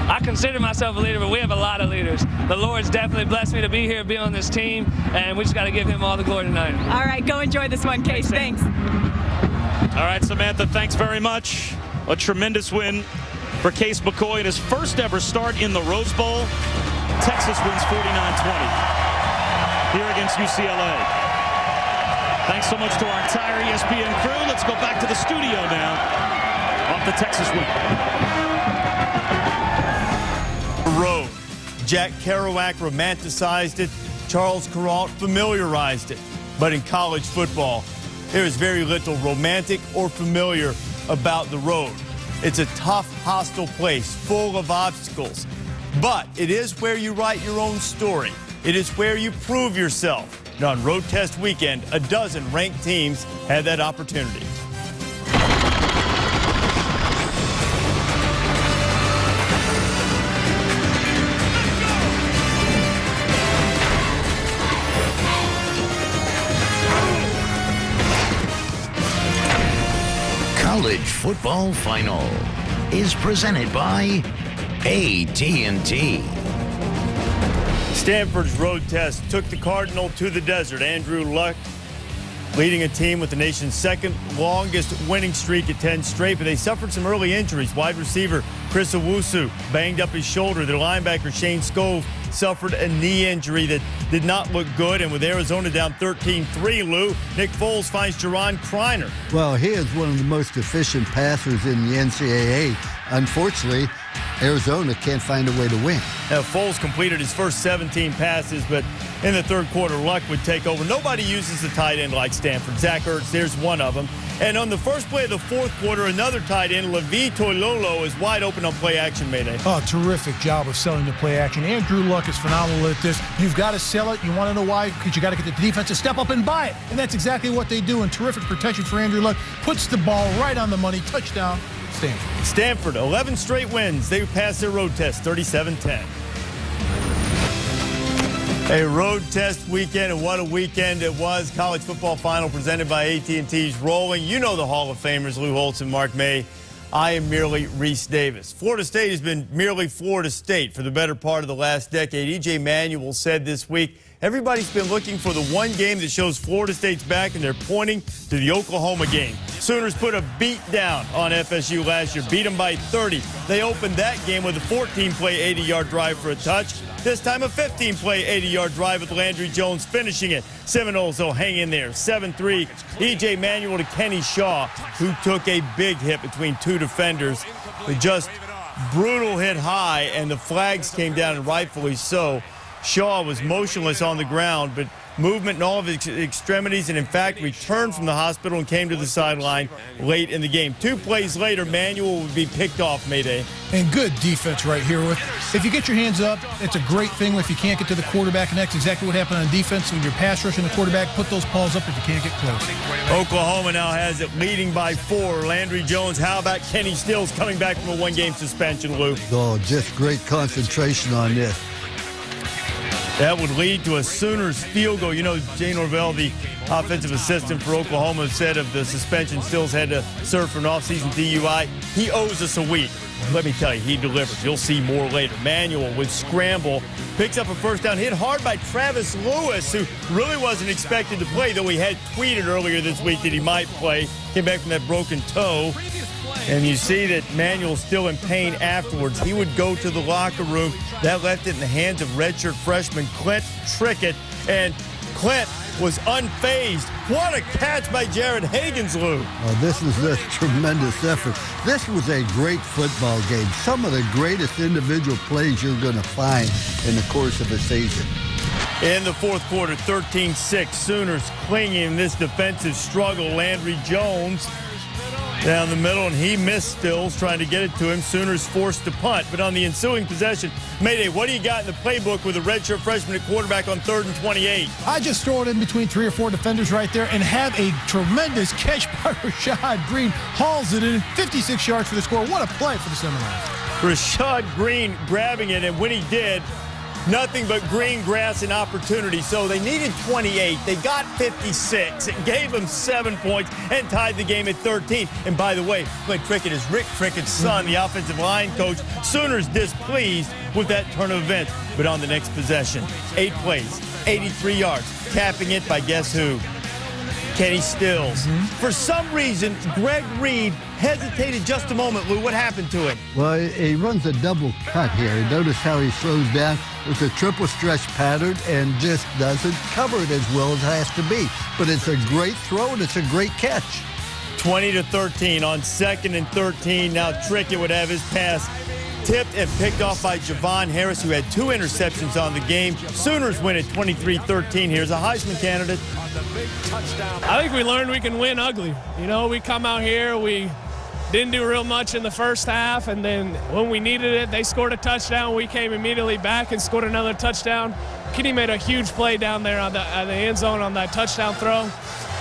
I consider myself a leader, but we have a lot of leaders. The Lord's definitely blessed me to be here, be on this team, and we just got to give him all the glory tonight. All right, go enjoy this one, Case. Thanks. All right, Samantha, thanks very much. A tremendous win for Case McCoy in his first ever start in the Rose Bowl. Texas wins 49-20 here against UCLA. Thanks so much to our entire ESPN crew. Let's go back to the studio now off the Texas win. Road. Jack Kerouac romanticized it. Charles Kuralt familiarized it. But in college football, there is very little romantic or familiar about the road. It's a tough, hostile place full of obstacles. But it is where you write your own story. It is where you prove yourself. And on Road Test Weekend, a dozen ranked teams had that opportunity. College Football Final is presented by AT&T. Stanford's road test took the Cardinal to the desert. Andrew Luck leading a team with the nation's second longest winning streak at 10 straight, but they suffered some early injuries. Wide receiver Chris Owusu banged up his shoulder. Their linebacker Shane Scove suffered a knee injury that did not look good, and with Arizona down 13-3, Lou, Nick Foles finds Jerron Kreiner. Well, he is one of the most efficient passers in the NCAA. Unfortunately, Arizona can't find a way to win. Now, Foles completed his first 17 passes, but in the third quarter, Luck would take over. Nobody uses the tight end like Stanford. Zach Ertz, there's one of them. And on the first play of the fourth quarter, another tight end, Levi Toilolo, is wide open on play action, Mayday. Oh, terrific job of selling the play action. Andrew Luck is phenomenal at this. You've got to sell it. You want to know why? Because you got to get the defense to step up and buy it. And that's exactly what they do. And terrific protection for Andrew Luck. Puts the ball right on the money. Touchdown, Stanford. Stanford, 11 straight wins. They passed their road test, 37-10. A road test weekend, and what a weekend it was. College Football Final presented by AT&T's rolling. You know the Hall of Famers, Lou Holtz and Mark May. I am merely Reese Davis. Florida State has been merely Florida State for the better part of the last decade. E.J. Manuel said this week, everybody's been looking for the one game that shows Florida State's back, and they're pointing to the Oklahoma game. Sooners put a beat down on FSU last year, beat them by 30. They opened that game with a 14-play, 80-yard drive for a touch. This time a 15-play, 80-yard drive with Landry Jones finishing it. Seminoles will hang in there. 7-3, E.J. Manuel to Kenny Shaw, who took a big hit between two defenders. Just brutal hit high, and the flags came down, and rightfully so. Shaw was motionless on the ground, but movement in all of his extremities, and in fact returned from the hospital and came to the sideline late in the game. 2 plays later, Manuel would be picked off, Mayday. And good defense right here. If you get your hands up, it's a great thing if you can't get to the quarterback, and that's exactly what happened on defense. When you're pass rushing the quarterback, put those paws up if you can't get close. Oklahoma now has it leading by 4. Landry Jones, how about Kenny Stills coming back from a one-game suspension, Lou? Oh, just great concentration on this. That would lead to a Sooners field goal. You know, Jay Norvell, the offensive assistant for Oklahoma, said of the suspension Stills had to serve for an offseason DUI. He owes us a week. Let me tell you, he delivers. You'll see more later. Manuel with scramble, picks up a first down, hit hard by Travis Lewis, who really wasn't expected to play, though he had tweeted earlier this week that he might play. Came back from that broken toe. And you see that Manuel's still in pain afterwards. He would go to the locker room. That left it in the hands of redshirt freshman Clint Trickett. And Clint was unfazed. What a catch by Jared Higgins, Lou. Oh, this was a tremendous effort. This was a great football game. Some of the greatest individual plays you're going to find in the course of a season. In the fourth quarter, 13-6, Sooners clinging in this defensive struggle. Landry Jones down the middle, and he missed Stills trying to get it to him. Sooners forced to punt. But on the ensuing possession, Mayday, what do you got in the playbook with a redshirt freshman at quarterback on 3rd and 28? I just throw it in between 3 or 4 defenders right there and have a tremendous catch by Rashad Green. Hauls it in, 56 yards for the score. What a play for the Seminoles. Rashad Green grabbing it, and when he did, nothing but green grass and opportunity. So they needed 28. They got 56. It gave them 7 points and tied the game at 13. And by the way, Clint Trickett is Rick Trickett's son, the offensive line coach. Sooners displeased with that turn of events. But on the next possession, 8 plays, 83 yards, capping it by guess who? Kenny Stills. For some reason, Greg Reed hesitated just a moment. Lou, what happened to him? Well, he runs a double cut here. Notice how he slows down. It's a triple stretch pattern and just doesn't cover it as well as it has to be. But it's a great throw and it's a great catch. 20-13 on 2nd and 13. Now Trickett would have his pass tipped and picked off by Javon Harris, who had 2 interceptions on the game. Sooners win at 23-13. Here's a Heisman candidate. I think we learned we can win ugly. You know, we come out here, we didn't do real much in the first half, and then when we needed it, they scored a touchdown. We came immediately back and scored another touchdown. Kenny made a huge play down there on the end zone on that touchdown throw.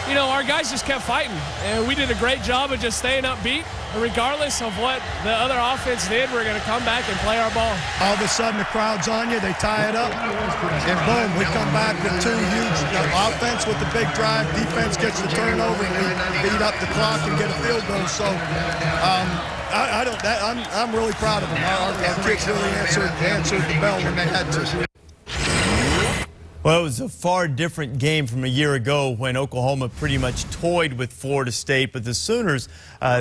You know, our guys just kept fighting, and we did a great job of just staying upbeat. Regardless of what the other offense did, we're going to come back and play our ball. All of a sudden, the crowd's on you. They tie it up, and boom, we come back with 2 huge offense with the big drive. Defense gets the turnover, and we beat up the clock and get a field goal. So, I'm really proud of them. Our kids really answered the bell when they had to. Well, it was a far different game from a year ago when Oklahoma pretty much toyed with Florida State. But the Sooners,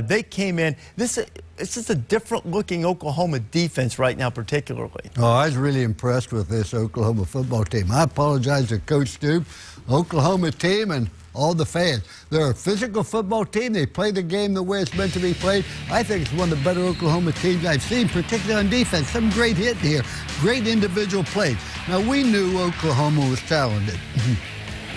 they came in. This is a different-looking Oklahoma defense right now, particularly. Oh, I was really impressed with this Oklahoma football team. I apologize to Coach Stoop, Oklahoma team, and all the fans. They're a physical football team. They play the game the way it's meant to be played. I think it's one of the better Oklahoma teams I've seen, particularly on defense. Some great hitting here, great individual plays. Now, we knew Oklahoma was talented.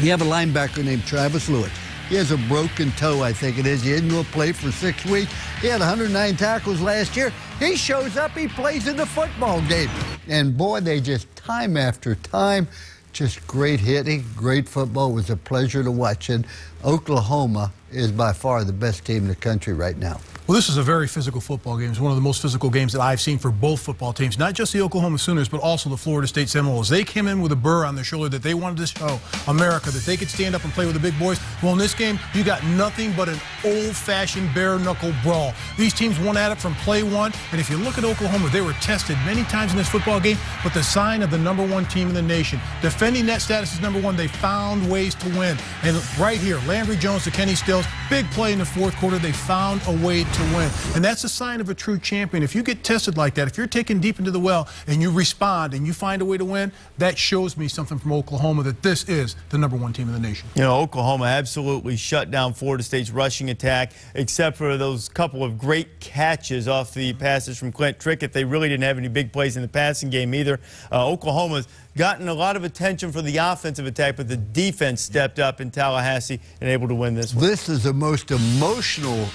You have a linebacker named Travis Lewis. He has a broken toe, I think it is. He didn't go play for 6 weeks. He had 109 tackles last year. He shows up, he plays in the football game. And boy, they just time after time, just great hitting, great football. It was a pleasure to watch. And Oklahoma is by far the best team in the country right now. Well, this is a very physical football game. It's one of the most physical games that I've seen for both football teams, not just the Oklahoma Sooners, but also the Florida State Seminoles. They came in with a burr on their shoulder that they wanted to show America that they could stand up and play with the big boys. Well, in this game, you got nothing but an old-fashioned bare-knuckle brawl. These teams won at it from play one, and if you look at Oklahoma, they were tested many times in this football game, but the sign of the #1 team in the nation. Defending that status as #1, they found ways to win. And right here, Landry Jones to Kenny Stills, big play in the fourth quarter. They found a way to win. And that's a sign of a true champion. If you get tested like that, if you're taken deep into the well and you respond and you find a way to win, that shows me something from Oklahoma that this is the #1 team in the nation. You know, Oklahoma absolutely shut down Florida State's rushing attack, except for those couple of great catches off the passes from Clint Trickett. They really didn't have any big plays in the passing game either. Oklahoma's gotten a lot of attention for the offensive attack, but the defense stepped up in Tallahassee and able to win this one. This is the most emotional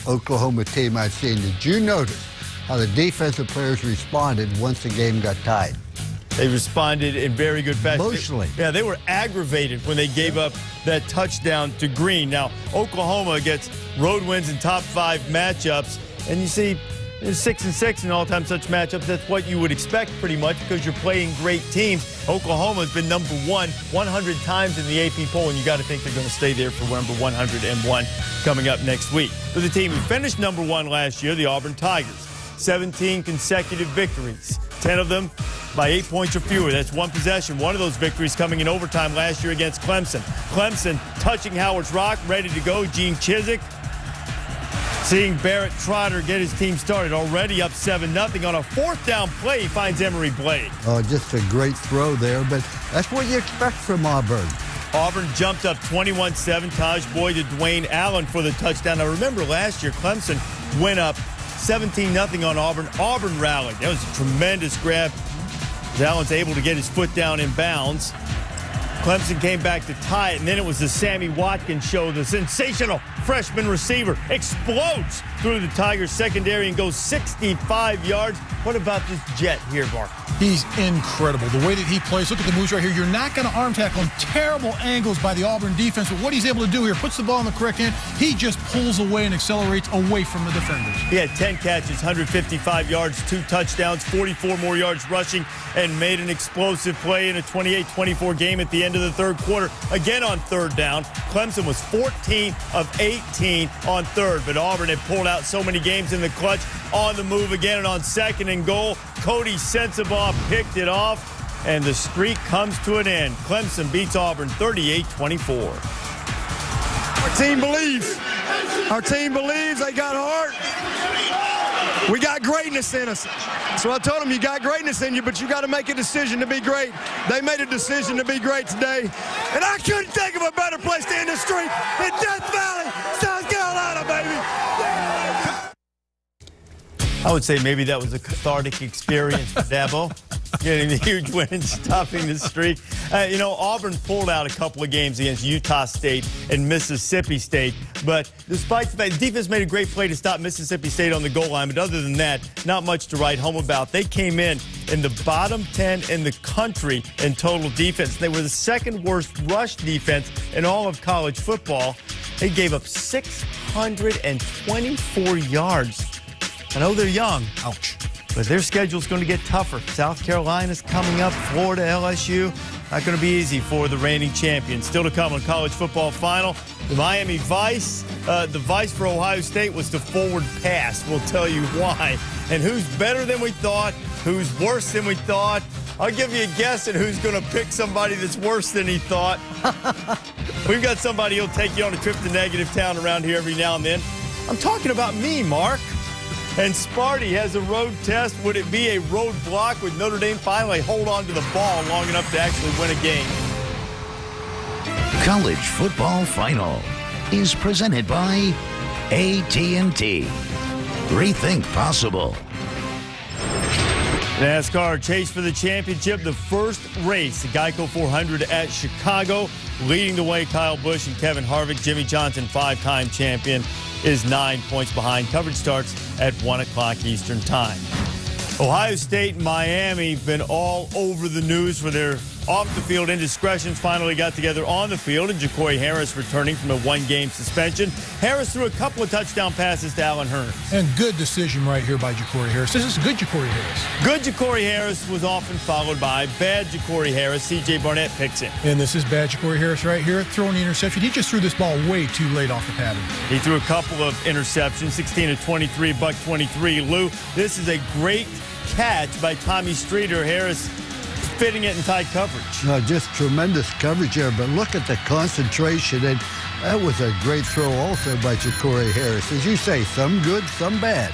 Oklahoma team I've seen. Did you notice how the defensive players responded once the game got tied? They responded in very good fashion. Emotionally. Yeah, they were aggravated when they gave up that touchdown to Green. Now, Oklahoma gets road wins in top 5 matchups, and you see there's 6-6 in all-time such matchups. That's what you would expect pretty much because you're playing great teams. Oklahoma's been #1 100 times in the AP poll, and you got to think they're going to stay there for number 101 coming up next week. For the team who finished #1 last year, the Auburn Tigers, 17 consecutive victories, 10 of them by 8 points or fewer. That's one possession. One of those victories coming in overtime last year against Clemson. Clemson touching Howard's Rock, ready to go. Gene Chizik seeing Barrett Trotter get his team started, already up 7-0. On a 4th down play, he finds Emory Blake. Oh, just a great throw there, but that's what you expect from Auburn. Auburn jumped up 21-7. Taj Boyd to Dwayne Allen for the touchdown. Now remember last year Clemson went up 17-0 on Auburn. Auburn rallied. That was a tremendous grab. Allen's able to get his foot down in bounds. Clemson came back to tie it, and then it was the Sammy Watkins show. The sensational freshman receiver explodes through the Tigers secondary and goes 65 yards. What about this jet here, Mark? He's incredible. The way that he plays, look at the moves right here. You're not going to arm tackle on terrible angles by the Auburn defense, but what he's able to do here, puts the ball in the correct hand, he just pulls away and accelerates away from the defenders. He had 10 catches, 155 yards, 2 touchdowns, 44 more yards rushing, and made an explosive play in a 28-24 game at the end of the third quarter. Again on third down, Clemson was 14 of 18 on third, but Auburn had pulled out so many games in the clutch. On the move again, and on second and goal, Cody Sensabaugh picked it off, and the streak comes to an end. Clemson beats Auburn 38-24. Our team believes. Our team believes. They got heart. We got greatness in us. So I told them, you got greatness in you, but you got to make a decision to be great. They made a decision to be great today, and I couldn't think of a better place to end the streak than Death Valley, South Carolina, baby. I would say maybe that was a cathartic experience for Dabo, getting the huge win and stopping the streak. You know, Auburn pulled out a couple of games against Utah State and Mississippi State, but despite the fact the defense made a great play to stop Mississippi State on the goal line, but other than that, not much to write home about. They came in the bottom 10 in the country in total defense. They were the second worst rush defense in all of college football. They gave up 624 yards. I know they're young, ouch, but their schedule's going to get tougher. South Carolina's coming up, Florida, LSU. Not going to be easy for the reigning champions. Still to come on College Football Final. The Miami Vice, the Vice for Ohio State was the forward pass. We'll tell you why. And who's better than we thought, who's worse than we thought. I'll give you a guess at who's going to pick somebody that's worse than he thought. We've got somebody who'll take you on a trip to Negative Town around here every now and then. I'm talking about me, Mark. And Sparty has a road test. Would it be a roadblock? Would Notre Dame finally hold on to the ball long enough to actually win a game? College Football Final is presented by AT&T. Rethink possible. NASCAR chase for the championship. The first race, the Geico 400 at Chicago. Leading the way, Kyle Busch and Kevin Harvick. Jimmy Johnson, 5-time champion, is 9 points behind. Coverage starts at 1 o'clock Eastern Time. Ohio State and Miami been all over the news for their off-the-field indiscretions. Finally got together on the field, and Ja'Cory Harris returning from a 1-game suspension. Harris threw a couple of touchdown passes to Allen Hurns. And good decision right here by Ja'Cory Harris. This is good Ja'Cory Harris. Good Ja'Cory Harris was often followed by bad Ja'Cory Harris. C.J. Barnett picks him. And this is bad Ja'Cory Harris right here, throwing the interception. He just threw this ball way too late off the pattern. He threw a couple of interceptions, 16 of 23, buck 23. Lou, this is a great catch by Tommy Streeter. Harris fitting it in tight coverage. No, just tremendous coverage there, but look at the concentration, and that was a great throw also by Ja'Cory Harris. As you say, some good, some bad.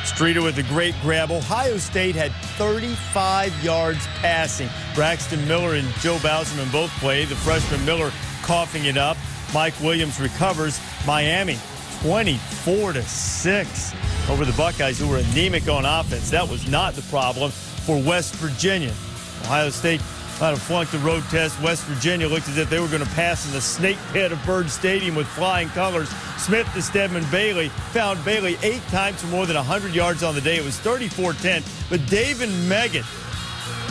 Streeter with a great grab. Ohio State had 35 yards passing. Braxton Miller and Joe Bauserman both played. The freshman Miller coughing it up. Mike Williams recovers. Miami 24-6 over the Buckeyes, who were anemic on offense. That was not the problem for West Virginia. Ohio State might have flunked the road test. West Virginia looked as if they were going to pass in the snake pit of Byrd Stadium with flying colors. Smith to Stedman Bailey. Found Bailey 8 times for more than 100 yards on the day. It was 34-10. But David Meggett,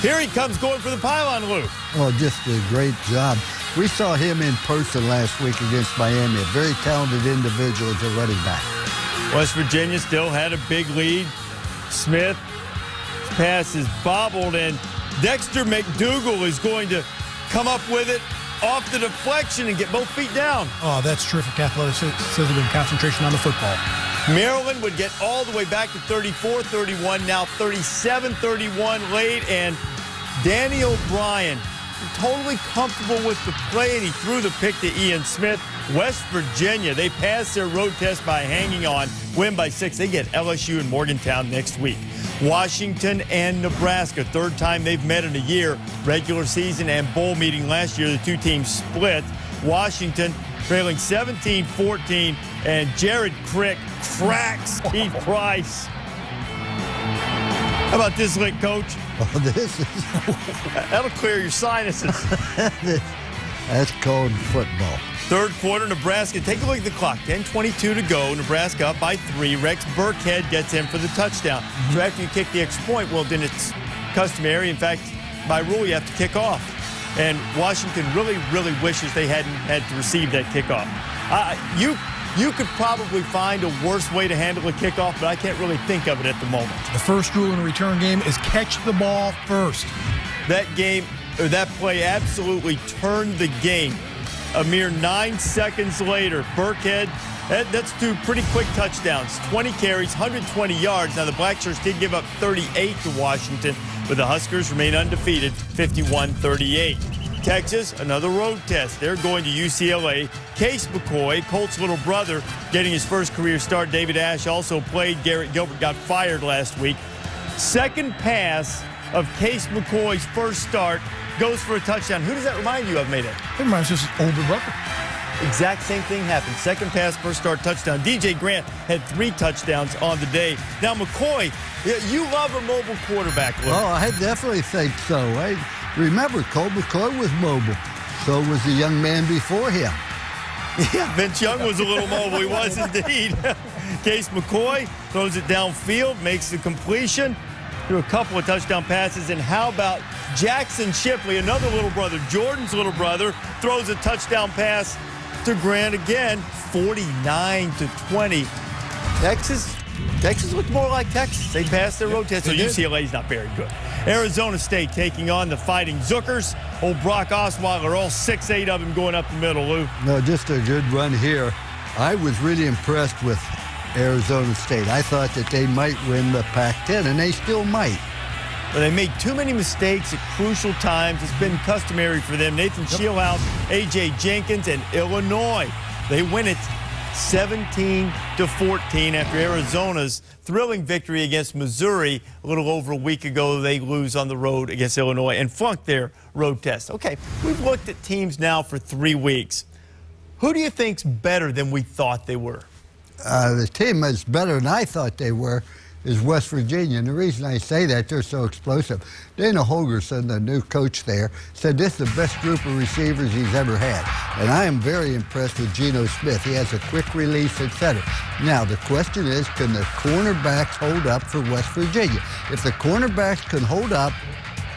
here he comes going for the pylon loop. Oh, just a great job. We saw him in person last week against Miami. A very talented individual as a running back. West Virginia still had a big lead. Smith's pass is bobbled, and Dexter McDougal is going to come up with it off the deflection and get both feet down. Oh, that's terrific athleticism and concentration on the football. Maryland would get all the way back to 34-31, now 37-31 late, and Danny O'Brien totally comfortable with the play, and he threw the pick to Ian Smith. West Virginia, they passed their road test by hanging on, win by 6. They get LSU and Morgantown next week. Washington and Nebraska, third time they've met in a year. Regular season and bowl meeting last year, the two teams split. Washington trailing 17-14, and Jared Crick cracks Keith Price. How about this lick, Coach? Oh, this is... That'll clear your sinuses. That's called football. Third quarter, Nebraska. Take a look at the clock. 10:22 to go. Nebraska up by 3. Rex Burkhead gets in for the touchdown. So after you kick the extra point, well, then it's customary. In fact, by rule, you have to kick off. And Washington really, really wishes they hadn't had to receive that kickoff. You could probably find a worse way to handle a kickoff, but I can't really think of it at the moment. The first rule in a return game is catch the ball first. That play absolutely turned the game. A mere 9 seconds later, Burkhead, that's two pretty quick touchdowns. 20 carries, 120 yards. Now, the Blackshirts did give up 38 to Washington, but the Huskers remain undefeated, 51-38. Texas, another road test. They're going to UCLA. Case McCoy, Colt's little brother, getting his first career start. David Ash also played. Garrett Gilbert got fired last week. Second pass of Case McCoy's first start goes for a touchdown. Who does that remind you of, Mayday? It reminds us of his older brother. Exact same thing happened. Second pass, first start, touchdown. DJ Grant had 3 touchdowns on the day. Now, McCoy, you love a mobile quarterback, Luke. Oh, I definitely think so. Remember, Colt McCoy was mobile. So was the young man before him. Yeah, Vince Young was a little mobile. He was indeed. Case McCoy throws it downfield, makes the completion, threw a couple of touchdown passes. And how about Jackson Shipley, another little brother, Jordan's little brother, throws a touchdown pass to Grant again, 49-20. Texas looked more like Texas. They passed their road test, so UCLA's not very good. Arizona State taking on the Fighting Zookers. Old Brock Osweiler, all 6'8" of them going up the middle, Lou. No, just a good run here. I was really impressed with Arizona State. I thought that they might win the Pac-10, and they still might. But they made too many mistakes at crucial times. It's been customary for them. Nathan Shieldhouse, A.J. Jenkins, and Illinois. They win it 17-14 after Arizona's thrilling victory against Missouri a little over a week ago. They lose on the road against Illinois and flunk their road test. Okay, we've looked at teams now for 3 weeks. Who do you think's better than we thought they were? The team that's better than I thought they were is West Virginia. And the reason I say that, they're so explosive. Dana Holgorsen, the new coach there, said this is the best group of receivers he's ever had. And I am very impressed with Geno Smith. He has a quick release, etc. Now, the question is, can the cornerbacks hold up for West Virginia? If the cornerbacks can hold up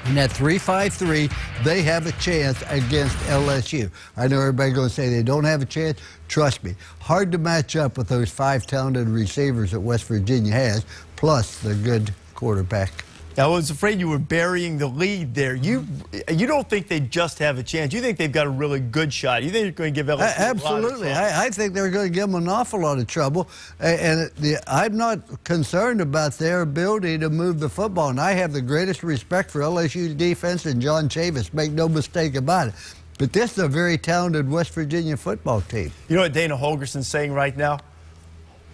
in that 3-5-3, they have a chance against LSU. I know everybody's going to say they don't have a chance. Trust me, hard to match up with those 5 talented receivers that West Virginia has, plus the good quarterback. I was afraid you were burying the lead there. You don't think they just have a chance. You think they've got a really good shot. You think they're going to give LSU absolutely. a lot of trouble. I think they're going to give them an awful lot of trouble. And I'm not concerned about their ability to move the football. And I have the greatest respect for LSU's defense and John Chavis. Make no mistake about it. But this is a very talented West Virginia football team. You know what Dana Holgorsen's saying right now?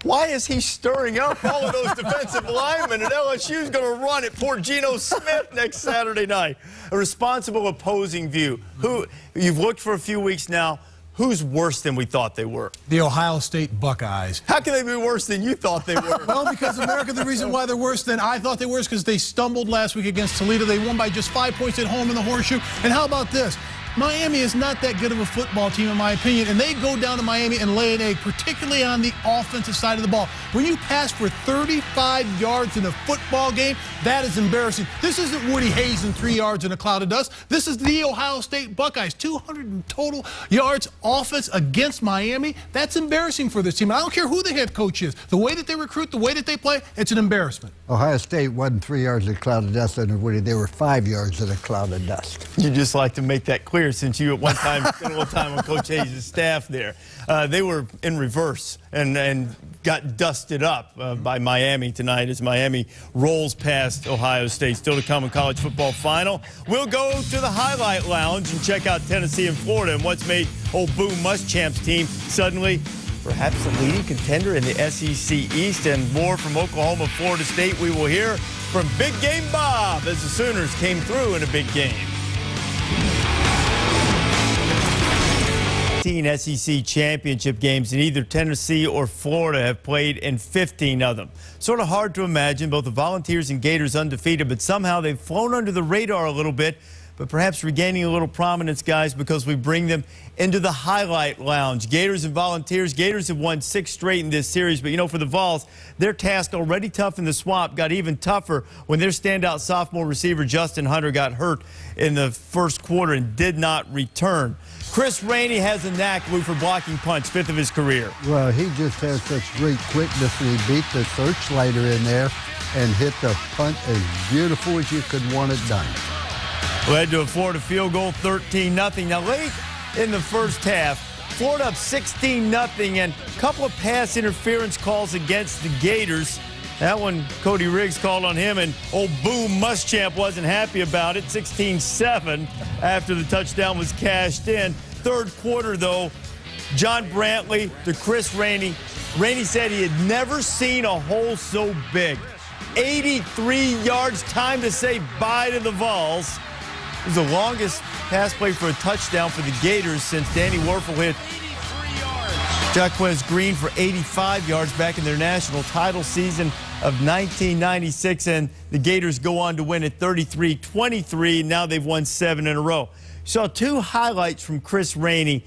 Why is he stirring up all of those defensive linemen, and LSU's going to run at poor Geno Smith next Saturday night? A responsible opposing view. Who you've looked for a few weeks now. Who's worse than we thought they were? The Ohio State Buckeyes. How can they be worse than you thought they were? Well, because America, the reason why they're worse than I thought they were is because they stumbled last week against Toledo. They won by just 5 points at home in the Horseshoe. And how about this? Miami is not that good of a football team, in my opinion, and they go down to Miami and lay an egg, particularly on the offensive side of the ball. When you pass for 35 yards in a football game, that is embarrassing. This isn't Woody Hayes and 3 yards in a cloud of dust. This is the Ohio State Buckeyes, 200 in total yards offense against Miami. That's embarrassing for this team. I don't care who the head coach is. The way that they recruit, the way that they play, it's an embarrassment. Ohio State wasn't 3 yards in a cloud of dust under Woody. They were 5 yards in a cloud of dust. You just like to make that clear, since you at one time spent a little time on Coach Hayes' staff there. They were in reverse and got dusted up by Miami tonight as Miami rolls past Ohio State. Still to come in college football final. We'll go to the highlight lounge and check out Tennessee and Florida and what's made old Boone Muschamp's team suddenly perhaps the leading contender in the SEC East. And more from Oklahoma, Florida State. We will hear from Big Game Bob as the Sooners came through in a big game. 15 SEC championship games, and either Tennessee or Florida have played in 15 of them. Sort of hard to imagine, both the Volunteers and Gators undefeated, but somehow they've flown under the radar a little bit, but perhaps regaining a little prominence, guys, because we bring them into the highlight lounge. Gators and Volunteers. Gators have won 6 straight in this series, but, you know, for the Vols, their task already tough in the swamp got even tougher when their standout sophomore receiver Justin Hunter got hurt in the first quarter and did not return. Chris Rainey has a knack, Lou, for blocking punts, 5th of his career. Well, he just has such great quickness, and he beat the searchlighter in there and hit the punt as beautiful as you could want it done. Led to a Florida field goal, 13-0. Now, late in the first half, Florida up 16-0, and a couple of pass interference calls against the Gators. That one, Cody Riggs called on him, and old Boom Muschamp wasn't happy about it. 16-7 after the touchdown was cashed in. Third quarter, though, John Brantley to Chris Rainey. Rainey said he had never seen a hole so big. 83 yards, time to say bye to the Vols. It was the longest pass play for a touchdown for the Gators since Danny Werfel hit Jaquez Green for 85 yards back in their national title season of 1996, and the Gators go on to win at 33-23. Now they've won 7 in a row. Saw 2 highlights from Chris Rainey.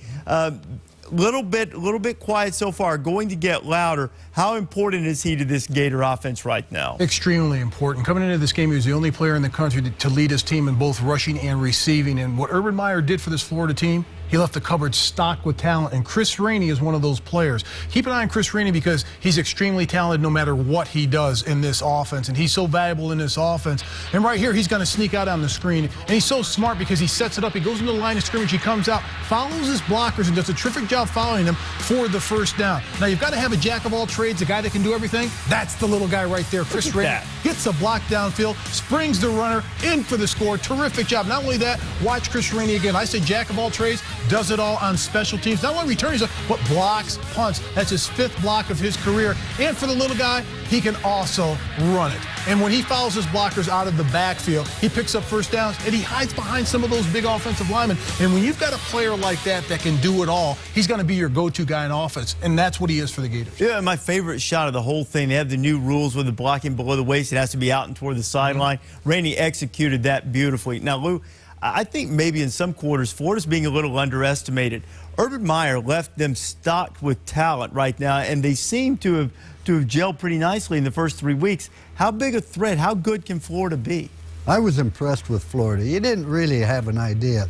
Little bit quiet so far, going to get louder. How important is he to this Gator offense right now? Extremely important. Coming into this game, he was the only player in the country to lead his team in both rushing and receiving. And what Urban Meyer did for this Florida team, he left the cupboard stocked with talent, and Chris Rainey is one of those players. Keep an eye on Chris Rainey because he's extremely talented no matter what he does in this offense, and he's so valuable in this offense. And right here, he's going to sneak out on the screen, and he's so smart because he sets it up. He goes into the line of scrimmage, he comes out, follows his blockers, and does a terrific job following them for the first down. Now, you've got to have a jack of all trades, a guy that can do everything. That's the little guy right there, Chris Rainey. Gets a block downfield, springs the runner in for the score. Terrific job. Not only that, watch Chris Rainey again. I say jack of all trades, does it all on special teams. Not only returns, but blocks, punts. That's his 5th block of his career. And for the little guy, he can also run it. And when he follows his blockers out of the backfield, he picks up first downs, and he hides behind some of those big offensive linemen. And when you've got a player like that that can do it all, he's going to be your go-to guy in offense, and that's what he is for the Gators. Yeah, my favorite shot of the whole thing, they have the new rules with the blocking below the waist. It has to be out and toward the sideline. Rainey executed that beautifully. Now, Lou, I think maybe in some quarters, Florida's being a little underestimated. Urban Meyer left them stocked with talent right now, and they seem to have gelled pretty nicely in the first 3 weeks. How big a threat, how good can Florida be? I was impressed with Florida. You didn't really have an idea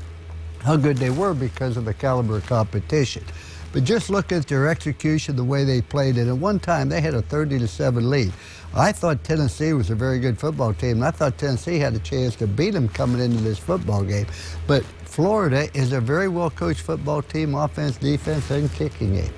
how good they were because of the caliber of competition. But just look at their execution, the way they played it. At one time, they had a 30-7 lead. I thought Tennessee was a very good football team, and I thought Tennessee had a chance to beat them coming into this football game. But Florida is a very well-coached football team, offense, defense, and kicking game.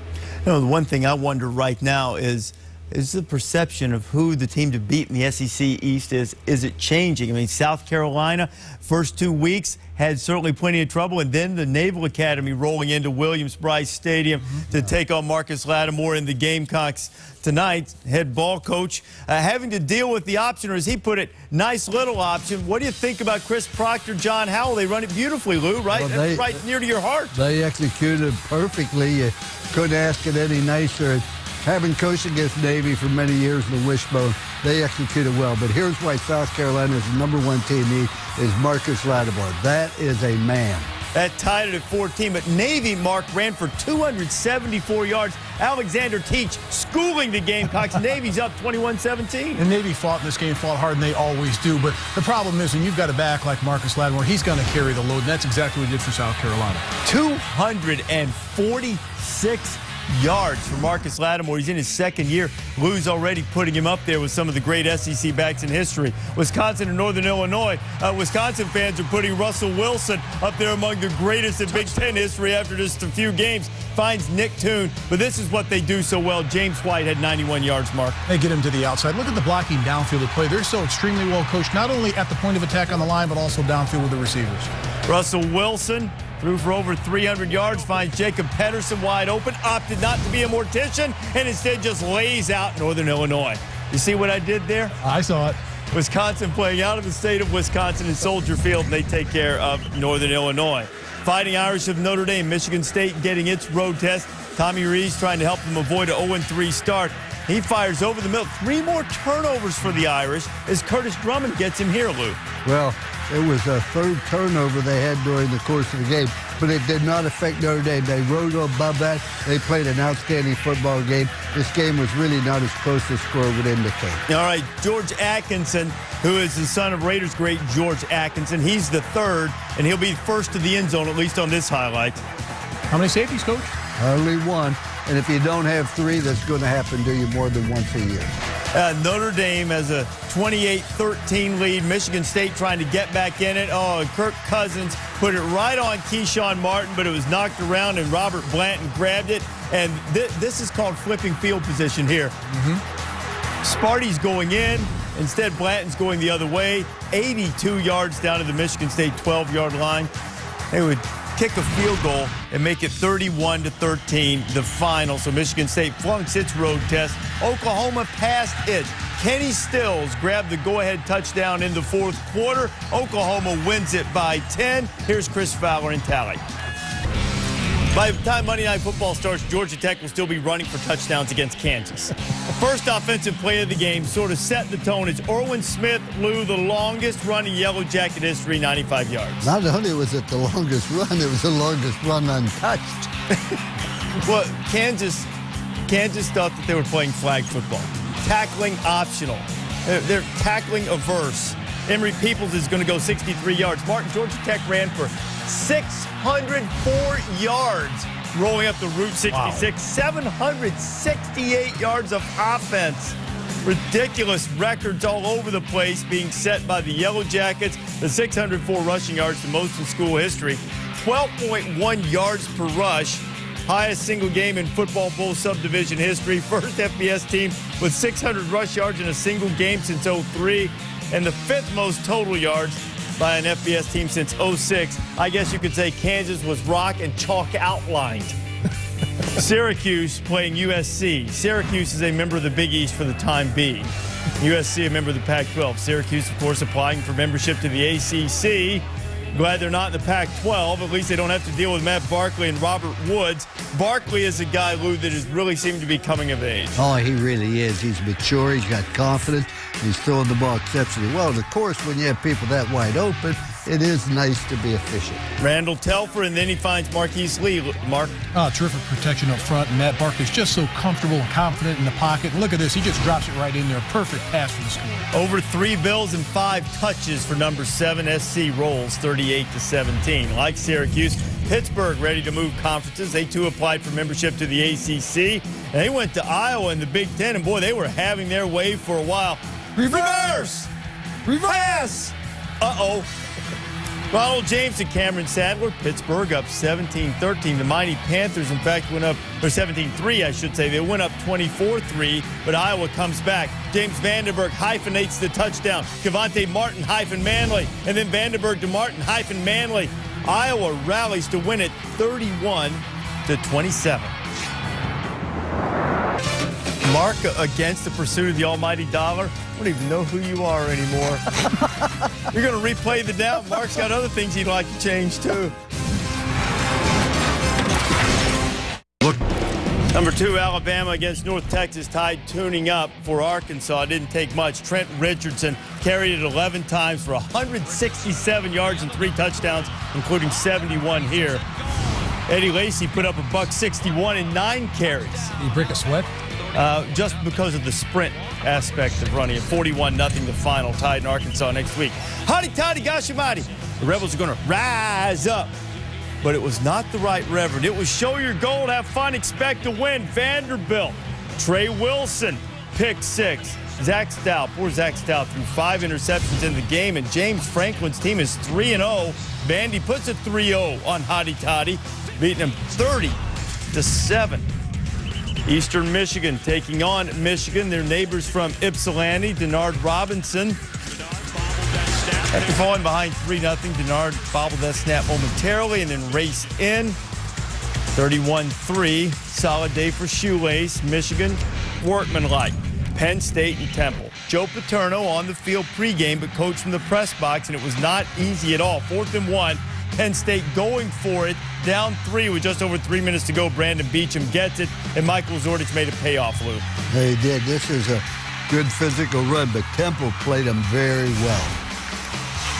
You know, the one thing I wonder right now is the perception of who the team to beat in the SEC East is it changing? I mean, South Carolina, first 2 weeks, had certainly plenty of trouble, and then the Naval Academy rolling into Williams-Brice Stadium to take on Marcus Lattimore in the Gamecocks tonight. Head ball coach having to deal with the option, or as he put it, nice little option. What do you think about Chris Proctor, John Howell? They run it beautifully, Lou, right? Well, that's right near to your heart. They executed perfectly. You couldn't ask it any nicer. Having coached against Navy for many years in the wishbone, they executed well. But here's why South Carolina is the #1 team is Marcus Lattimore. That is a man. That tied it at 14, but Navy, Mark, ran for 274 yards. Alexander Teach schooling the Gamecocks. Navy's up 21-17. And Navy fought in this game, fought hard, and they always do. But the problem is when you've got a back like Marcus Lattimore, he's going to carry the load, and that's exactly what he did for South Carolina. 246 yards for Marcus Lattimore. He's in his 2nd year. Lou's already putting him up there with some of the great SEC backs in history. Wisconsin and Northern Illinois. Wisconsin fans are putting Russell Wilson up there among the greatest in Big Ten history after just a few games. Finds Nick Toon, but this is what they do so well. James White had 91 yards, Mark. They get him to the outside. Look at the blocking downfield of play. They're so extremely well coached, not only at the point of attack on the line, but also downfield with the receivers. Russell Wilson threw for over 300 yards, finds Jacob Pedersen wide open, opted not to be a mortician, and instead just lays out Northern Illinois. You see what I did there? I saw it. Wisconsin playing out of the state of Wisconsin in Soldier Field, and they take care of Northern Illinois. Fighting Irish of Notre Dame, Michigan State getting its road test. Tommy Rees trying to help them avoid an 0-3 start. He fires over the middle. 3 more turnovers for the Irish as Curtis Drummond gets him here, Lou. Well, it was a 3rd turnover they had during the course of the game, but it did not affect Notre Dame. They rode above that. They played an outstanding football game. This game was really not as close as score would indicate. All right, George Atkinson, who is the son of Raiders great George Atkinson. He's the 3rd, and he'll be first to the end zone, at least on this highlight. How many safeties, Coach? Only 1. And if you don't have 3, that's going to happen to you more than once a year. Notre Dame has a 28-13 lead. Michigan State trying to get back in it. Oh, and Kirk Cousins put it right on Keyshawn Martin, but it was knocked around, and Robert Blanton grabbed it. And this is called flipping field position here. Sparty's going in. Instead, Blanton's going the other way. 82 yards down to the Michigan State 12-yard line. They would kick a field goal and make it 31-13, the final. So Michigan State flunks its road test. Oklahoma passed it. Kenny Stills grabbed the go-ahead touchdown in the 4th quarter. Oklahoma wins it by 10. Here's Chris Fowler in tally. By the time Monday Night Football starts, Georgia Tech will still be running for touchdowns against Kansas. First offensive play of the game sort of set the tone. It's Orwin Smith, Lou, the longest run in Yellow Jacket history, 95 yards. Not only was it the longest run, it was the longest run untouched. Well, Kansas thought that they were playing flag football. Tackling optional. They're tackling averse. Emory Peoples is going to go 63 yards. Martin, Georgia Tech ran for 604 yards rolling up the Route 66. Wow. 768 yards of offense. Ridiculous records all over the place being set by the Yellow Jackets. The 604 rushing yards, the most in school history. 12.1 yards per rush. Highest single game in Football Bowl subdivision history. First FBS team with 600 rush yards in a single game since 03. And the 5th most total yards by an FBS team since 06. I guess you could say Kansas was rock and chalk outlined. Syracuse playing USC. Syracuse is a member of the Big East for the time being. USC a member of the Pac-12. Syracuse, of course, applying for membership to the ACC. Glad they're not in the Pac-12. At least they don't have to deal with Matt Barkley and Robert Woods. Barkley is a guy, Lou, that has really seemed to be coming of age. Oh, he really is. He's mature. He's got confidence. He's throwing the ball exceptionally well. And, of course, when you have people that wide open, it is nice to be efficient. Randall Telfer, and then he finds Marquise Lee. Mark? Terrific protection up front, and Matt Barkley's just so comfortable and confident in the pocket. And look at this. He just drops it right in there. Perfect pass for the score. Over 3 bills and 5 touches for number 7. SC rolls 38-17. Like Syracuse, Pittsburgh ready to move conferences. They, too, applied for membership to the ACC. And they went to Iowa in the Big Ten, and, boy, they were having their way for a while. Reverse! Reverse! Uh-oh. Ronald James and Cameron Sadler. Pittsburgh up 17-13. The mighty Panthers, in fact, went up, or 17-3, I should say. They went up 24-3, but Iowa comes back. James Vandenberg hyphenates the touchdown. Cavante Martin hyphen Manley. And then Vandenberg to Martin hyphen Manley. Iowa rallies to win it 31-27. Mark against the pursuit of the almighty dollar. I don't even know who you are anymore. You're going to replay the down. Mark's got other things he'd like to change, too. Look. Number 2, Alabama against North Texas tied, tuning up for Arkansas. It didn't take much. Trent Richardson carried it 11 times for 167 yards and 3 touchdowns, including 71 here. Eddie Lacy put up $161 and 9 carries. Did he break a sweat? Just because of the sprint aspect of running it. 41-0 the final, tied in Arkansas next week. Hotty toddy gashimati. The Rebels are going to rise up. But it was not the right reverend. It was show your gold, have fun, expect to win. Vanderbilt, Trey Wilson, pick 6. Zach Stout, poor Zach Stout, threw 5 interceptions in the game, and James Franklin's team is 3-0. Vandy puts a 3-0 on Hotty Toddy, beating him 30-7. Eastern Michigan taking on Michigan, their neighbors from Ypsilanti. Denard Robinson After falling behind 3-0, Denard bobbled that snap momentarily and then raced in. 31-3. Solid day for Shoelace. Michigan, workmanlike. Penn State and Temple. Joe Paterno on the field pregame, but coached from the press box, and it was not easy at all. 4th and 1. Penn State going for it. Down 3 with just over 3 minutes to go. Brandon Beecham gets it, and Michael Zordich made it pay off, Lou. They did. This is a good physical run, but Temple played them very well.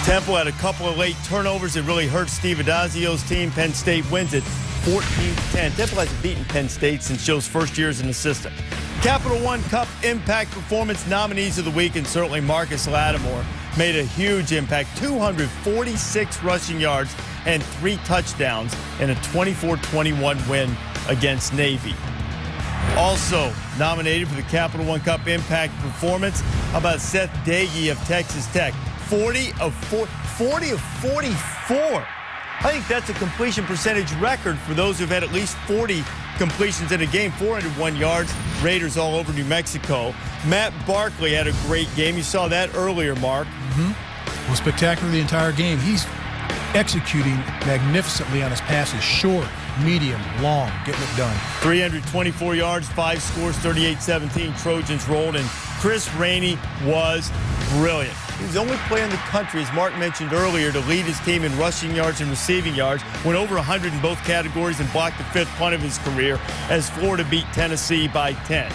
Temple had a couple of late turnovers that really hurt Steve Adazio's team. Penn State wins it 14-10. Temple hasn't beaten Penn State since Joe's first year as an assistant. Capital One Cup Impact Performance nominees of the week, and certainly Marcus Lattimore made a huge impact. 246 rushing yards and 3 touchdowns in a 24-21 win against Navy. Also nominated for the Capital One Cup Impact Performance, how about Seth Dagey of Texas Tech? 40 of 44. I think that's a completion percentage record for those who've had at least 40 completions in a game. 401 yards. Raiders all over New Mexico. Matt Barkley had a great game. You saw that earlier, Mark. Well, spectacular the entire game. He's executing magnificently on his passes. Short, medium, long, getting it done. 324 yards, 5 scores, 38-17. Trojans rolled, and Chris Rainey was brilliant. He's the only player in the country, as Mark mentioned earlier, to lead his team in rushing yards and receiving yards. Went over 100 in both categories and blocked the 5th punt of his career as Florida beat Tennessee by 10.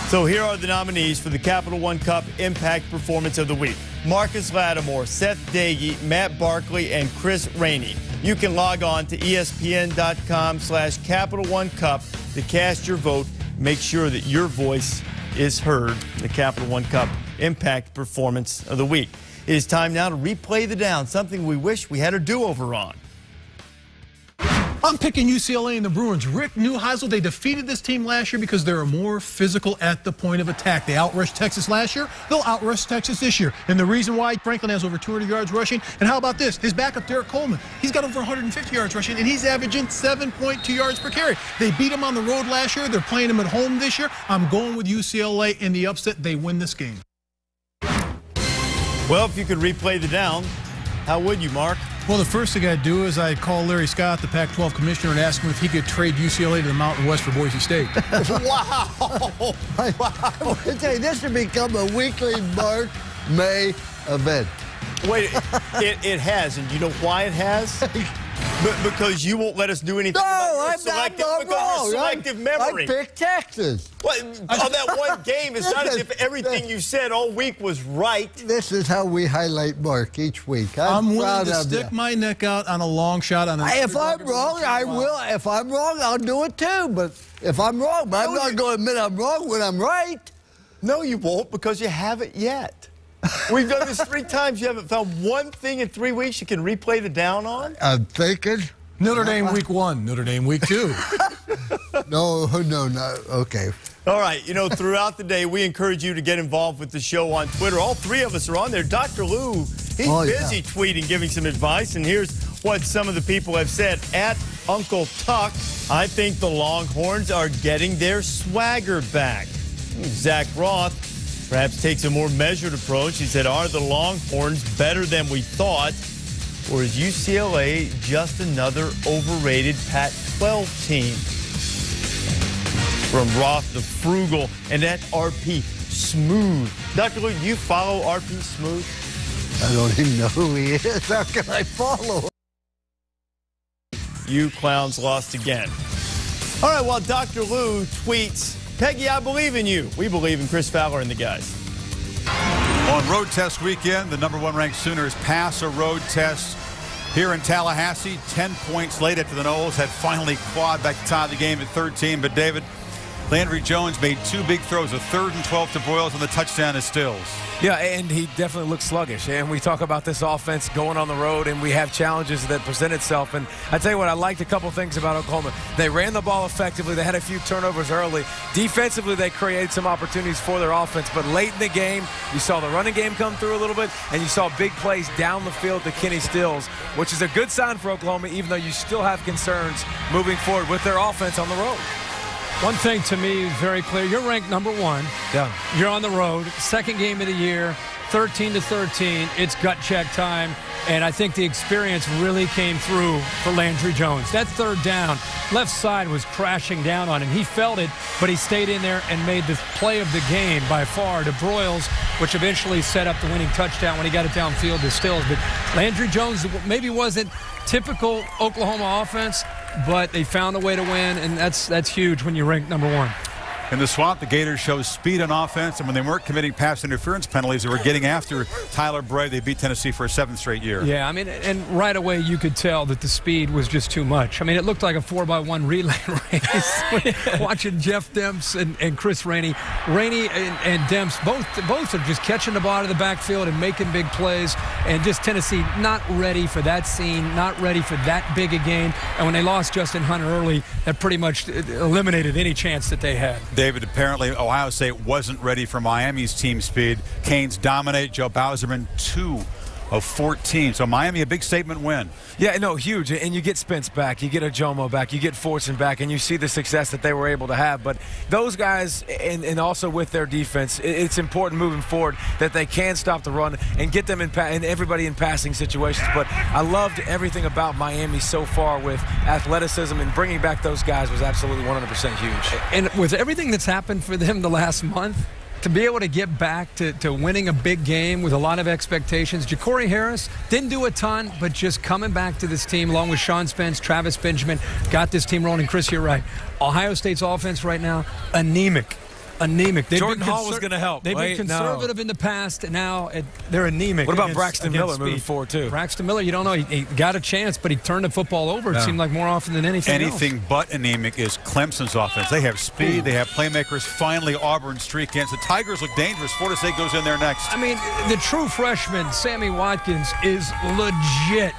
So here are the nominees for the Capital One Cup Impact Performance of the Week. Marcus Lattimore, Seth Dagey, Matt Barkley, and Chris Rainey. You can log on to ESPN.com/Capital One Cup to cast your vote. Make sure that your voice is heard. The Capital One Cup Impact Performance of the Week. It is time now to replay the down, something we wish we had a do-over on. I'm picking UCLA and the Bruins. Rick Neuheisel, they defeated this team last year because they're more physical at the point of attack. They outrushed Texas last year. They'll outrush Texas this year. And the reason why Franklin has over 200 yards rushing. And how about this? His backup, Derek Coleman. He's got over 150 yards rushing, and he's averaging 7.2 yards per carry. They beat him on the road last year. They're playing him at home this year. I'm going with UCLA in the upset. They win this game. Well, if you could replay the down, how would you, Mark? Well, the first thing I'd do is I'd call Larry Scott, the Pac-12 commissioner, and ask him if he could trade UCLA to the Mountain West for Boise State. Wow. I tell you, this should become a weekly Mark May event. Wait, it has, and you know why it has? Because you won't let us do anything. No, I'm not wrong. Selective memory. I picked Texas. What, on that one game, it's not as if everything you said all week was right. This is how we highlight Mark each week. I'm willing to stick my neck out on a long shot. If I'm wrong, I will. If I'm wrong, I'll do it too. But if I'm wrong, I'm not going to admit I'm wrong when I'm right. No, you won't, because you haven't yet. We've done this 3 times. You haven't found one thing in 3 weeks you can replay the down on? I'm thinking. Notre Dame week 1, Notre Dame week 2. No. Okay. All right. You know, throughout the day, we encourage you to get involved with the show on Twitter. All 3 of us are on there. Dr. Lou, he's busy tweeting, giving some advice. And here's what some of the people have said. At Uncle Tuck, I think the Longhorns are getting their swagger back. Zach Roth perhaps takes a more measured approach. He said, are the Longhorns better than we thought? Or is UCLA just another overrated Pac-12 team? From Roth the Frugal and at RP Smooth. Dr. Lou, do you follow RP Smooth? I don't even know who he is. How can I follow him? You clowns lost again. All right, while Dr. Lou tweets, Peggy, I believe in you. We believe in Chris Fowler and the guys. On road test weekend, the #1 ranked Sooners pass a road test here in Tallahassee. 10 points late after the Noles had finally clawed back to tie the game at 13. But David, Landry Jones made 2 big throws, a 3rd and 12 to Broyles and the touchdown to Stills. Yeah, and he definitely looks sluggish. And we talk about this offense going on the road, and we have challenges that present itself. And I tell you what, I liked a couple things about Oklahoma. They ran the ball effectively. They had a few turnovers early. Defensively, they created some opportunities for their offense. But late in the game, you saw the running game come through a little bit, and you saw big plays down the field to Kenny Stills, which is a good sign for Oklahoma, even though you still have concerns moving forward with their offense on the road. One thing to me is very clear. You're ranked number 1. Yeah. You're on the road. Second game of the year. 13-13. It's gut check time. And I think the experience really came through for Landry Jones. That third down, left side was crashing down on him. He felt it, but he stayed in there and made the play of the game by far to Broyles, which eventually set up the winning touchdown when he got it downfield to Stills. But Landry Jones maybe wasn't typical Oklahoma offense, but they found a way to win, and that's huge when you rank number 1. In the Swamp, the Gators showed speed on offense, and when they weren't committing pass interference penalties, they were getting after Tyler Bray. They beat Tennessee for a 7th straight year. Yeah, I mean, and right away you could tell that the speed was just too much. I mean, it looked like a 4x1 relay race. Watching Jeff Demps and Chris Rainey. Rainey and Demps both are just catching the ball out of the backfield and making big plays, and just Tennessee not ready for that scene, not ready for that big a game. And when they lost Justin Hunter early, that pretty much eliminated any chance that they had. David, apparently Ohio State wasn't ready for Miami's team speed. Canes dominate. Joe Bauserman 2 of 14. So Miami, a big statement win. Yeah, no, huge. And you get Spence back, you get Ajomo back, you get Fortson back, and you see the success that they were able to have. But those guys, and also with their defense, it's important moving forward that they can stop the run and get them and everybody in passing situations. But I loved everything about Miami so far with athleticism, and bringing back those guys was absolutely 100% huge. And with everything that's happened for them the last month, to be able to get back to winning a big game with a lot of expectations. Ja'Cory Harris didn't do a ton, but just coming back to this team along with Sean Spence, Travis Benjamin, got this team rolling. Chris, you're right. Ohio State's offense right now, anemic. Jordan Hall was going to help. They've been conservative in the past, and now they're anemic. What about Braxton Miller moving forward, too? Braxton Miller, you don't know. He got a chance, but he turned the football over, it seemed like, more often than anything else. But anemic is Clemson's offense. They have speed. They have playmakers. Finally, Auburn streak ends. The Tigers look dangerous. Florida State goes in there next. I mean, the true freshman, Sammy Watkins, is legit.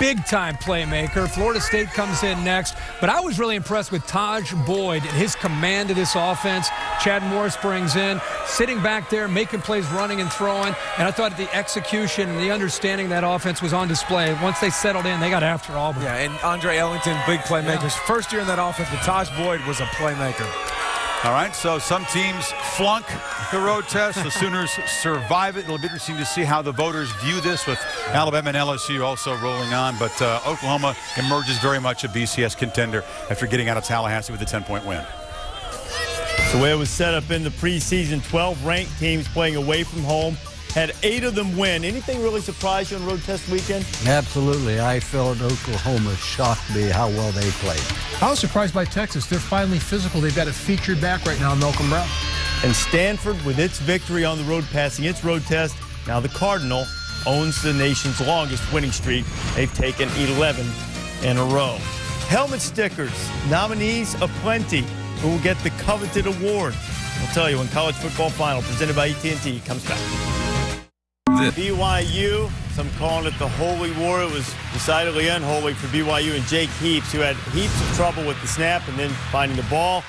Big-time playmaker. Florida State comes in next. But I was really impressed with Taj Boyd and his command of this offense. Chad Morris brings in, sitting back there, making plays, running and throwing. And I thought the execution and the understanding of that offense was on display. Once they settled in, they got after Auburn. Yeah, and Andre Ellington, big playmakers. Yeah. First year in that offense, but Taj Boyd was a playmaker. All right, so some teams flunk the road test. The Sooners survive it. It'll be interesting to see how the voters view this, with Alabama and LSU also rolling on. But Oklahoma emerges very much a BCS contender after getting out of Tallahassee with a 10-point win. The way it was set up in the preseason, 12 ranked teams playing away from home. Had 8 of them win. Anything really surprise you on road test weekend? Absolutely. I felt Oklahoma shocked me how well they played. I was surprised by Texas. They're finally physical. They've got a featured back right now, Malcolm Brown. And Stanford, with its victory on the road, passing its road test, now the Cardinal owns the nation's longest winning streak. They've taken 11 in a row. Helmet stickers, nominees aplenty. Who will get the coveted award? We'll tell you when College Football Final, presented by AT&T, comes back. BYU, some calling it the Holy War. It was decidedly unholy for BYU and Jake Heaps, who had heaps of trouble with the snap and then finding the ball.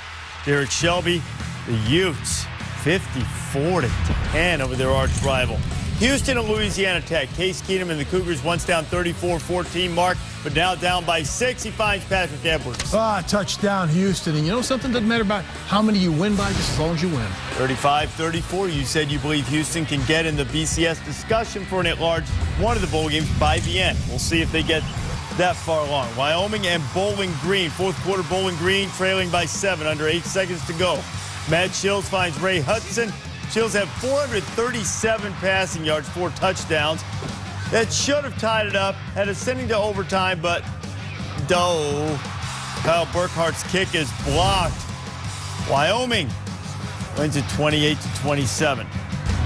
Derek Shelby, the Utes, 54-10 over their arch rival. Houston and Louisiana Tech. Case Keenum and the Cougars once down 34-14 mark, but now down by 6. He finds Patrick Edwards. Touchdown Houston. And you know something? Doesn't matter about how many you win by, just as long as you win. 35-34. You said you believe Houston can get in the BCS discussion for an at-large one of the bowl games by the end. We'll see if they get that far along. Wyoming and Bowling Green. Fourth quarter, Bowling Green trailing by 7, under 8 seconds to go. Matt Shields finds Ray Hudson. Shields had 437 passing yards, 4 touchdowns. That should have tied it up, had it sending to overtime, but Kyle Burkhart's kick is blocked. Wyoming wins it 28-27.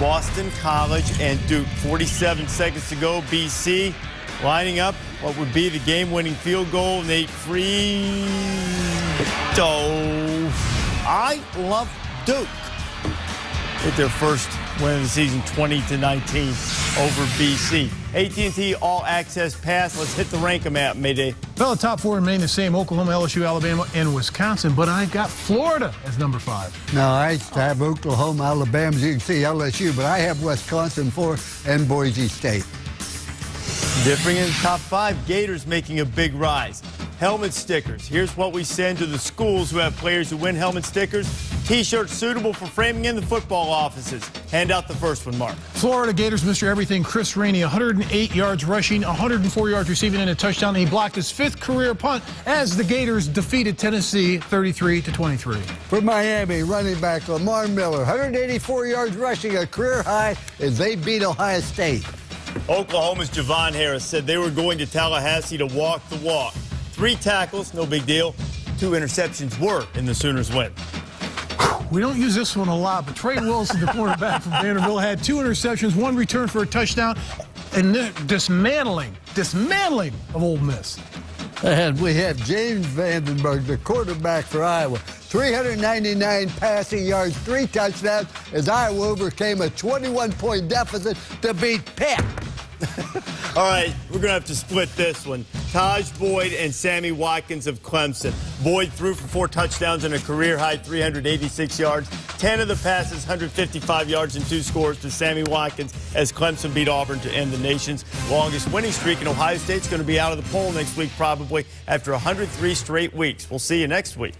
Boston College and Duke, 47 seconds to go. BC lining up what would be the game-winning field goal. Nate Free. I love Duke. With their first win of the season, 20-19 over BC. AT&T All Access Pass. Let's hit the rank-em app, Mayday. Well, the top 4 remain the same: Oklahoma, LSU, Alabama, and Wisconsin. But I've got Florida as number 5. No, I have Oklahoma, Alabama. You can see LSU, but I have Wisconsin 4 and Boise State. Differing in the top 5, Gators making a big rise. helmet stickers. Here's what we send to the schools who have players who win helmet stickers. T-shirts suitable for framing in the football offices. Hand out the first one, Mark. Florida Gators Mr. Everything Chris Rainey, 108 yards rushing, 104 yards receiving, and a touchdown. He blocked his 5th career punt as the Gators defeated Tennessee 33-23. For Miami, running back Lamar Miller, 184 yards rushing, a career high as they beat Ohio State. Oklahoma's Javon Harris said they were going to Tallahassee to walk the walk. 3 tackles, no big deal. 2 interceptions were in the Sooners' win. We don't use this one a lot, but Trey Wilson, the quarterback from Vanderbilt, had 2 interceptions, 1 return for a touchdown, and dismantling of Ole Miss. And we have James Vandenberg, the quarterback for Iowa. 399 passing yards, 3 touchdowns, as Iowa overcame a 21-point deficit to beat Pitt. All right, we're going to have to split this one. Taj Boyd and Sammy Watkins of Clemson. Boyd threw for 4 touchdowns and a career-high 386 yards. 10 of the passes, 155 yards and 2 scores to Sammy Watkins as Clemson beat Auburn to end the nation's longest winning streak. And Ohio State's going to be out of the poll next week probably after 103 straight weeks. We'll see you next week.